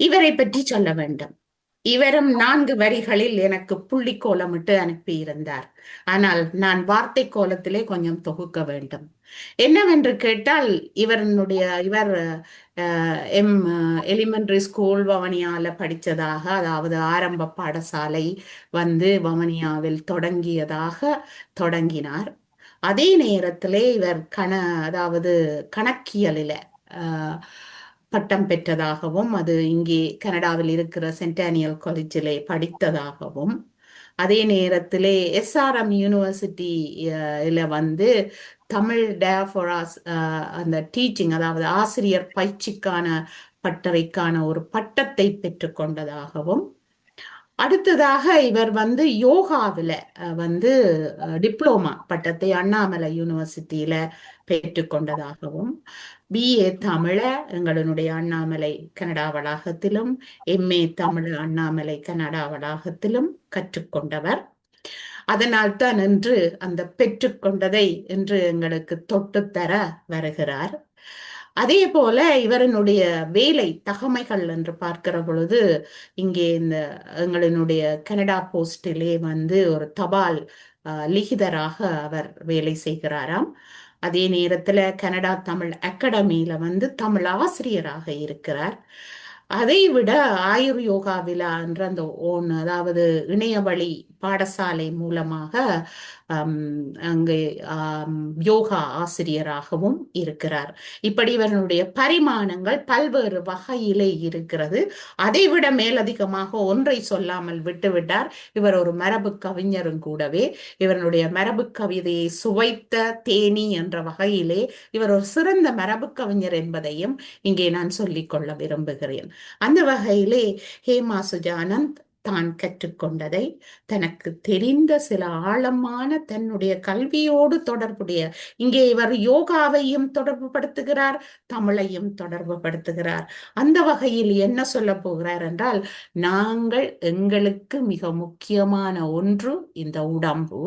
இவரை பற்றி சொல்ல வேண்டும். இவரும் 4 வரிகளில் எனக்கு புள்ளிக்கோலமிட்டு அனுப்பியிருந்தார். ஆனால் நான் வார்த்தை கோலத்திலே கொஞ்சம் தொகுக்க வேண்டும். என்னவென்று கேட்டால், இவர் எலிமெண்டரி ஸ்கூல் வவுனியால படித்ததாக, அதாவது ஆரம்ப பாடசாலை வவுனியாவில் தொடங்கினார். அதே நேரத்திலே இவர் அதாவது கணக்கியலில பட்டம் பெற்றதாகவும், அது இங்கே கனடாவில் இருக்கிற சென்டானியல் காலேஜிலே படித்ததாகவும், அதே நேரத்திலே SRM யூனிவர்சிட்டியில தமிழ் டயாஃபோராஸ் அந்த டீச்சிங், அதாவது ஆசிரியர் பயிற்சிக்கான பட்டறைக்கான ஒரு பட்டத்தை பெற்றுக்கொண்டதாகவும், அடுத்ததாக இவர் யோகாவில டிப்ளோமா பட்டத்தை அண்ணாமலை யூனிவர்சிட்டியில பெற்றுக்கொண்டதாகவும், BA தமிழ எங்களுடைய அண்ணாமலை கனடா வளாகத்திலும், MA தமிழ அண்ணாமலை கனடா வளாகத்திலும் கற்றுக்கொண்டவர். அதனால்தான் இன்று அந்த பெற்றுக்கொண்டதை இன்று எங்களுக்கு தொட்டுத்தர வருகிறார். அதே போல இவரினுடைய வேலை தகமைகள் என்று பார்க்கிற பொழுது, இங்கே இந்த எங்களினுடைய கனடா போஸ்டிலே ஒரு தபால் லிகிதராக அவர் வேலை செய்கிறாராம். அதே நேரத்துல கனடா தமிழ் அகாடமியில தமிழ் ஆசிரியராக இருக்கிறார். அதை விட ஆயுர் யோகா விழா என்ற அந்த அதாவது இணையவழி பாடசாலை மூலமாக அங்கே யோகா ஆசிரியராகவும் இருக்கிறார். இப்படி இவர்களுடைய பரிமாணங்கள் பல்வேறு வகையிலே இருக்கிறது. அதைவிட மேலதிகமாக ஒன்றை சொல்லாமல் விட்டுவிட்டார். இவர் ஒரு மரபு கவிஞரும் கூடவே. இவருடைய மரபு கவிதையை சுவைத்த தேனி என்ற வகையிலே இவர் ஒரு சிறந்த மரபு கவிஞர் என்பதையும் இங்கே நான் சொல்லிக் கொள்ள விரும்புகிறேன். அந்த வகையிலே ஹேமா சுஜானந்த் தான் கற்றுக்கொண்டதை, தனக்கு தெரிந்த சில ஆழமான தன்னுடைய கல்வியோடு தொடர்புடைய, இங்கே இவர் யோகாவையும் தொடர்பு படுத்துகிறார், தமிழையும் தொடர்பு படுத்துகிறார். அந்த வகையில் என்ன சொல்ல போகிறார் என்றால், நாங்கள் எங்களுக்கு மிக முக்கியமான ஒன்று இந்த உடம்பு.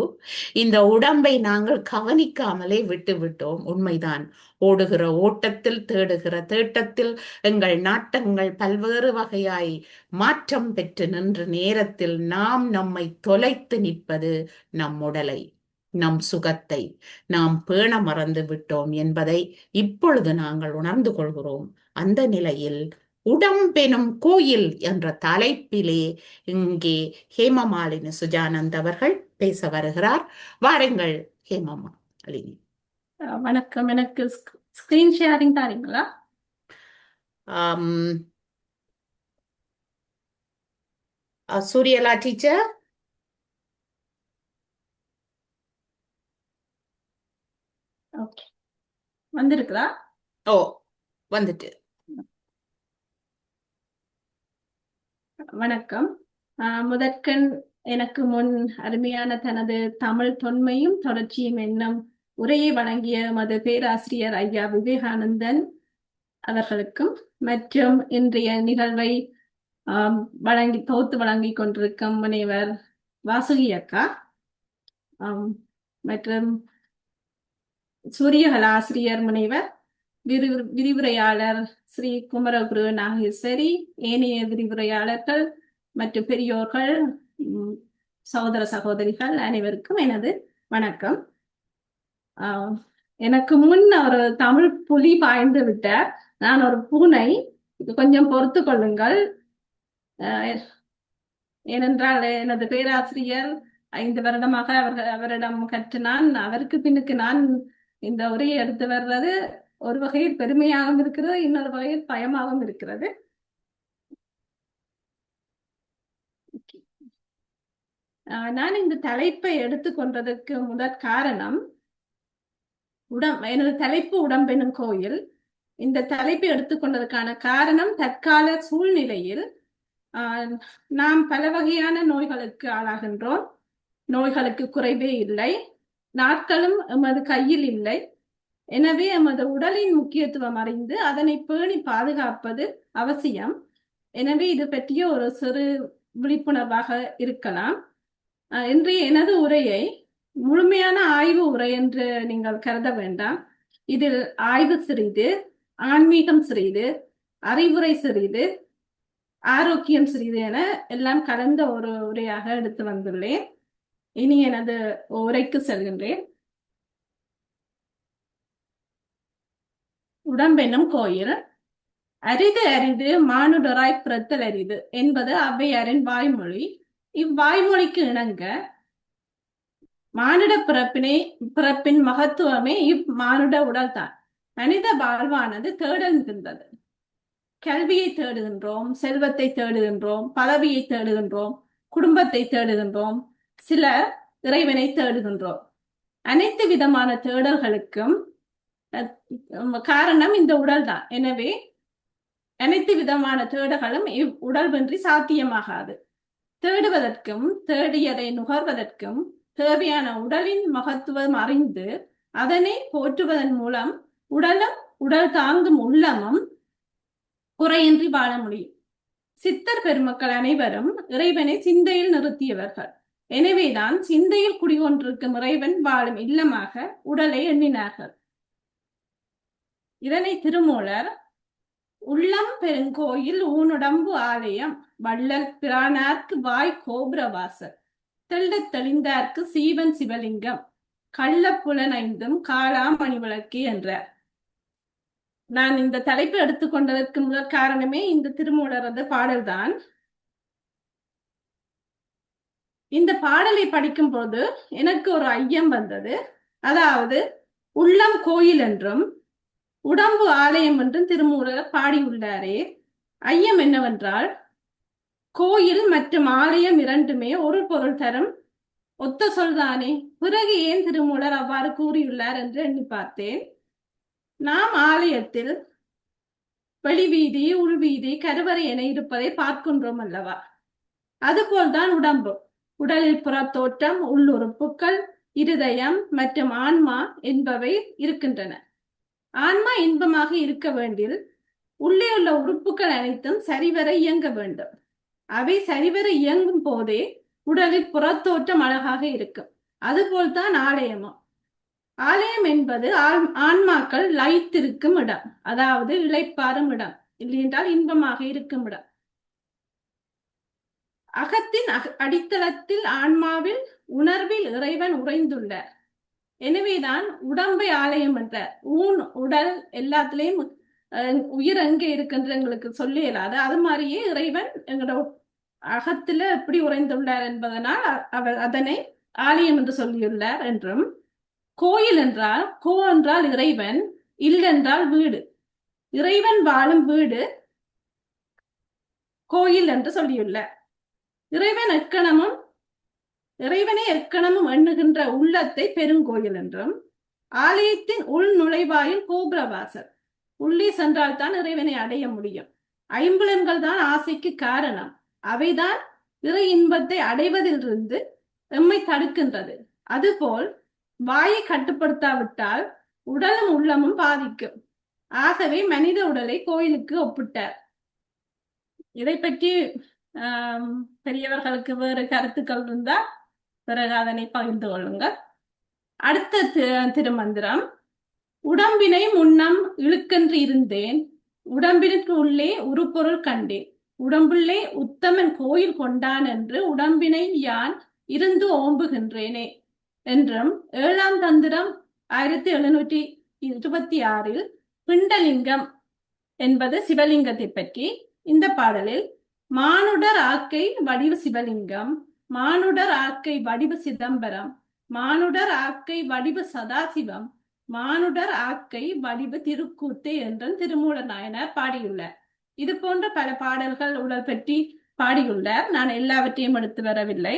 இந்த உடம்பை நாங்கள் கவனிக்காமலே விட்டுவிட்டோம். உண்மைதான். ஓடுகிற ஓட்டத்தில், தேடுகிற தேட்டத்தில் எங்கள் நாட்டங்கள் பல்வேறு வகையாய் மாற்றம் பெற்று நின்ற நேரத்தில் நாம் நம்மை தொலைத்து நிற்பது நம் உடலை, நம் சுகத்தை நாம் பேண மறந்து விட்டோம் என்பதை இப்பொழுது நாங்கள் உணர்ந்து கொள்கிறோம். அந்த நிலையில் உடம்பெனும் கோயில் என்ற தலைப்பிலே இங்கே ஹேமமாலினி சுஜானந்த் அவர்கள் பேச வருகிறார். வாருங்கள் ஹேமமாலினி. வணக்கம். எனக்கு ஸ்கிரீன் ஷேரிங் தாரீங்களா? சூரியலா டீச்சர். ஓகே, வந்திருக்குதா? ஓ, வந்துட்டு. வணக்கம். முதற்கண் எனக்கு முன் அருமையான தனது தமிழ் தொன்மையும் தொடர்ச்சியும் என்னும் உரையை வழங்கிய மது பேராசிரியர் ஐயா விவேகானந்தன் அவர்களுக்கும், மற்றும் இன்றைய நிகழ்வை தொகுத்து வழங்கி கொண்டிருக்கும் முனைவர் வாசுகி அக்கா, மற்றும் சூரியகலா ஆசிரியர் முனைவர் விரிவுரையாளர் ஸ்ரீ குமரகுரு நாகேஸ்வரி, ஏனைய விரிவுரையாளர்கள் மற்றும் பெரியோர்கள், சகோதர சகோதரிகள் அனைவருக்கும் எனது வணக்கம். எனக்கு முன் ஒரு தமிழ் புலி பாய்ந்து விட்டார். நான் ஒரு பூனை, கொஞ்சம் பொறுத்து கொள்ளுங்கள். ஏனென்றால் எனது பேராசிரியர் 5 வருடமாக அவரிடம் கற்று அவருக்கு பின்னுக்கு நான் இந்த உரையை எடுத்து வர்றது ஒரு வகையில் பெருமையாகவும் இருக்கிறது, இன்னொரு வகையில் பயமாகவும் இருக்கிறது. நான் இந்த தலைப்பை எடுத்துக்கொண்டதற்கு முதற் காரணம், எனது தலைப்பு உடம்பெனும் கோயில். இந்த தலைப்பை எடுத்துக்கொண்டதற்கான காரணம், தற்கால சூழ்நிலையில் நாம் பல வகையான நோய்களுக்கு ஆளாகின்றோம். நோய்களுக்கு குறைவே இல்லை. நாட்களும் எமது கையில் இல்லை. எனவே எமது உடலின் முக்கியத்துவம் அறிந்து அதனை பேணி பாதுகாப்பது அவசியம். எனவே இது பற்றிய ஒரு சிறு விழிப்புணர்வாக இருக்கலாம். இன்றைய எனது உரையை முழுமையான ஆய்வு உரை என்று நீங்கள் கருத வேண்டாம். இதில் ஆய்வு சிறிது, ஆன்மீகம் சிறிது, அறிவுரை சிறிது, ஆரோக்கியம் சிறிது என எல்லாம் கலந்த ஒரு உரையாக எடுத்து வந்துள்ளேன். இனி எனது உரைக்கு செல்கின்றேன். உடம்பெனும் கோயில் அரிது அரிது மானுடராய் பிறத்தல் அரிது என்பது ஔவையாரின் வாய்மொழி. இவ்வாய்மொழிக்கு இணங்க மானுட பிறப்பின் மகத்துவமே இம்மானுட உடல்தான். மனித வாழ்வானது தேடல் மிகுந்தது. கல்வியை தேடுகின்றோம், செல்வத்தை தேடுகின்றோம், பதவியை தேடுகின்றோம், குடும்பத்தை தேடுகின்றோம், சிலர் இறைவனை தேடுகின்றோம். அனைத்து விதமான தேடல்களுக்கும் காரணம் இந்த உடல் தான். எனவே அனைத்து விதமான தேடல்களும் உடல்வின்றி சாத்தியமாகாது. தேடுவதற்கும் தேடியதை நுகர்வதற்கும் தேவையான உடலின் மகத்துவம் அறிந்து அதனை போற்றுவதன் மூலம் உடலும் உடல் தாங்கும் உள்ளமும் குறையின்றி வாழ முடியும். சித்தர் பெருமக்கள் அனைவரும் இறைவனை சிந்தையில் நிறுத்தியவர்கள். எனவேதான் சிந்தையில் குடிகொண்டிருக்கும் இறைவன் வாழும் இல்லமாக உடலை எண்ணினார்கள். இதனை திருமூலர் உள்ளம் பெருங்கோயில் ஊனுடம்பு ஆலயம் வள்ளல் பிரானார்க்கு வாய் கோபுரவாசல் தெள்ளத் தெளிந்தார்க்கு சீவன் சிவலிங்கம் கள்ள புலனைந்தும் காளாமணி விளக்கு என்றார். நான் இந்த தலைப்பை எடுத்துக்கொண்டதற்கு முதல் காரணமே இந்த திருமூலரது பாடல்தான். இந்த பாடலை படிக்கும் போது எனக்கு ஒரு ஐயம் வந்தது. அதாவது உள்ளம் கோயில் என்றும் உடம்பு ஆலயம் என்றும் திருமூலர் பாடியுள்ளாரே. ஐயம் என்னவென்றால், கோயில் மற்றும் ஆலயம் இரண்டுமே ஒரு பொருள் தரும் ஒத்த சொல்தானே. பிறகு ஏன் திருமூலர் அவ்வாறு கூறியுள்ளார் என்று எண்ணி பார்த்தேன். நாம் ஆலயத்தில் வெளிவீதி, உள்வீதி, கருவறை என இருப்பதை பார்க்கின்றோம் அல்லவா? அதுபோல்தான் உடம்பு. உடலில் புறத்தோற்றம், உள்ளுறுப்புகள், இருதயம் மற்றும் ஆன்மா என்பவை இருக்கின்றன. ஆன்மா இன்பமாக இருக்க வேண்டில் உள்ளே உள்ள உறுப்புகள் அனைத்தும் சரிவர இயங்க வேண்டும். அவை சரிவர இயங்கும் போதே உடலில் புறத்தோற்றம் அழகாக இருக்கும். அதுபோல்தான் ஆலயமும். ஆலயம் என்பது ஆன்மாக்கள் லயித்திருக்கும் இடம், அதாவது இளைப்பாறும் இடம், இல்லையென்றால் இன்பமாக இருக்கும் இடம். அகத்தின் அடித்தளத்தில் ஆன்மாவில் உணர்வில் இறைவன் உறைந்துள்ளார். எனவேதான் உடம்பை ஆலயம் என்ற உடல் எல்லாத்திலையும் உயிர் எங்கே இருக்கின்ற எங்களுக்கு சொல்லி இயலாது. அது மாதிரியே இறைவன் எங்களோட அகத்துல எப்படி உறைந்துள்ளார் என்பதனால் அவர் அதனை ஆலயம் என்று சொல்லியுள்ளார் என்றும், கோயில் என்றால் என்றால் இறைவன், இல்லென்றால் வீடு. இறைவன் வாழும் வீடு கோயில் என்று சொல்லியுள்ளார். இறைவனை எக்கணமும் எண்ணுகின்ற உள்ளத்தை பெருங்கோயில் என்றும், ஆலயத்தின் உள் நுழைவாயில் கோபுரவாசல். உள்ளே சென்றால் தான் இறைவனை அடைய முடியும். ஐம்புலன்கள் தான் ஆசைக்கு காரணம். அவைதான் இறை இன்பத்தை அடைவதிலிருந்து எம்மை தடுக்கின்றது. அதுபோல் வாயை கட்டுப்படுத்தாவிட்டால் உடலும் உள்ளமும் பாதிக்கும். ஆகவே மனித உடலை கோயிலுக்கு ஒப்பிட்டார். இதை பற்றி பெரியவர்களுக்கு வேறு கருத்துக்கள் இருந்தால் பிறகு அதனை பகிர்ந்து கொள்ளுங்கள். அடுத்த திருமந்திரம். உடம்பினை முன்னம் இழுக்கென்று இருந்தேன், உடம்பிற்கு உள்ளே உருப்பொருள் கண்டேன், உடம்புள்ளே உத்தமன் கோயில் கொண்டான் என்று உடம்பினை யான் இருந்து ஓம்புகின்றேனே என்றும் 7ஆம் தந்திரம் 1726 பிண்டலிங்கம் என்பது சிவலிங்கத்தை பற்றி இந்த பாடலில் மானுடர் ஆக்கை வடிவு சிவலிங்கம், மானுடர் ஆக்கை வடிவு சிதம்பரம், மானுடர் ஆக்கை வடிவு சதாசிவம், மானுடர் ஆக்கை வடிவு திருக்கூத்து என்றும் திருமூலர் நாயனார் பாடியுள்ளார். இது போன்ற பல பாடல்கள் உடல் பற்றி பாடியுள்ளார். நான் எல்லாவற்றையும் எடுத்து வரவில்லை.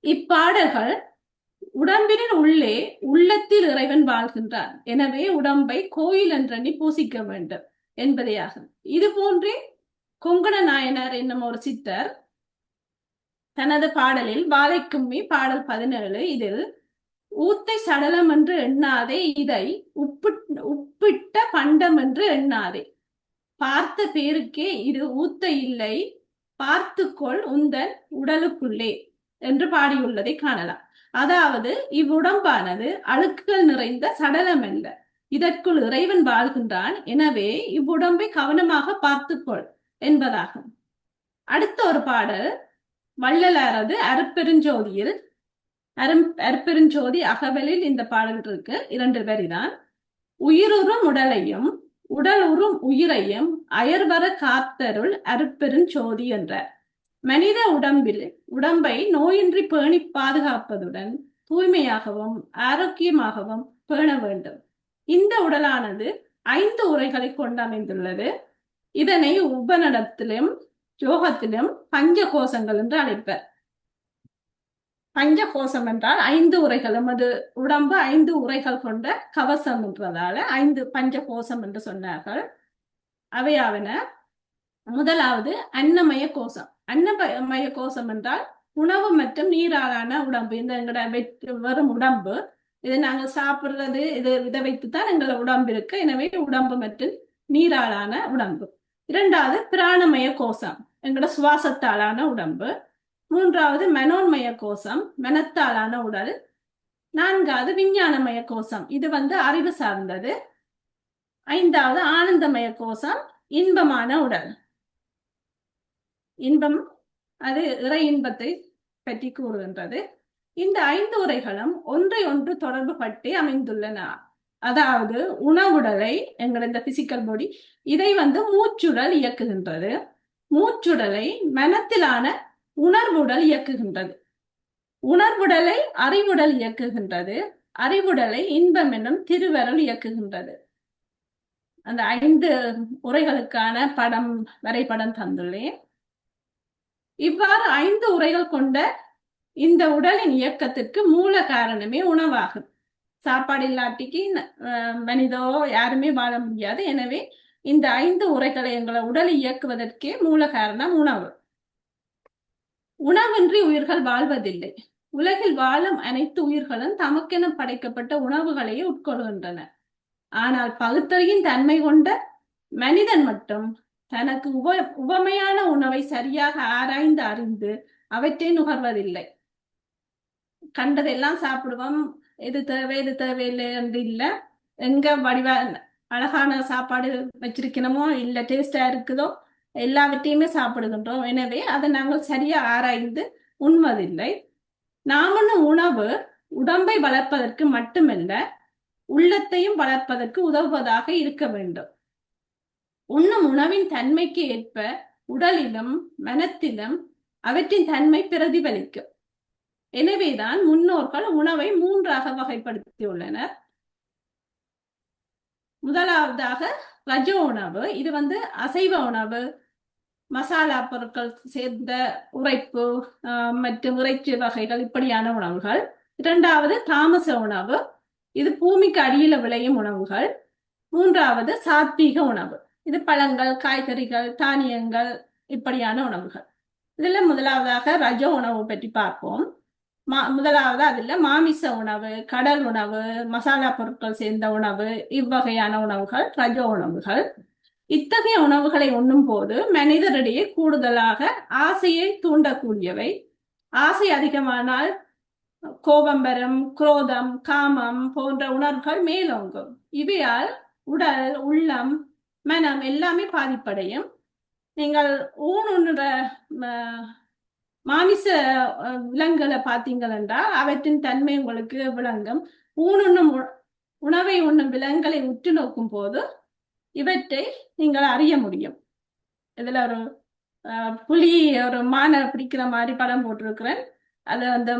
இப்பாடல்கள் உடம்பின் உள்ளே உள்ளத்தில் இறைவன் வாழ்கின்றான், எனவே உடம்பை கோயில் என்றெண்ணி பூசிக்க வேண்டும் என்பதையாகும். இது போன்றே கொங்கண நாயனார் என்னும் ஒரு சித்தர் தனது பாடலில் வாழைக்கும்மி பாடல் 17 இதில் ஊத்தை சடலம் என்று எண்ணாதே, இதை உப்பிட்ட பண்டம் என்று எண்ணாதே. பார்த்த பேருக்கே இது ஊத்த இல்லை, பார்த்துக்கொள் உந்தன் உடலுக்குள்ளே என்று பாடியுள்ளதை காணலாம். அதாவது இவ்வுடம்பானது அழுக்குகள் நிறைந்த சடலம் அல்ல, இதற்குள் இறைவன் வாழ்கின்றான், எனவே இவ்வுடம்பை கவனமாக பார்த்துக்கொள் என்பதாகும். அடுத்த ஒரு பாடல் வள்ளலாரது அருட்பெருஞ்சோதியில் அருட்பெருஞ்சோதி அகவலில் இந்த பாடல் இருக்கு. 2 வரிதான். உயிருறும் உடலையும் உடல் உறும் உயிரையும் அயர்வர காத்தருள் அருட்பெருஞ்சோதி என்றார். மனித உடம்பை நோயின்றி பேணி பாதுகாப்பதுடன் தூய்மையாகவும் ஆரோக்கியமாகவும் பேண வேண்டும். இந்த உடலானது 5 உரைகளை கொண்டு அமைந்துள்ளது. இதனை உபநடத்திலும் யோகத்திலும் பஞ்ச கோஷங்கள் என்று அழைப்பர். பஞ்ச கோஷம் என்றால் 5 உரைகளும், அது உடம்பு 5 உரைகள் கொண்ட கவசம் என்றதால 5 பஞ்ச கோஷம் என்று சொன்னார்கள். அவையாவன: முதலாவது அன்னமய கோஷம். அன்னமய கோஷம் என்றால் உணவு மற்றும் நீராலான உடம்பு. இந்த எங்களோட வெறும் உடம்பு, இது நாங்கள் சாப்பிடுறது, இதை வைத்துத்தான் எங்களோட உடம்பு இருக்கு. எனவே உடம்பு மற்றும் நீராலான உடம்பு. 2வது பிராணமய கோஷம், எங்களோட சுவாசத்தாலான உடம்பு. 3வது மனோன்மய கோஷம், மனத்தாலான உடல். 4வது விஞ்ஞானமய கோஷம், இது அறிவு சார்ந்தது. 5வது ஆனந்தமய கோஷம், இன்பமான உடல். இன்பம் அது இறை இன்பத்தை பற்றி கூறுகின்றது. இந்த 5 உரைகளும் ஒன்றை ஒன்று தொடர்பு பட்டு அமைந்துள்ளன. அதாவது உணவுடலை, எங்களோட இந்த பிசிக்கல் பாடி, இதை மூச்சுடல் இயக்குகின்றது. மூச்சுடலை மனத்திலான உணர்வுடல் இயக்குகின்றது. உணர்வுடலை அறிவுடல் இயக்குகின்றது. அறிவுடலை இன்பம் என்னும் திருவருள் இயக்குகின்றது. அந்த 5 உரைகளுக்கான வரைபடம் தந்துள்ளேன். இவ்வாறு 5 உரைகள் கொண்ட இந்த உடலின் இயக்கத்திற்கு மூல காரணமே உணவாகும். சாப்பாடு இல்லாட்டிக்கு மனிதோ யாருமே வாழ முடியாது. எனவே இந்த 5 உரைகளை எங்களை உடலை இயக்குவதற்கே மூல காரணம் உணவு. உணவின்றி உயிர்கள் வாழ்வதில்லை. உலகில் வாழும் அனைத்து உயிர்களும் தமக்கென படைக்கப்பட்ட உணவுகளையே உட்கொள்கின்றன. ஆனால் பகுத்தறியின் தன்மை கொண்ட மனிதன் மட்டும் தனக்கு உவமையான உணவை சரியாக ஆராய்ந்து அறிந்து அவற்றை நுகர்வதில்லை. கண்டதெல்லாம் சாப்பிடுவோம், எது தேவை எது தேவையில்லை என்று இல்லை. எங்க அழகான சாப்பாடு வச்சிருக்கணுமோ, இல்ல டேஸ்டா இருக்குதோ, எல்லாவற்றையுமே சாப்பிடுகின்றோம். எனவே அதை நாங்கள் சரியா ஆராய்ந்து உண்வதில்லை. நாமளும் உணவு உடம்பை வளர்ப்பதற்கு மட்டுமல்ல, உள்ளத்தையும் வளர்ப்பதற்கு உதவுவதாக இருக்க வேண்டும். உண்ணும் உணவின் தன்மைக்கு ஏற்ப உடலிலும் மனத்திலும் அவற்றின் தன்மை பிரதிபலிக்கும். எனவேதான் முன்னோர்கள் உணவை 3ஆக வகைப்படுத்தியுள்ளனர். முதலாவதாக ரஜ உணவு. இது அசைவ உணவு, மசாலா பொருட்கள் சேர்ந்த உரைப்பு மற்றும் இறைச்சி வகைகள், இப்படியான உணவுகள். 2வது தாமச உணவு, இது பூமிக்கு அடியில விளையும் உணவுகள். 3வது சாத்வீக உணவு, இது பழங்கள், காய்கறிகள், தானியங்கள், இப்படியான உணவுகள். இதுல முதலாவதாக ரஜ உணவு பற்றி பார்ப்போம். முதலாவது அதுல மாமிச உணவு, கடல் உணவு, மசாலா பொருட்கள் சேர்ந்த உணவு, இவ்வகையான உணவுகள் ரஜ உணவுகள். இத்தகைய உணவுகளை உண்ணும் போது மனிதரிடையே கூடுதலாக ஆசையை தூண்டக்கூடியவை. ஆசை அதிகமானால் கோபம் வரும், குரோதம், காமம் போன்ற உணர்வுகள் மேலோங்கும். இவையால் உடல், உள்ளம், மனம் எல்லாமே பாதிப்படையும். நீங்கள் ஊனுண்ணுற மாமிச விலங்குகளை பார்த்தீங்கன்னா அவற்றின் தன்மை உங்களுக்கு விளங்கும். ஊனுண்ணும் உணவை உண்ணும் விலங்குகளை உற்று நோக்கும் போது இவற்றை நீங்கள் அறிய முடியும். இதுல ஒரு புலி ஒரு மானை பிடிக்கிற மாதிரி படம் போட்டிருக்கிறேன். அது அந்த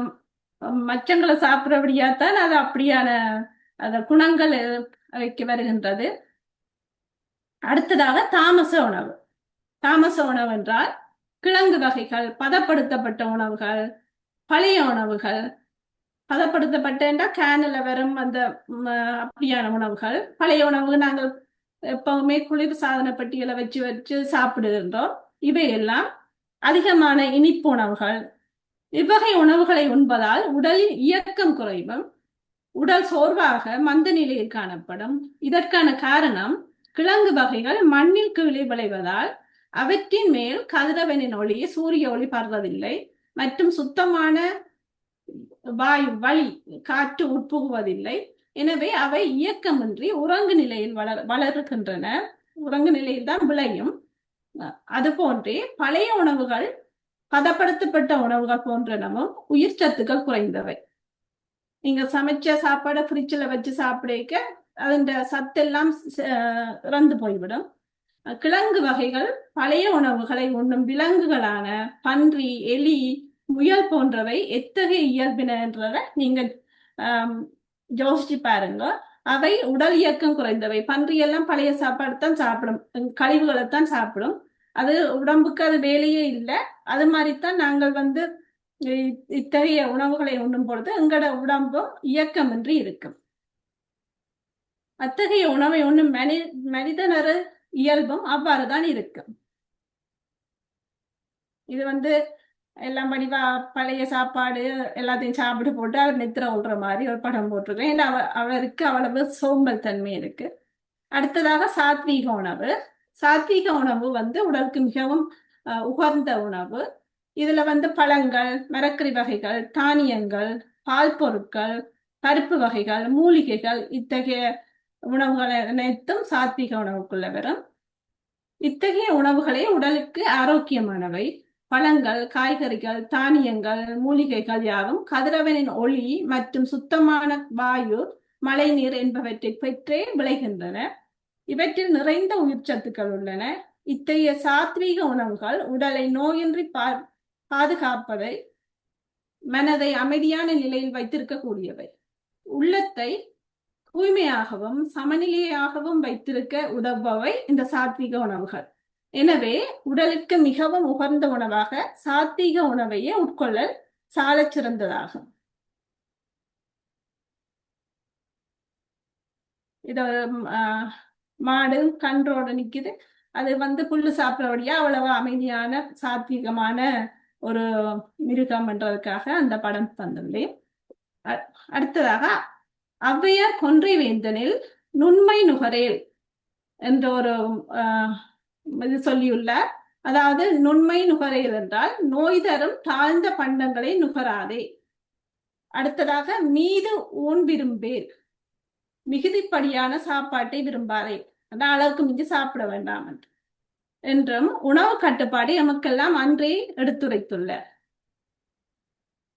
மச்சங்களை சாப்பிட்றபடியாத்தான் அது அப்படியான அந்த குணங்கள் வைக்க வருகின்றது. அடுத்ததாக தாமச உணவு. தாமச உணவு என்றால் கிழங்கு வகைகள், பதப்படுத்தப்பட்ட உணவுகள், பழைய உணவுகள். பதப்படுத்தப்பட்ட என்றால் கேனில் வரும் அந்த அப்படியான உணவுகள். பழைய உணவு நாங்கள் எப்பவுமே குளிர் சாதன பெட்டிகளை வச்சு வச்சு சாப்பிடுகின்றோம். இவையெல்லாம் அதிகமான இனிப்பு உணவுகள். இவ்வகை உணவுகளை உண்பதால் உடலின் இயக்கம் குறைவும், உடல் சோர்வாக மந்த நிலையில் காணப்படும். இதற்கான காரணம் கிழங்கு வகைகள் மண்ணில் கீழே விளைவதால் அவற்றின் மேல் கதிரவனின் ஒளி சூரிய ஒளி படுவதில்லை மற்றும் சுத்தமான வாயு வழி காற்று உட்புகுவதில்லை. எனவே அவை இயக்கமின்றி உறங்கு நிலையில் வளர்கின்றன. உறங்கு நிலையில் தான் விளையும். அது போன்றே பழைய உணவுகள், பதப்படுத்தப்பட்ட உணவுகள் போன்றனவும் உயிர் சத்துக்கள் குறைந்தவை. நீங்க சமைச்ச சாப்பாடை ஃப்ரிட்ஜில் வச்சு சாப்பிட அதன் சத்தெல்லாம் இறந்து போய்விடும். கிழங்கு வகைகள் பழைய உணவுகளை உண்ணும் விலங்குகளான பன்றி, எலி, முயல் போன்றவை எத்தகைய இயல்பின என்றதை நீங்கள் யோசிச்சு பாருங்க. அவை உடல் இயக்கம் குறைந்தவை. பன்றி எல்லாம் பழைய சாப்பாடு தான் சாப்பிடும், கழிவுகளைத்தான் சாப்பிடும். அது உடம்புக்கு அது வேலையே இல்லை. அது மாதிரித்தான் நாங்கள் இத்தகைய உணவுகளை உண்ணும் பொழுது எங்களோட உடம்பும் இயக்கமின்றி இருக்கும். அத்தகைய உணவை உண்ணும் மனிதனர இயல்பும் அவ்வாறுதான் இருக்கும். இது எல்லாம் படிவா பழைய சாப்பாடு எல்லாத்தையும் சாப்பிட்டு போட்டு அவர் நித்திர விடுற மாதிரி ஒரு படம் போட்டிருக்கேன். ஏன்னா அவருக்கு அவ்வளவு சோம்பல் தன்மை இருக்கு. அடுத்ததாக சாத்வீக உணவு. சாத்வீக உணவு உடலுக்கு மிகவும் உகந்த உணவு. இதுல பழங்கள், மரக்கறி வகைகள், தானியங்கள், பால் பொருட்கள், பருப்பு வகைகள், மூலிகைகள் இத்தகைய உணவுகளை அனைத்தும் சாத்வீக உணவுக்குள்ள வரும். இத்தகைய உணவுகளே உடலுக்கு ஆரோக்கியமானவை. பழங்கள், காய்கறிகள், தானியங்கள், மூலிகைகள் யாவும் கதிரவனின் ஒளி மற்றும் சுத்தமான வாயு, மழை நீர் என்பவற்றை பெற்றே விளைகின்றன. இவற்றில் நிறைந்த உயிர் சத்துக்கள் உள்ளன. இத்தகைய சாத்வீக உணவுகள் உடலை நோயின்றி பாதுகாப்பதை, மனதை அமைதியான நிலையில் வைத்திருக்கக்கூடியவை. உள்ளத்தை தூய்மையாகவும் சமநிலையாகவும் வைத்திருக்க உதவுபவை இந்த சாத்வீக உணவுகள். எனவே உடலுக்கு மிகவும் உகந்த உணவாக சாத்வீக உணவையே உட்கொள்ளல் சாலச் சிறந்ததாகும். இத மாடு கன்றோட நிக்குது. அது புல்லு சாப்பிடறபடியா அவ்வளவு அமைதியான சாத்வீகமான ஒரு மிருகம் என்றதுக்காக அந்த படம் தந்துள்ளேன். அடுத்ததாக ஔவையார் கொன்றை வேந்தனில் நுண்மை நுகரேல் என்ற ஒரு இது சொல்லியுள்ளார். அதாவது நுண்மை நுகரேல் என்றால் நோய் தரும் தாழ்ந்த பண்டங்களை நுகராதே. அடுத்ததாக மீது ஊன் விரும்பேல், மிகுதிப்படியான சாப்பாட்டை விரும்பாதே, அதான் அளவுக்கு மிஞ்சி சாப்பிட வேண்டாம் என்றும் உணவு கட்டுப்பாடு எமக்கெல்லாம் அன்றே எடுத்துரைத்துள்ளார்.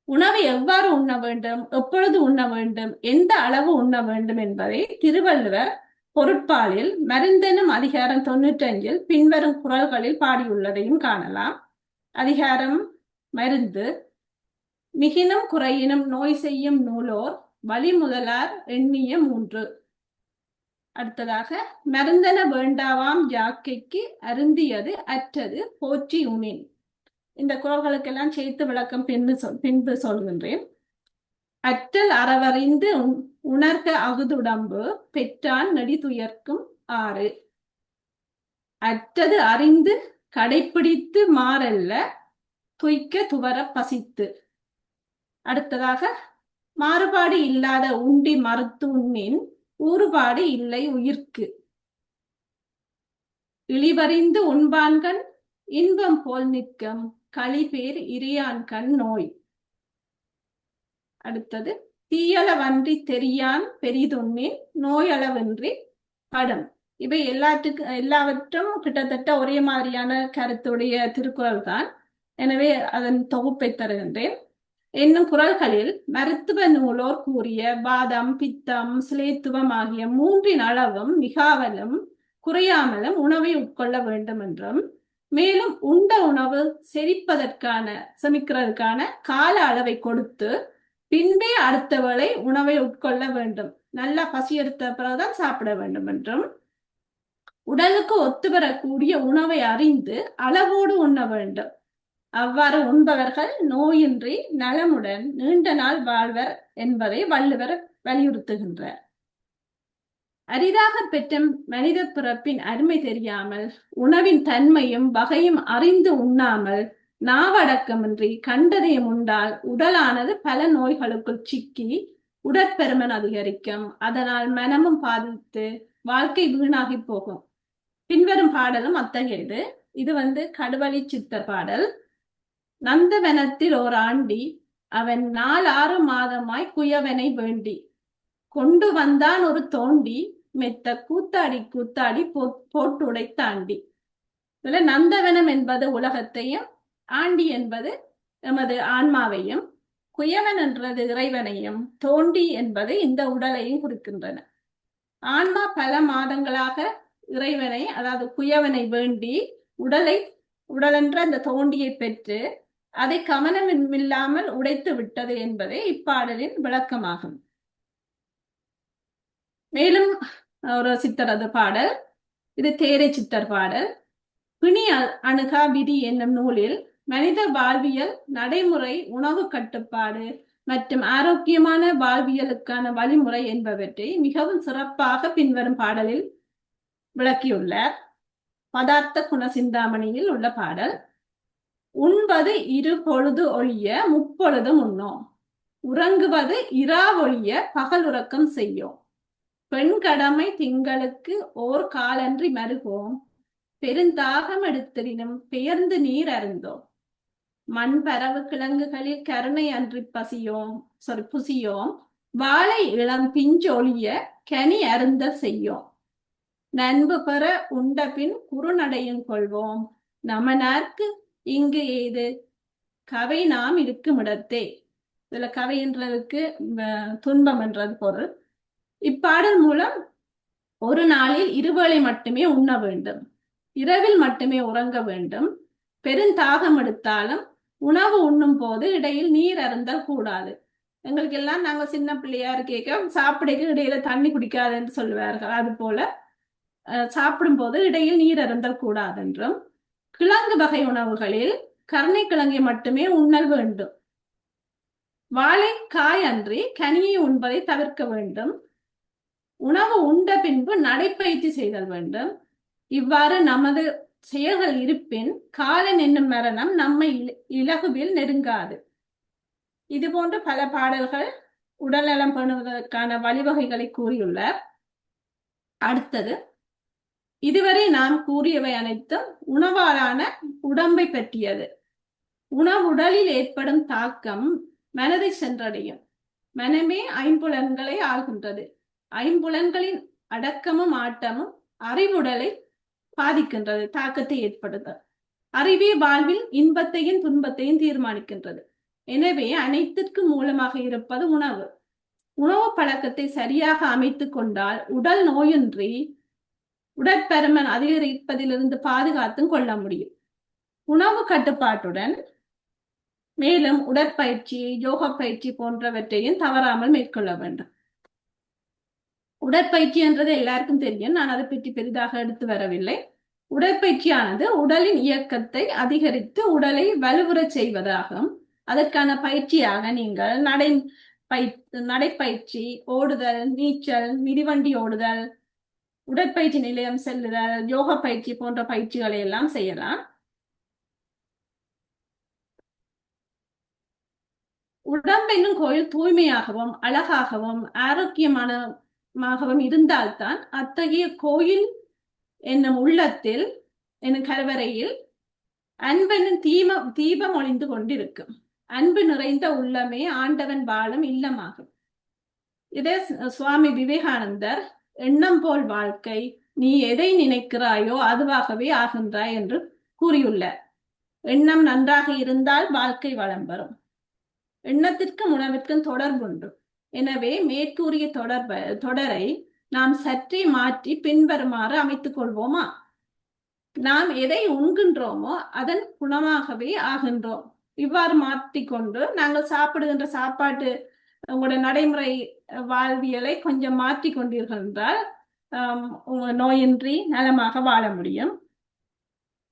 உணவை எவ்வாறு உண்ண வேண்டும், எப்பொழுது உண்ண வேண்டும், எந்த அளவு உண்ண வேண்டும் என்பதை திருவள்ளுவர் பொருட்பாலில் மருந்தெனும் அதிகாரம் 95 பின்வரும் குறள்களில் பாடியுள்ளதையும் காணலாம். அதிகாரம் மருந்து. மிகினும் குறையினும் நோய் செய்யும் நூலோர் வழி முதலார் எண்ணிய 3. அடுத்ததாக மருந்தென வேண்டாவாம் யாக்கைக்கு அருந்தியது அற்றது போற்றி உணின். இந்த குறள்களுக்கெல்லாம் சேர்த்து விளக்கம் பின்பு சொல்கின்றேன். அற்றல் அறவறிந்து உணர்க அகுதுடம்பு பெற்றான் நெடிதுயர்க்கும் 6. அற்றது அறிந்து கடைப்பிடித்து மாறல்ல துய்க்க துவர பசித்து. அடுத்ததாக மாறுபாடு இல்லாத உண்டி மறுத்து உண்ணின் ஊறுபாடு இல்லை உயிர்க்கு. இழிவறிந்து உண்பான்கண் இன்பம் போல் நிற்கும் களிபேர் இரியான்கண் நோய். அடுத்தது தீயளவன்றி தெரியான் பெரிதுண்ணின் நோயளவின்றி படும். இவை எல்லாவற்றும் கிட்டத்தட்ட ஒரே மாதிரியான கருத்துடைய திருக்குறள் தான். எனவே அதன் தொகுப்பை தருகின்றேன். என்னும் குறள்களில் மருத்துவ நூலோர் கூறிய வாதம், பித்தம், சிலேத்துவம் ஆகிய 3 அளவும் மிகாவலும் குறையாமலும் உணவை உட்கொள்ள வேண்டும் என்றும், மேலும் உண்ட உணவு செமிக்கிறதுக்கான கால அளவை கொடுத்து பின்பே அடுத்த வேளை உணவை உட்கொள்ள வேண்டும், நல்லா பசி எடுத்த பிறகுதான் சாப்பிட வேண்டும் என்றும், உடலுக்கு ஒத்துவரக்கூடிய உணவை அறிந்து அளவோடு உண்ண வேண்டும். அவ்வாறு உண்பவர்கள் நோயின்றி நலமுடன் நீண்ட நாள் வாழ்வர் என்பதை வள்ளுவர் வலியுறுத்துகின்றார். அரிதாக பெற்ற மனித பிறப்பின் அருமை தெரியாமல், உணவின் தன்மையும் வகையும் அறிந்து உண்ணாமல், நாவடக்கமின்றி கண்டதையும் உண்டால் உடலானது பல நோய்களுக்குள் சிக்கி உடற்பருமன் அதிகரிக்கும், அதனால் மனமும் பாதித்து வாழ்க்கை வீணாகி போகும். பின்வரும் பாடலும் அத்தகையது. இது கடுவழி சித்தர் பாடல். நந்தவனத்தில் ஓர் ஆண்டி அவன் 4-6 மாதமாய் குயவனை வேண்டி கொண்டு வந்தான் ஒரு தோண்டி மெத்த கூத்தாடி கூத்தாடி போட்டுடை தாண்டி. இதுல நந்தவனம் என்பது உலகத்தையும், ஆண்டி என்பது எமது ஆன்மாவையும், குயவன் என்றது இறைவனையும், தோண்டி என்பது இந்த உடலையும் குறிக்கின்றன. ஆன்மா பல மாதங்களாக இறைவனை, அதாவது குயவனை வேண்டி உடலென்ற அந்த தோண்டியை பெற்று அதை கவனமில்லாமல் உடைத்து விட்டது என்பதே இப்பாடலின் விளக்கமாகும். மேலும் ஒரு சித்தரது பாடல், இது தேரை சித்தர் பாடல். பிணி அணுகா விதி என்னும் நூலில் மனித வாழ்வியல், நடைமுறை, உணவு கட்டுப்பாடு மற்றும் ஆரோக்கியமான வாழ்வியலுக்கான வழிமுறை என்பவற்றை மிகவும் சிறப்பாக பின்வரும் பாடலில் விளக்கியுள்ளார். பதார்த்த குண சிந்தாமணியில் உள்ள பாடல். உண்பது 2 பொழுது ஒழிய 30 உண்ணோம், உறங்குவது 2 ஒழிய பகல் உறக்கம் செய்யோம், பெண் கடமை திங்களுக்கு ஓர் காலன்றி மருகோம், பெருந்தாகம் எடுத்திடினும் பெயர்ந்து நீர் அருந்தோம், மண் பரவு கிழங்குகளில் கருணை அன்றி புசியோம், வாழை இளம் பிஞ்சொழிய கனி அருந்த செய்யோம், நண்பு பெற உண்டபின் குறுநடையும் கொள்வோம், நமனார்க்கு இங்கு ஏது கவை நாம் இருக்கும் இடத்தே. இதுல கவை என்றதுக்கு துன்பம் என்றது பொருள். இப்பாடல் மூலம் ஒரு நாளில் 2 வேளை மட்டுமே உண்ண வேண்டும், இரவில் மட்டுமே உறங்க வேண்டும், பெருந்தாகம் எடுத்தாலும் உணவு உண்ணும் போது இடையில் நீர் அருந்தல் கூடாது. எங்களுக்கு எல்லாம் நாங்க சின்ன பிள்ளையா இருக்க சாப்பிடைக்கு இடையில தண்ணி குடிக்காது என்று சொல்லுவார்கள். அது போல சாப்பிடும் போது இடையில் நீர் அருந்தல் கூடாது என்றும், கிழங்கு வகை உணவுகளில் கருணை கிழங்கை மட்டுமே உண்ணல் வேண்டும், வாழைக்காய் அன்றி கனியை உண்பதை தவிர்க்க வேண்டும், உணவு உண்ட பின்பு நடைப்பயிற்சி செய்தல் வேண்டும். இவ்வாறு நமது செயல்கள் இருப்பின் காலன் என்னும் மரணம் நம்மை இலகுவில் நெருங்காது. இது போன்ற பல பாடல்கள் உடல்நலம் பேணுவதற்கான வழிவகைகளை கூறியுள்ளார். அடுத்தது, இதுவரை நாம் கூறியவை அனைத்தும் உணவாலான உடம்பை பற்றியது. உணவுடலில் ஏற்படும் தாக்கம் மனதை சென்றடையும். மனமே 5 புலன்களை ஆள்கின்றது. 5 புலன்களின் அடக்கமும் ஆட்டமும் அறிவுடலை பாதிக்கின்றது, தாக்கத்தை ஏற்படுத்த. அறிவே வாழ்வில் இன்பத்தையும் துன்பத்தையும் தீர்மானிக்கின்றது. எனவே அனைத்திற்கும் மூலமாக இருப்பது உணவு. உணவு பழக்கத்தை சரியாக அமைத்துக் கொண்டால் உடல் நோயின்றி உடற்பருமன் அதிகரிப்பதிலிருந்து பாதுகாத்தும் கொள்ள முடியும். உணவு கட்டுப்பாட்டுடன் மேலும் உடற்பயிற்சி, யோக பயிற்சி போன்றவற்றையும் தவறாமல் மேற்கொள்ள வேண்டும். உடற்பயிற்சி என்றது எல்லாருக்கும் தெரியும், நான் அதை பற்றி பெரிதாக எடுத்து வரவில்லை. உடற்பயிற்சியானது உடலின் இயக்கத்தை அதிகரித்து உடலை வலுவுறச் செய்வதாகும். அதற்கான பயிற்சியாக நீங்கள் நடைப்பயிற்சி, ஓடுதல், நீச்சல், மிதிவண்டி ஓடுதல், உடற்பயிற்சி நிலையம் செல்லுதல், யோக பயிற்சி போன்ற பயிற்சிகளை எல்லாம் செய்யலாம். உடம்பென்னும் கோயில் தூய்மையாகவும் அழகாகவும் ஆரோக்கியமாகவும் இருந்தால்தான் அத்தகைய கோயில் என்னும் உள்ளத்தில் என்னும் கருவறையில் அன்பென்னும் தீபம் ஒளிந்து கொண்டிருக்கும். அன்பு நிறைந்த உள்ளமே ஆண்டவன் வாழும் இல்லமாகும். இதே சுவாமி விவேகானந்தர் எண்ணம் போல் வாழ்க்கை, நீ எதை நினைக்கிறாயோ அதுவாகவே ஆகின்றாய் என்று கூறியுள்ளார். எண்ணம் நன்றாக இருந்தால் வாழ்க்கை வளம் பெறும். எண்ணத்திற்கும் உணவிற்கும் தொடர்புண்டு. எனவே மேற்கூறிய தொடரை நாம் சற்றே மாற்றி பின்வருமாறு அமைத்துக் கொள்வோமா? நாம் எதை உண்கின்றோமோ அதன் குணமாகவே ஆகின்றோம். இவ்வாறு மாற்றிக்கொண்டு நாங்கள் சாப்பிடுகின்ற சாப்பாட்டு உங்களுடைய நடைமுறை வாழ்வியலை கொஞ்சம் மாற்றி கொண்டீர்கள் என்றால் நோயின்றி நலமாக வாழ முடியும்.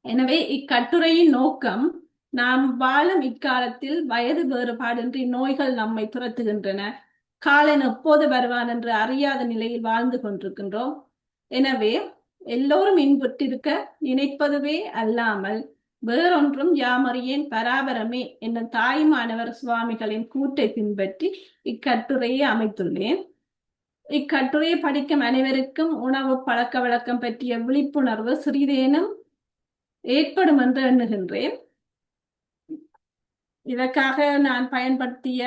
எனவே இக்கட்டுரையின் நோக்கம், நாம் வாழும் இக்காலத்தில் வயது வேறுபாடின்றி நோய்கள் நம்மை துரத்துகின்றன. காலன் எப்போது வருவான் என்று அறியாத நிலையில் வாழ்ந்து கொண்டிருக்கின்றோம். எனவே எல்லோரும் இன்புற்றிருக்க நினைப்பதுவே அல்லாமல் வேறொன்றும் யாமறியேன் பராபரமே என்னும் தாயுமானவர் சுவாமிகளின் கூற்றை பின்பற்றி இக்கட்டுரையை அமைத்துள்ளேன். இக்கட்டுரையை படிக்கும் அனைவருக்கும் உணவு பழக்க வழக்கம் பற்றிய விழிப்புணர்வு சிறிதேனும் ஏற்படும் என்று எண்ணுகின்றேன். இதற்காக நான் பயன்படுத்திய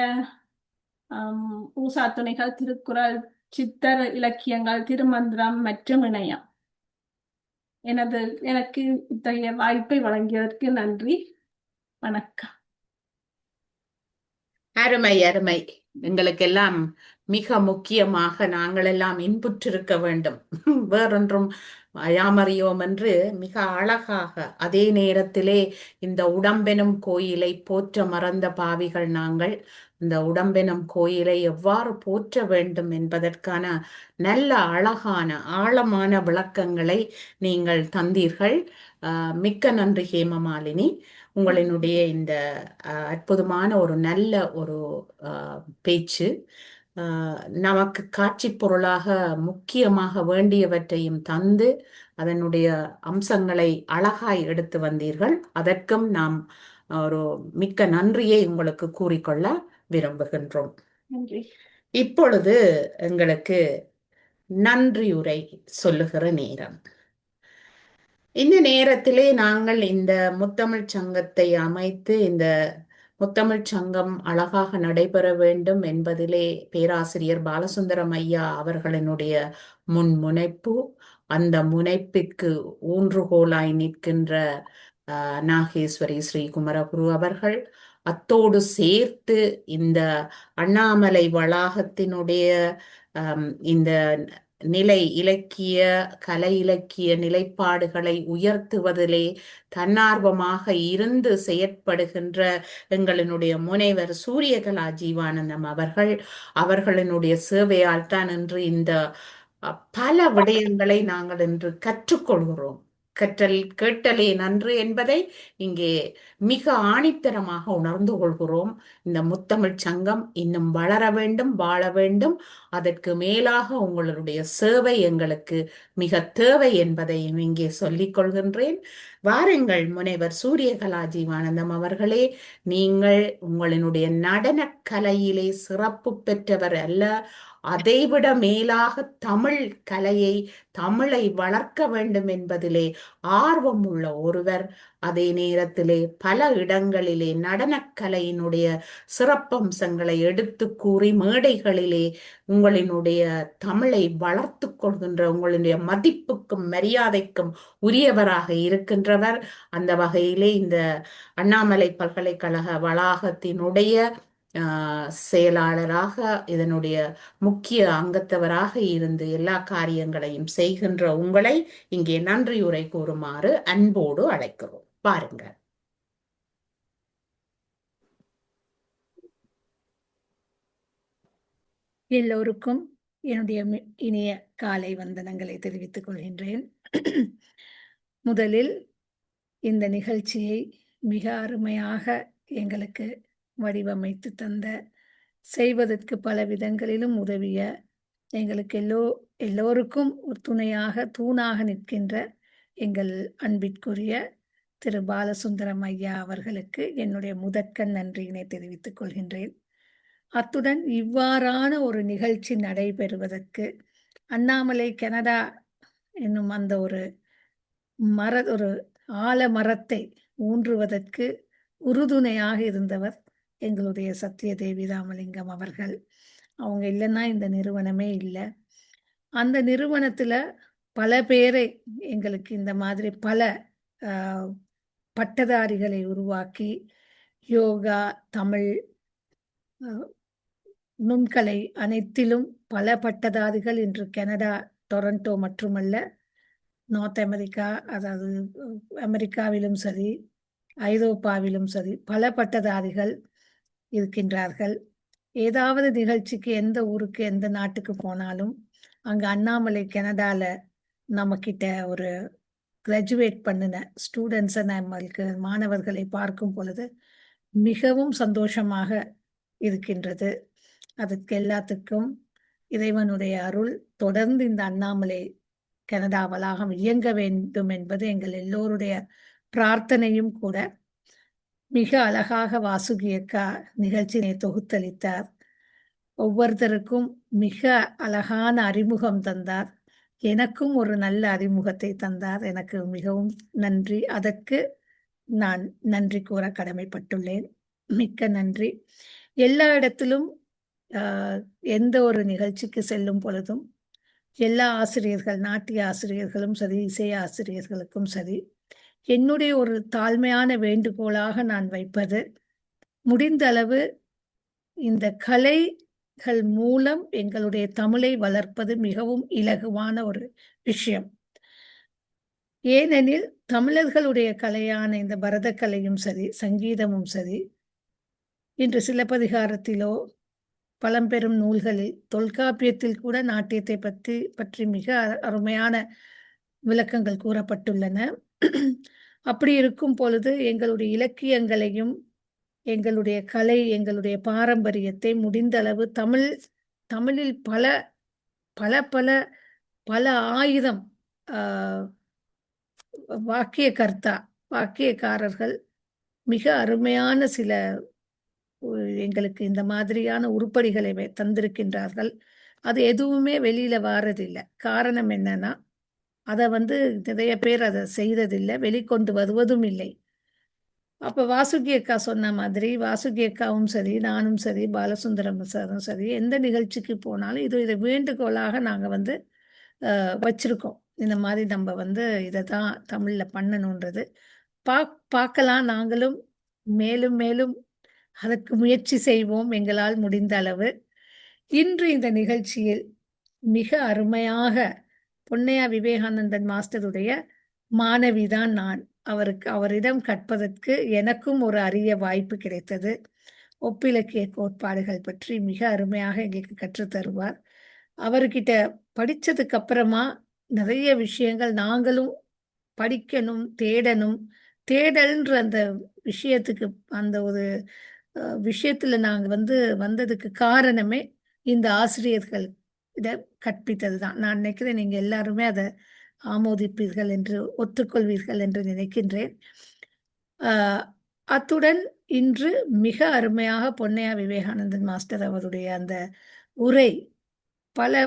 பூசா துணைகள், திருக்குறள், சித்தர் இலக்கியங்கள், திருமந்திரம் மற்றும் இணையம். எனக்கு இத்தகைய வாய்ப்பை வழங்கியதற்கு நன்றி. வணக்கம். அருமை அருமை. எங்களுக்கெல்லாம் மிக முக்கியமாக நாங்கள் எல்லாம் இன்புற்றிருக்க வேண்டும். வேறொன்றும் யாமறியோம் என்று மிக அழகாக, அதே நேரத்திலே இந்த உடம்பெனும் கோயிலை போற்ற மறந்த பாவிகள் நாங்கள், இந்த உடம்பெனும் கோயிலை எவ்வாறு போற்ற வேண்டும் என்பதற்கான நல்ல அழகான ஆழமான விளக்கங்களை நீங்கள் தந்தீர்கள். மிக்க நன்றி ஹேமமாலினி. உங்களினுடைய இந்த அற்புதமான ஒரு நல்ல ஒரு பேச்சு நமக்கு காட்சி பொருளாக முக்கியமாக வேண்டியவற்றையும் தந்து அதனுடைய அம்சங்களை அழகாய் எடுத்து வந்தீர்கள். அதற்கும் நாம் ஒரு மிக்க நன்றியை உங்களுக்கு கூறிக்கொள்ள விரும்புகின்றோம். நன்றி. இப்பொழுது எங்களுக்கு நன்றியுரை சொல்லுகிற நேரம். இந்த நேரத்திலே நாங்கள் இந்த முத்தமிழ் சங்கத்தை அமைத்து இந்த முத்தமிழ் சங்கம் அழகாக நடைபெற வேண்டும் என்பதிலே பேராசிரியர் பாலசுந்தரம் ஐயா அவர்களினுடைய முன்முனைப்பு, அந்த முனைப்பிற்கு ஊன்றுகோலாய் நிற்கின்ற நாகேஸ்வரி ஸ்ரீ குமரகுரு அவர்கள், அத்தோடு சேர்த்து இந்த அண்ணாமலை வளாகத்தினுடைய இந்த நிலை இலக்கிய கலை இலக்கிய நிலைப்பாடுகளை உயர்த்துவதிலே தன்னார்வமாக இருந்து செயற்படுகின்ற எங்களினுடைய முனைவர் சூரியகலா ஜீவானந்தம் அவர்களினுடைய சேவையால் தான் இன்று இந்த பல விடயங்களை நாங்கள் இன்று கற்றுக்கொள்கிறோம். கேட்டலே நன்று என்பதை இங்கே மிக ஆணித்தரமாக உணர்ந்து கொள்கிறோம். இந்த முத்தமிழ் சங்கம் இன்னும் வளர வேண்டும், வாழ வேண்டும். அதற்கு மேலாக உங்களுடைய சேவை எங்களுக்கு மிக தேவை என்பதையும் இங்கே சொல்லிக் கொள்கின்றேன். வாருங்கள் முனைவர் சூரியகலா ஜீவானந்தம் அவர்களே, நீங்கள் உங்களினுடைய நடன கலையிலே சிறப்பு பெற்றவர் அல்ல, அதைவிட மேலாக தமிழ் கலையை, தமிழை வளர்க்க வேண்டும் என்பதிலே ஆர்வம் உள்ள ஒருவர். அதே நேரத்திலே பல இடங்களிலே நடனக்கலையினுடைய சிறப்பம்சங்களை எடுத்து கூறி மேடைகளிலே உங்களினுடைய தமிழை வளர்த்து கொள்கின்ற, உங்களுடைய மதிப்புக்கும் மரியாதைக்கும் உரியவராக இருக்கின்றவர். அந்த வகையிலே இந்த அண்ணாமலை பல்கலைக்கழக வளாகத்தினுடைய செயலாளராக, இதனுடைய முக்கிய அங்கத்தவராக இருந்து எல்லா காரியங்களையும் செய்கின்ற உங்களை இங்கே நன்றியுரை கூறுமாறு அன்போடு அழைக்கிறோம். பாருங்க. எல்லோருக்கும் என்னுடைய இனிய காலை வந்தனங்களை தெரிவித்துக் கொள்கின்றேன். முதலில் இந்த நிகழ்ச்சியை மிக அருமையாக எங்களுக்கு வடிவமைத்து தந்த, செய்வதற்கு பல விதங்களிலும் உதவிய, எங்களுக்கு எல்லோருக்கும் ஒரு தூணாக நிற்கின்ற எங்கள் அன்பிற்குரிய திரு பாலசுந்தரம் ஐயா அவர்களுக்கு என்னுடைய முதற்கண் நன்றியினை தெரிவித்துக் கொள்கின்றேன். அத்துடன் இவ்வாறான ஒரு நிகழ்ச்சி நடைபெறுவதற்கு அண்ணாமலை கனடா என்னும் அந்த ஒரு ஆலமரத்தை ஊன்றுவதற்கு உறுதுணையாக இருந்தவர் எங்களுடைய சத்யதேவி ராமலிங்கம் அவர்கள். அவங்க இல்லைன்னா இந்த நிறுவனமே இல்லை. அந்த நிறுவனத்துல பல பேரை எங்களுக்கு இந்த மாதிரி பல பட்டதாரிகளை உருவாக்கி யோகா, தமிழ், நுண்கலை அனைத்திலும் பல பட்டதாரிகள் இன்று கனடா, டொரண்டோ மட்டுமல்ல, நார்த் அமெரிக்கா, அதாவது அமெரிக்காவிலும் சரி, ஐரோப்பாவிலும் சரி பல பட்டதாரிகள் இருக்கின்றார்கள். ஏதாவது நிகழ்ச்சிக்கு எந்த ஊருக்கு எந்த நாட்டுக்கு போனாலும் அங்க அண்ணாமலை கனடால நம்மக்கிட்ட ஒரு கிராஜுவேட் பண்ணின ஸ்டூடெண்ட்ஸை, நம்மளுக்கு மாணவர்களை பார்க்கும் பொழுது மிகவும் சந்தோஷமாக இருக்கின்றது. அதற்கு எல்லாத்துக்கும் இறைவனுடைய அருள். தொடர்ந்து இந்த அண்ணாமலை கனடா வளாகம் இயங்க வேண்டும் என்பது எங்கள் எல்லோருடைய பிரார்த்தனையும் கூட. மிக அழகாக வாசுகி அக்கா நிகழ்ச்சியை தொகுத்தளித்தார். ஒவ்வொருத்தருக்கும் மிக அழகான அறிமுகம் தந்தார். எனக்கும் ஒரு நல்ல அறிமுகத்தை தந்தார். எனக்கு மிகவும் நன்றி. அதற்கு நான் நன்றி கூற கடமைப்பட்டுள்ளேன். மிக்க நன்றி. எல்லா இடத்திலும் எந்த ஒரு நிகழ்ச்சிக்கு செல்லும் பொழுதும் எல்லா ஆசிரியர்கள், நாட்டிய ஆசிரியர்களும் சரி, இசை ஆசிரியர்களுக்கும் சரி, என்னுடைய ஒரு தாழ்மையான வேண்டுகோளாக நான் வைப்பது, முடிந்த அளவு இந்த கலைகள் மூலம் எங்களுடைய தமிழை வளர்ப்பது மிகவும் இலகுவான ஒரு விஷயம். ஏனெனில் தமிழர்களுடைய கலையான இந்த பரதக்கலையும் சரி, சங்கீதமும் சரி, இன்று சிலப்பதிகாரத்திலோ பழம்பெரும் நூல்களில், தொல்காப்பியத்தில் கூட நாட்டியத்தை பற்றி மிக அருமையான விளக்கங்கள் கூறப்பட்டுள்ளன. அப்படி இருக்கும் பொழுது எங்களுடைய இலக்கியங்களையும் எங்களுடைய கலை, எங்களுடைய பாரம்பரியத்தை முடிந்த அளவு தமிழில் பல பல பல பல ஆயிரம் வாக்கியக்காரர்கள் மிக அருமையான சில எங்களுக்கு இந்த மாதிரியான உருப்படிகளை தந்திருக்கின்றார்கள். அது எதுவுமே வெளியில வாரதில்லை. காரணம் என்னன்னா, அதை நிறைய பேர் அதை செய்ததில்லை, வெளிக்கொண்டு வருவதும் இல்லை. அப்ப வாசுகி அக்கா சொன்ன மாதிரி, வாசுகி அக்காவும் சரி, நானும் சரி, பாலசுந்தரம் சாரும் சரி, எந்த நிகழ்ச்சிக்கு போனாலும் இதை வேண்டுகோளாக நாங்க வச்சிருக்கோம். இந்த மாதிரி நம்ம இதை தான் தமிழ்ல பண்ணணுன்றது பார்க்கலாம். நாங்களும் மேலும் மேலும் அதற்கு முயற்சி செய்வோம் எங்களால் முடிந்த அளவு. இன்று இந்த நிகழ்ச்சியில் மிக அருமையாக பொன்னையா விவேகானந்தன் மாஸ்டருடைய மாணவிதான் நான். அவரிடம் கற்பதற்கு எனக்கும் ஒரு அரிய வாய்ப்பு கிடைத்தது. ஒப்பிலக்கிய கோட்பாடுகள் பற்றி மிக அருமையாக எங்களுக்கு கற்றுத்தருவார். அவர்கிட்ட படிச்சதுக்கு அப்புறமா நிறைய விஷயங்கள் நாங்களும் படிக்கணும், தேடணும். தேடல்ன்ற அந்த விஷயத்துக்கு, அந்த ஒரு விஷயத்துல நாங்க வந்ததுக்கு காரணமே இந்த ஆசிரியர்கள் இதை கற்பித்தது தான். நான் நினைக்கிறேன் நீங்க எல்லாருமே அதை ஆமோதிப்பீர்கள் என்று, ஒத்துக்கொள்வீர்கள் என்று நினைக்கின்றேன். அத்துடன் இன்று மிக அருமையாக பொன்னையா விவேகானந்தன் மாஸ்டர் அவருடைய அந்த உரை பல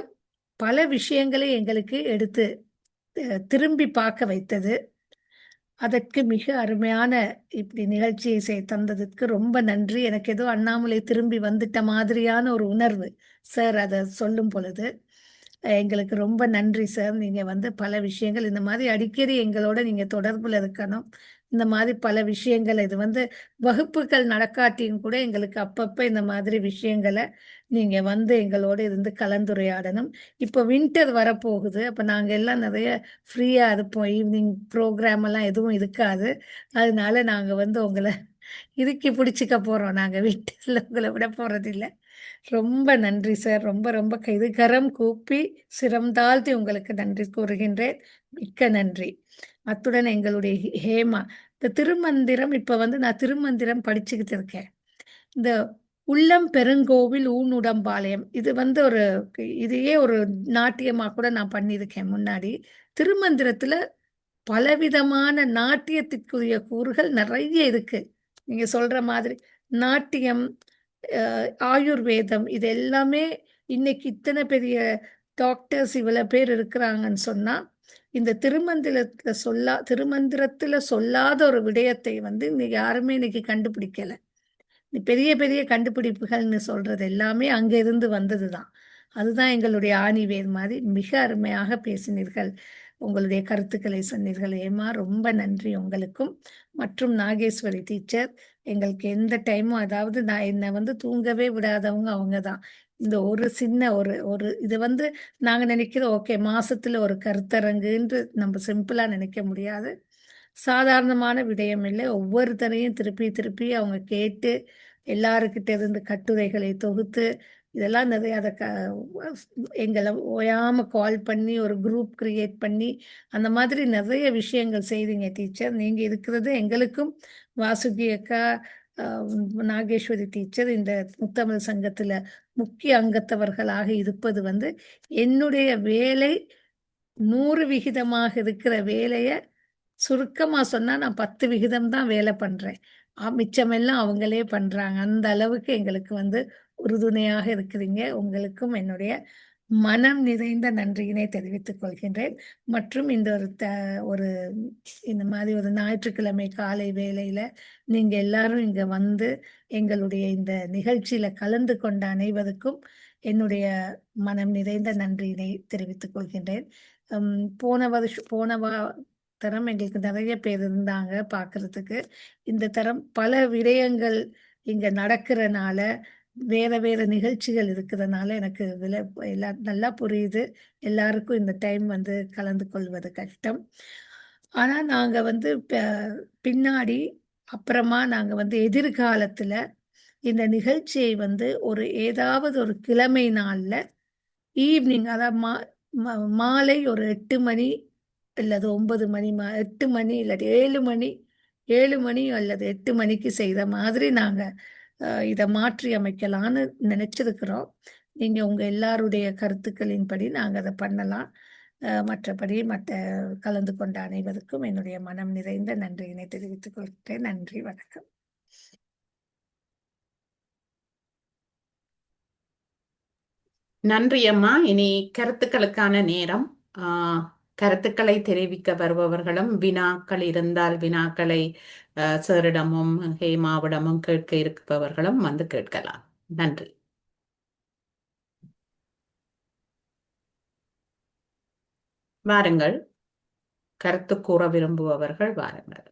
பல விஷயங்களை எங்களுக்கு எடுத்து திரும்பி பார்க்க வைத்தது. அதற்கு மிக அருமையான இப்படி நிகழ்ச்சியை தந்ததுக்கு ரொம்ப நன்றி. எனக்கு ஏதோ அண்ணாமலை திரும்பி வந்துட்ட மாதிரியான ஒரு உணர்வு சார் அதை சொல்லும் பொழுது. எங்களுக்கு ரொம்ப நன்றி சார். நீங்க பல விஷயங்கள் இந்த மாதிரி அடிக்கடி எங்களோட நீங்க தொடர்புல இருக்கணும். இந்த மாதிரி பல விஷயங்கள், இது வகுப்புகள் நடக்காட்டியும் கூட எங்களுக்கு அப்பப்ப இந்த மாதிரி விஷயங்களை நீங்க எங்களோட இருந்து கலந்துரையாடணும். இப்போ வின்டர் வரப்போகுது. அப்ப நாங்க எல்லாம் நிறைய ஃப்ரீயா இருப்போம். ஈவினிங் ப்ரோக்ராம் எல்லாம் எதுவும் இருக்காது. அதனால நாங்க உங்களை இறுக்கி பிடிச்சிக்க போறோம். நாங்க வீட்டுல உங்களை விட போறதில்லை. ரொம்ப நன்றி சார். ரொம்ப ரொம்ப கரம் கூப்பி சிரம் தாழ்த்தி உங்களுக்கு நன்றி கூறுகின்றேன். மிக்க நன்றி. அத்துடன் எங்களுடைய ஹேமா, இந்த திருமந்திரம், இப்ப நான் திருமந்திரம் படிச்சுக்கிட்டு இருக்கேன். இந்த உள்ளம் பெருங்கோவில் ஊனுடம்பாளையம், இது இதையே ஒரு நாட்டியமா கூட நான் பண்ணியிருக்கேன் முன்னாடி. திருமந்திரத்துல பலவிதமான நாட்டியத்திற்குரிய கூறுகள் நிறைய இருக்கு. நீங்க சொல்ற மாதிரி நாட்டியம், ஆயுர்வேதம், இது எல்லாமே இன்னைக்கு இத்தனை பெரிய டாக்டர்ஸ் இவ்வளவு பேர் இருக்கிறாங்கன்னு சொன்னா, இந்த திருமந்திரத்துல சொல்லாத ஒரு விடயத்தை இன்னைக்கு யாருமே இன்னைக்கு கண்டுபிடிக்கல. பெரிய பெரிய கண்டுபிடிப்புகள்னு சொல்றது எல்லாமே அங்க இருந்து வந்ததுதான். அதுதான் எங்களுடைய ஆணிவேர் மாதிரி. மிக அருமையாக பேசினீர்கள், உங்களுடைய கருத்துக்களை சொன்னீர்கள். ஏமா, ரொம்ப நன்றி உங்களுக்கும். மற்றும் நாகேஸ்வரி டீச்சர், எங்களுக்கு எந்த டைமும், அதாவது நான் என்னை தூங்கவே விடாதவங்க அவங்க தான். இந்த ஒரு சின்ன ஒரு இது நாங்க நினைக்கிறோம், ஓகே மாசத்துல ஒரு கருத்தரங்குன்று நம்ம சிம்பிளா நினைக்க முடியாது. சாதாரணமான விடயம் இல்லை. ஒவ்வொருத்தரையும் திருப்பி திருப்பி அவங்க கேட்டு எல்லாருக்கிட்ட இருந்து கட்டுரைகளை தொகுத்து, இதெல்லாம் நிறைய அதை எங்களை ஓயாம கால் பண்ணி ஒரு குரூப் கிரியேட் பண்ணி அந்த மாதிரி நிறைய விஷயங்கள் செய்றீங்க டீச்சர். நீங்க இருக்கிறது எங்களுக்கும், வாசுகி அக்கா, நாகேஸ்வரி டீச்சர் இந்த முத்தமிழ் சங்கத்துல முக்கிய அங்கத்தவர்களாக இருப்பது என்னுடைய வேலை 100% இருக்கிற வேலையை சுருக்கமா சொன்னா நான் 10% தான் வேலை பண்றேன். மிச்சமெல்லாம் அவங்களே பண்றாங்க. அந்த அளவுக்கு எங்களுக்கு வந்து உறுதுணையாக இருக்கிறீங்க. உங்களுக்கும் என்னுடைய மனம் நிறைந்த நன்றியினை தெரிவித்துக் கொள்கின்றேன். மற்றும் இந்த ஒரு இந்த மாதிரி ஒரு ஞாயிற்றுக்கிழமை காலை வேளையில நீங்க எல்லாரும் இங்க வந்து எங்களுடைய இந்த நிகழ்ச்சியில கலந்து கொண்ட அனைவருக்கும் என்னுடைய மனம் நிறைந்த நன்றியினை தெரிவித்துக் கொள்கின்றேன். போன தரம் எங்களுக்கு நிறைய பேர் இருந்தாங்க பார்க்கறதுக்கு. இந்த தரம் பல விடயங்கள் இங்க நடக்கிறனால, வேற வேற நிகழ்ச்சிகள் இருக்கிறதுனால எனக்கு எல்லாம் நல்லா புரியுது. எல்லாருக்கும் இந்த டைம் வந்து கலந்து கொள்வது கஷ்டம். ஆனா நாங்க வந்து பின்னாடி அப்புறமா நாங்க வந்து எதிர்காலத்துல இந்த நிகழ்ச்சியை வந்து ஏதாவது ஒரு கிழமை நாள்ல ஈவினிங், அதாவது மாலை ஒரு 8 மணி அல்லது 9 மணி, 8 மணி இல்லாட்டி 7 மணி அல்லது 8 மணிக்கு செய்த மாதிரி நாங்க இதை மாற்றி அமைக்கலான்னு நினைச்சிருக்கிறோம். நீங்க உங்க எல்லாருடைய கருத்துக்களின்படி நாங்க அதை பண்ணலாம். மற்றபடி கலந்து கொண்ட அனைவருக்கும் என்னுடைய மனம் நிறைந்த நன்றியினை தெரிவித்துக் கொள்கிறேன். நன்றி, வணக்கம். நன்றி அம்மா. இனி கருத்துக்களுக்கான நேரம். கருத்துக்களை தெரிவிக்க வருபவர்களும் வினாக்கள் இருந்தால் வினாக்களை சாரிடமும் ஹேமாவிடமும் கேட்க இருப்பவர்களும் வந்து கேட்கலாம். நன்றி. வாருங்கள், கருத்து கூற விரும்புபவர்கள் வாருங்கள்.